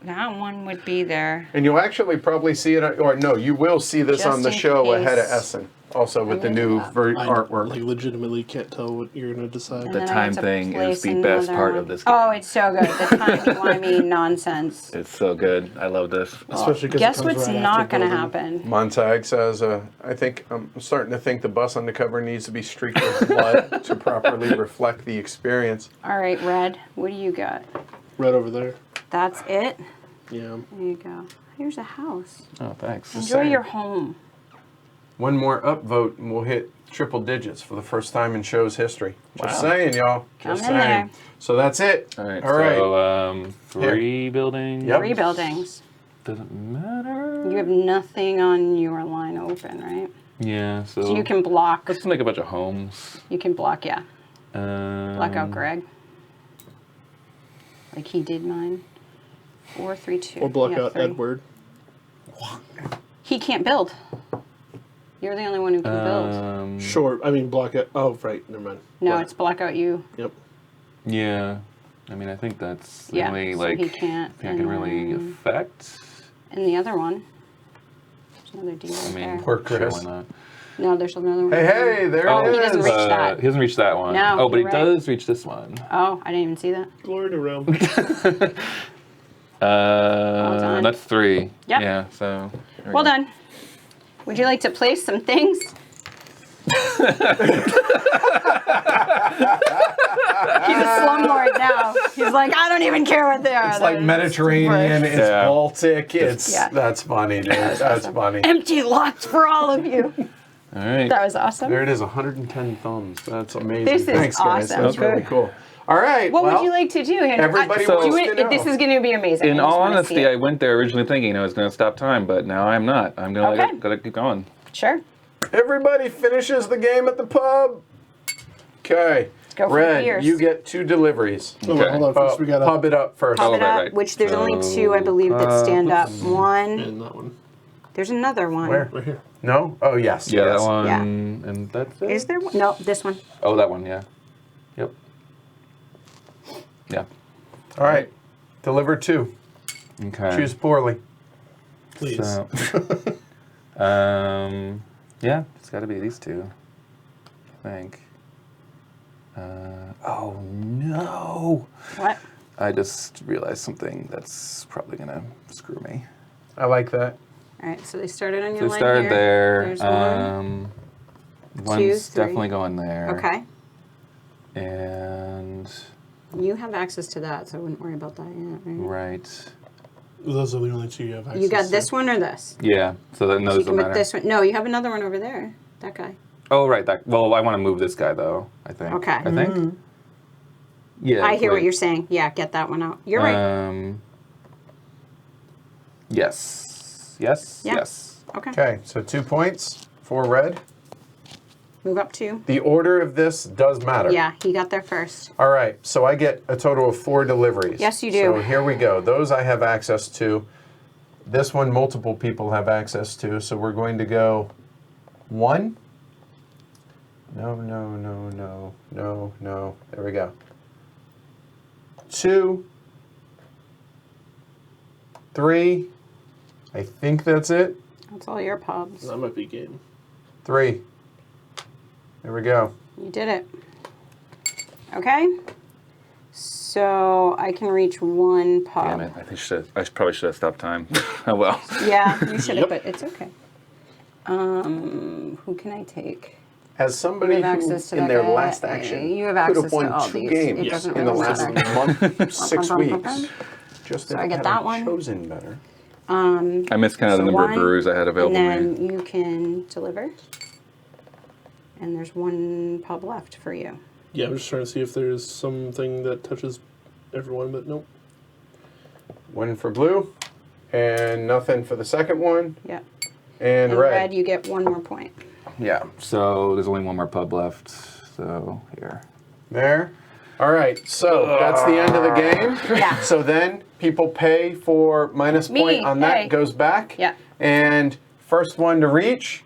That one would be there. And you'll actually probably see it, or no, you will see this Just on the in show ahead of case. Essen, also with the I'm new gonna artwork. Like legitimately can't tell what you're gonna decide. And The then I time have to thing is place the best another part one. of this game. Oh, it's so good. The timey-wimey nonsense. It's so good. I love this. Especially 'cause it Guess comes what's right not after going to building. happen? Montag says, I think I'm starting to think the bus on the cover needs to be streaked with blood to properly reflect the experience. All right, Red, what do you got? Right over there. That's it? Yeah. There you go. Here's a house. Oh, thanks. Enjoy saying. your home. One more upvote and we'll hit triple digits for the first time in show's history. Just Wow. saying, y'all. Come Just in saying. there. So that's it. All right. All right. So 3 buildings. Yep. 3 buildings. Doesn't matter. You have nothing on your line open, right? Yeah. So, So you can block. let's make a bunch of homes. You can block, yeah. Block out Um, Greg. Like he did mine. 4, 3, 2. Or block Yeah, out 3. Edward. He can't build. You're the only one who can build. Sure. I mean block out. Oh right. Never mind. No, Block- it's block out you. Yep. Yeah. I mean, I think that's the Yeah, only so like he can't, thing I can really and- affect. And the other one. There's another D I right mean, there. Poor sure, Chris. why not? No, there's another one. Hey, hey, there Oh, it is. he doesn't reach that. He doesn't reach that one. No, oh, but he you're right. does reach this one. Oh, I didn't even see that. Glory to Rome. done. That's 3. Yep. Yeah. So. there we Well go. done. Would you like to place some things? He's a slumlord now. He's like, I don't even care what they are. It's like They're Mediterranean, just it's Yeah. Baltic, it's Yeah. that's funny, dude. That's funny. empty lots for all of you. All right. That was awesome. There it is, 110 thumbs. That's amazing. This is Thanks, guys. awesome. That's Okay. really cool. All right. What well, would you like to do? everybody do wants it. to know. This is going to be amazing. In I just all wanna see honesty, it. I went there originally thinking I was going to stop time, but now I'm not. I'm going to Okay. gotta keep going. Sure. Everybody finishes the game at the pub. Okay. go for Red, beers. you get 2 deliveries. Oh, wait, hold on. First, we gotta. Pub it up first. Pop Oh, it right, up, right. which there's only So, 2, I believe, that stand up. And One. that one. There's another one. Where? Right here. No? Oh, yes. Yeah, yes. that one. Yeah. And that's it. Is there one? No, this one. Oh, that one. Yeah. Yep. Yeah. All right. Deliver 2. Okay. Choose poorly. Please. So, yeah, it's got to be these 2. I think. Oh no! What? I just realized something that's probably gonna screw me. I like that. All right, so they started on your So line started here. there. There's one. One's 3. definitely going there. Okay. And You have access to that, so I wouldn't worry about that yet. Right? right. Those are the only 2 you have access You got to. this one or this? Yeah. So that no, So you doesn't can put matter. this one. No, you have another one over there. That guy. Oh right. That. Well, I want to move this guy though. I think. Okay. I think. Yeah. I hear what wait. you're saying. Yeah, get that one out. You're right. Yes. Yes. Yeah. Yes. Okay. Okay, so 2 points for red. Move up 2. The order of this does matter. Yeah, he got there first. All right, so I get a total of 4 deliveries. Yes, you do. So here we go. Those I have access to. This one, multiple people have access to. So we're going to go 1. No. There we go. 2. 3. I think that's it. That's all your pubs. That might be game. 3. There we go. You did it. Okay. So I can reach 1 pub. Damn it! I probably should have stopped time. Oh well. Yeah, you should have, Yep. but it's okay. Who can I take? As somebody You have who, access to in that their guy. last action, You have could access have to won all 2 these. games It doesn't in the really last matter. month, 6 weeks. Just So if I get had that one. chosen better. I missed kind of So the number of 1, brewers I had available to and me. then you can deliver. And there's 1 pub left for you. Yeah, I'm just trying to see if there's something that touches everyone, but nope. 1 for blue, and nothing for the second one, Yeah. and And red. red, you get 1 more point. Yeah. So there's only 1 more pub left. So here. There. All right, so that's the end of the game. Yeah. So then people pay for minus Me, point on that, hey. goes back. Yeah. And first one to reach.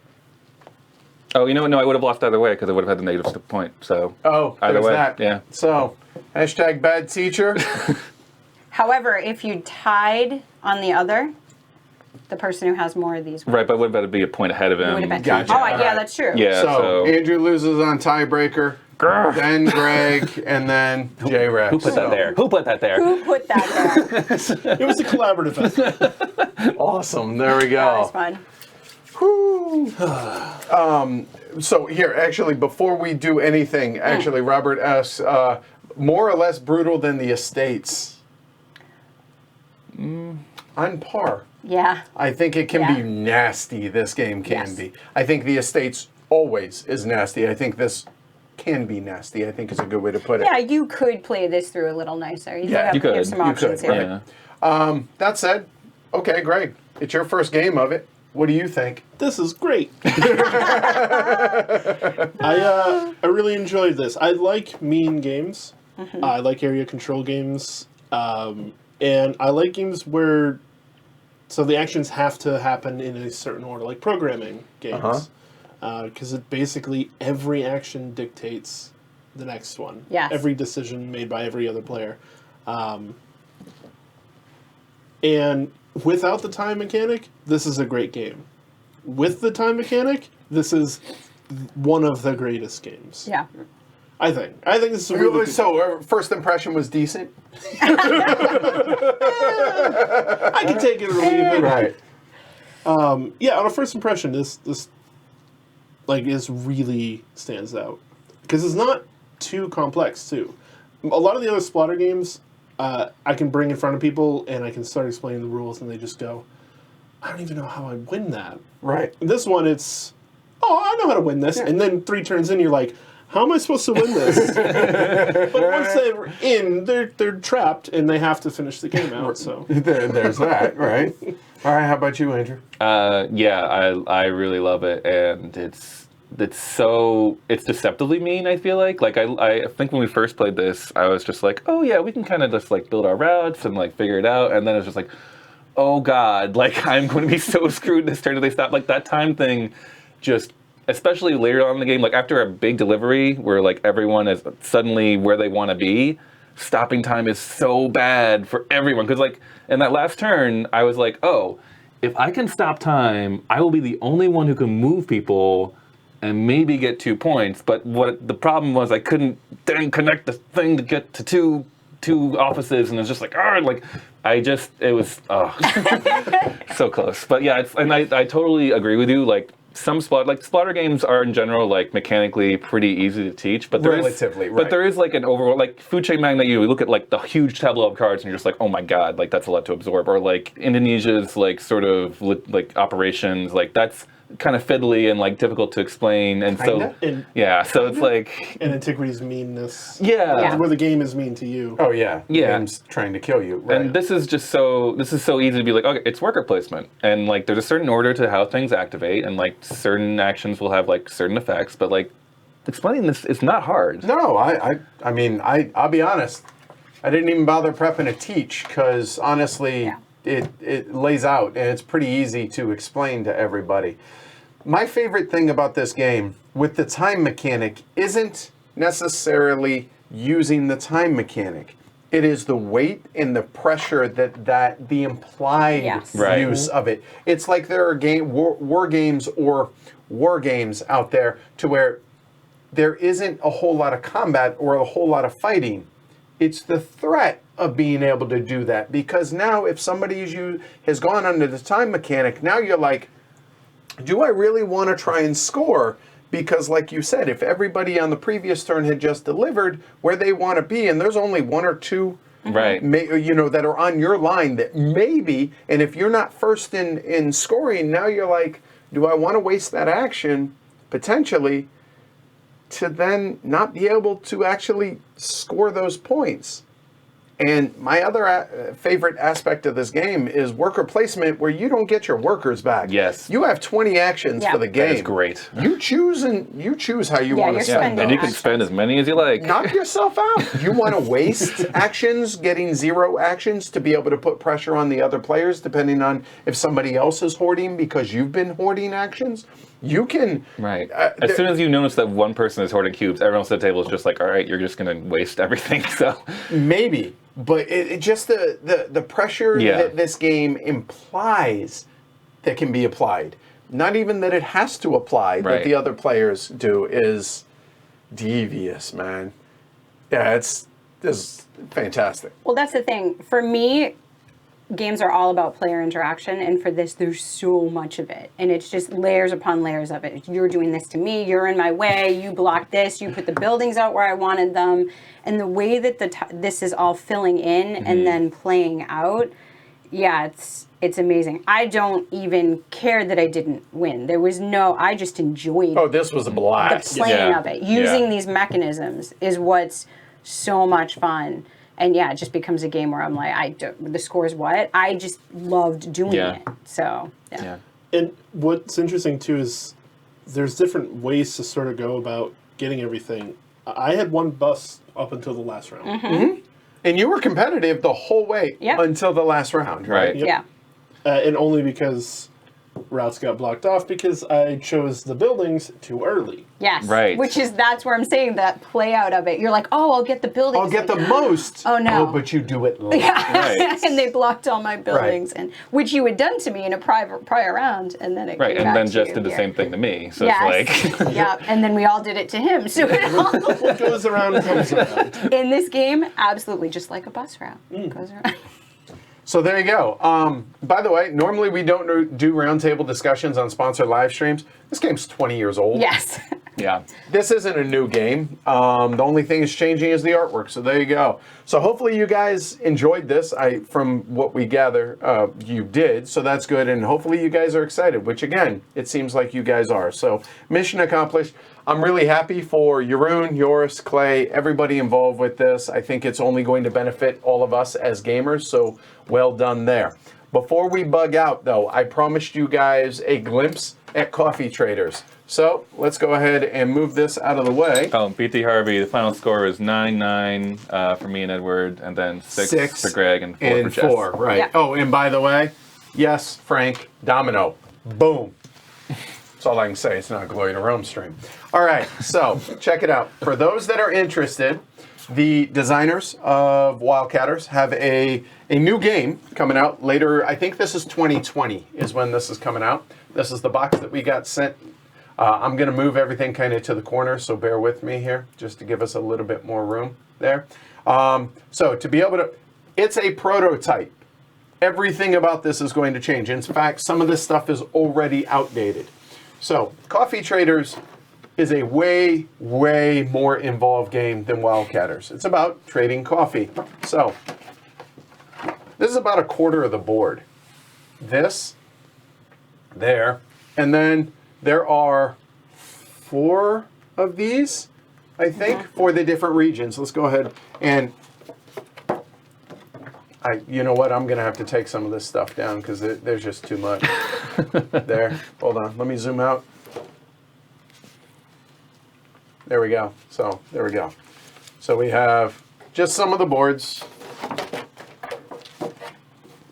Oh, you know what? No, I would have lost either way because I would have had the negative point. So Oh, either there's way, that. yeah. So, hashtag bad teacher. However, if you tied on the other, the person who has more of these Right, but would have be a point ahead of him. would have been. Gotcha. Oh, All yeah, right. that's true. Yeah. So, Andrew loses on tiebreaker, then Greg, and then J-Rex. Who put that there? Who put that there? Who put that there? It was a collaborative effort. Awesome, there we That was go. fun. Whew. So here, actually, before we do anything, actually, Robert asks, more or less brutal than the estates? On par. Yeah. I think it can be Yeah. nasty, this game can Yes. be. I think the estates always is nasty. I think this can be nasty, I think is a good way to put it. Yeah, you could play this through a little nicer. Yeah, you could. have some You options could, here. Yeah. That said, okay, Greg, it's your first game of it. What do you think? This is great. I really enjoyed this. I like mean games. I like area control games. And I like games where the actions have to happen in a certain order, like programming games. Because it basically every action dictates the next one. Yes. Every decision made by every other player. And without the time mechanic, this is a great game. With the time mechanic, this is one of the greatest games. Yeah. I think. I think this is a really good. So, first impression was decent? I can take it or leave it. Right. Yeah, on a first impression, this like is really stands out because it's not too complex too. A lot of the other Splatter games, I can bring in front of people and I can start explaining the rules and they just go, I don't even know how I win that. Right. This one, it's, I know how to win this, and then 3 turns in, you're like, how am I supposed to win this? But once they're in, they're trapped and they have to finish the game out. So There's that, right? All right, how about you, Andrew? Yeah, I really love it, and it's deceptively mean. I feel like I think when we first played this, I was just like, oh yeah, we can kind of just like build our routes and like figure it out, and then it's just like, oh god, like I'm going to be so screwed this turn if they stop. Like that time thing, just especially later on in the game, like after a big delivery where like everyone is suddenly where they want to be. Stopping time is so bad for everyone because like in that last turn I was like, oh, if I can stop time I will be the only one who can move people and maybe get 2 points. But what the problem was, I couldn't then connect the thing to get to two offices, and it's just like, it was so close. But yeah, I totally agree with you. Like some Splatter games are in general like mechanically pretty easy to teach, but Relatively, right. But there is like an overall like Food Chain Magnate. You look at like the huge tableau of cards, and you're just like, oh my god, like that's a lot to absorb. Or like Indonesia's like sort of like operations, like that's kind of fiddly and like difficult to explain. And Kinda? And- yeah, so it's like and Antiquity's meanness, yeah. where the game is mean to you. Oh, yeah. Yeah. Game's trying to kill you. Right. And this is so easy to be like, okay, it's worker placement. And like there's a certain order to how things activate, and like certain actions will have like certain effects, but like explaining this is not hard. No, I mean, I'll be honest. I didn't even bother prepping a teach because honestly, Yeah. it lays out and it's pretty easy to explain to everybody. My favorite thing about this game with the time mechanic isn't necessarily using the time mechanic. It is the weight and the pressure that the implied Yes. Right. use of it. It's like there are war games or war games out there to where there isn't a whole lot of combat or a whole lot of fighting. It's the threat of being able to do that, because now if somebody has gone under the time mechanic, now you're like, do I really want to try and score? Because like you said, if everybody on the previous turn had just delivered where they want to be, and there's only one or two Right. that are on your line that maybe, and if you're not first in scoring, now you're like, do I want to waste that action potentially to then not be able to actually score those points? And my other favorite aspect of this game is worker placement, where you don't get your workers back. Yes. You have 20 actions Yeah. for the game. That is great. You choose how you Yeah, want you're to spend spending them. And you can spend as many as you like. Knock yourself out. You want to waste actions, getting 0 actions to be able to put pressure on the other players, depending on if somebody else is hoarding because you've been hoarding actions. You can. Right. As soon as you notice that one person is hoarding cubes, everyone else at the table is just like, all right, you're just going to waste everything. So Maybe, but it just the pressure Yeah. that this game implies that can be applied, not even that it has to apply, that Right. the other players do, is devious, man. Yeah, it's fantastic. Well, that's the thing. For me, games are all about player interaction, and for this, there's so much of it, and it's just layers upon layers of it. You're doing this to me, you're in my way, you blocked this, you put the buildings out where I wanted them, and the way that this is all filling in and then playing out, yeah, it's amazing. I don't even care that I didn't win. I just enjoyed Oh, this was a the blast. playing Yeah. of it. Using Yeah. these mechanisms is what's so much fun. And yeah, it just becomes a game where I'm like, the score is what? I just loved doing Yeah. it. So, yeah. yeah. And what's interesting too is there's different ways to sort of go about getting everything. I had one bus up until the last round. And you were competitive the whole way Yep. until the last round, right? Right. Yep. Yeah. And only because routes got blocked off because I chose the buildings too early. Yes. Right. That's where I'm saying that play out of it. You're like, oh, I'll get the buildings. I'll get the most. Oh, no. but you do it late. Right. And they blocked all my buildings, and which you had done to me in a prior round, and then it Right. came And back then to just you did the here. same thing to me. So Yes. it's like. Yeah, and then we all did it to him. So it all, What goes around comes around. in this game, absolutely, just like a bus route goes around. So there you go. By the way, normally we don't do roundtable discussions on sponsored live streams. This game's 20 years old. Yes. Yeah. This isn't a new game. The only thing is changing is the artwork. So there you go. So hopefully you guys enjoyed this. From what we gather, you did. So that's good. And hopefully you guys are excited, which again, it seems like you guys are. So mission accomplished. I'm really happy for Jeroen, Joris, Clay, everybody involved with this. I think it's only going to benefit all of us as gamers. So well done there. Before we bug out, though, I promised you guys a glimpse at Coffee Traders. So let's go ahead and move this out of the way. Oh, BT Harvey, the final score is 9-9 for me and Edward, and then 6 for Greg and 4 for and Jess. 4, right. Yeah. Oh, and by the way, yes, Frank, Domino. Boom. That's all I can say. It's not a Glory to Rome stream. All right, so check it out. For those that are interested, the designers of Wildcatters have a new game coming out later. I think this is 2020 is when this is coming out. This is the box that we got sent. I'm going to move everything kind of to the corner, so bear with me here just to give us a little bit more room there. So to be able to, it's a prototype. Everything about this is going to change. In fact, some of this stuff is already outdated. So Coffee Traders is a way, way more involved game than Wildcatters. It's about trading coffee. So this is about a quarter of the board. This, there, and then there are 4 of these, I think, for the different regions. Let's go ahead and you know what? I'm going to have to take some of this stuff down because there's just too much. There. Hold on. Let me zoom out. there we go. So there we go. So we have just some of the boards.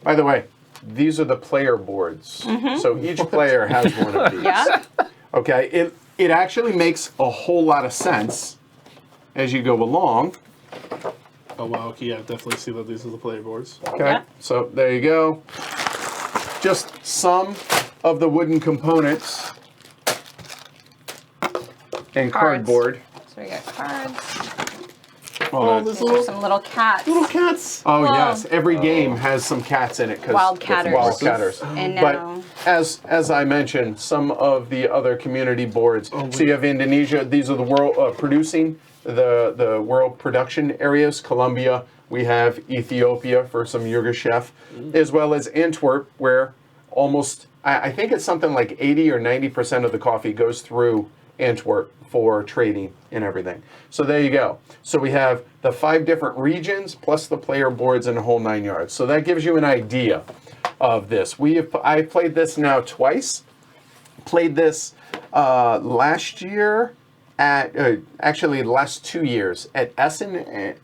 By the way, these are the player boards. So each player has one of these. Yeah. Okay, it actually makes a whole lot of sense as you go along. Oh wow, okay, yeah, definitely see that these are the player boards. Okay, Yeah. so there you go. Just some of the wooden components and Cards. cardboard. So we got cards. Oh, this These are some little cats. little cats. oh Whoa. yes, every game has some cats in it. 'Cause Wildcatters. Wildcatters. And But now, as I mentioned, some of the other community boards. So you have Indonesia. These are the world producing the world production areas. Colombia. We have Ethiopia for some Yirgacheffe, as well as Antwerp, where almost I think it's something like 80 or 90% of the coffee goes through Antwerp for trading and everything. So there you go. So we have the 5 different regions plus the player boards and the whole 9 yards. So that gives you an idea of this. I played this now twice. Played this last year at actually the last 2 years at Essen.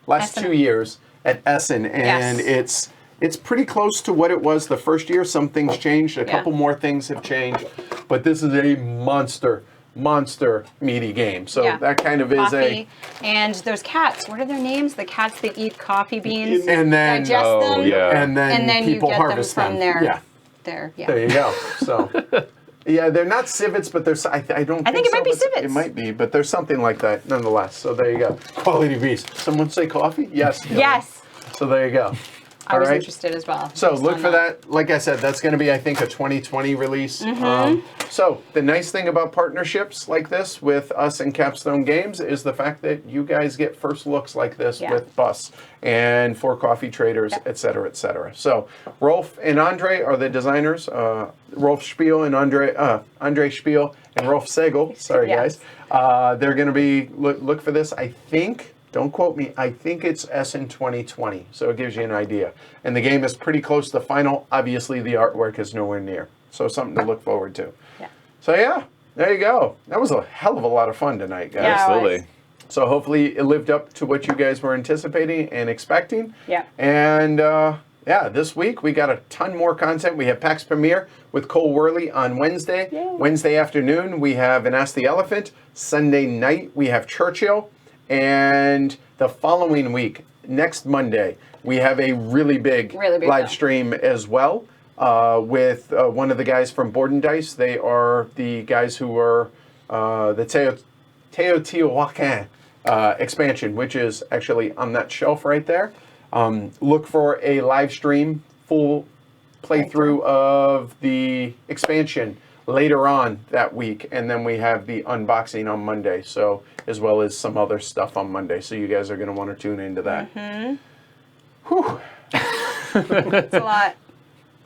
Last Essen. 2 years at Essen, and Yes. it's pretty close to what it was the first year. Some things changed. A Yeah. couple more things have changed, but this is a monster meaty game. So Yeah. that kind of is coffee. And those cats, what are their names? The cats that eat coffee beans. and then digest them. yeah. and then And then you people get them harvest from them. their, Yeah, yeah. there you go. So. Yeah, they're not civets, but there's I don't. I think it might be so, but civets. It might be, but there's something like that nonetheless. So there you go. Quality beast. Someone say coffee? Yes. Dylan. Yes. So there you go. I was All right. interested as well. So Just look on for that. Like I said, that's going to be, I think, a 2020 release. So the nice thing about partnerships like this with us and Capstone Games is the fact that you guys get first looks like this Yeah. with Bus and For Coffee Traders, Yep. et cetera, et cetera. So Rolf and Andre are the designers. Rolf Spiel and Andre Spiel and Rolf Segel. Sorry, Yes. guys. They're going to be, look for this, I think. Don't quote me. I think it's Essen 2020, so it gives you an idea. And the game is pretty close to final. Obviously, the artwork is nowhere near, so something to look forward to. Yeah. So yeah, there you go. That was a hell of a lot of fun tonight, guys. Yeah. Absolutely. So hopefully it lived up to what you guys were anticipating and expecting. Yeah. And yeah, this week we got a ton more content. We have PAX Premiere with Cole Worley on Wednesday. Yay. Wednesday afternoon we have an Ask the Elephant. Sunday night we have Churchill. And the following week, next Monday, we have a really big live show. stream as well with one of the guys from Board and Dice. They are the guys who are the Teotihuacan expansion, which is actually on that shelf right there. Look for a live stream, full playthrough of the expansion later on that week, and then we have the unboxing on Monday, so as well as some other stuff on Monday, so you guys are going to want to tune into that. Whew. It's a lot.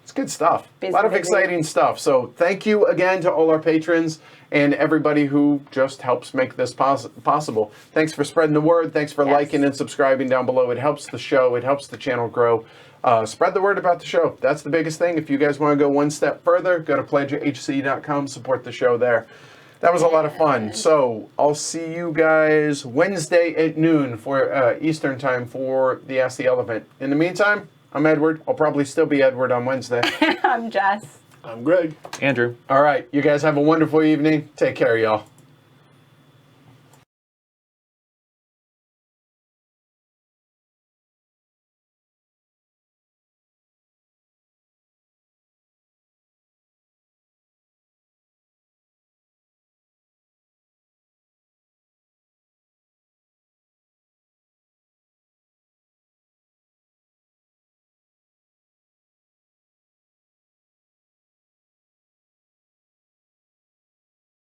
It's good stuff. Busy, A lot of busy. exciting stuff. So thank you again to all our patrons and everybody who just helps make this possible. Thanks for spreading the word. Thanks for Yes. liking and subscribing down below. It helps the show. It helps the channel grow. Spread the word about the show. That's the biggest thing. If you guys want to go one step further, go to pledgehc.com, support the show there. That was a lot of fun. So I'll see you guys Wednesday at noon for Eastern time for the Ask the Elephant. In the meantime, I'm Edward. I'll probably still be Edward on Wednesday. I'm Jess. I'm Greg. Andrew. All right. You guys have a wonderful evening. Take care, y'all.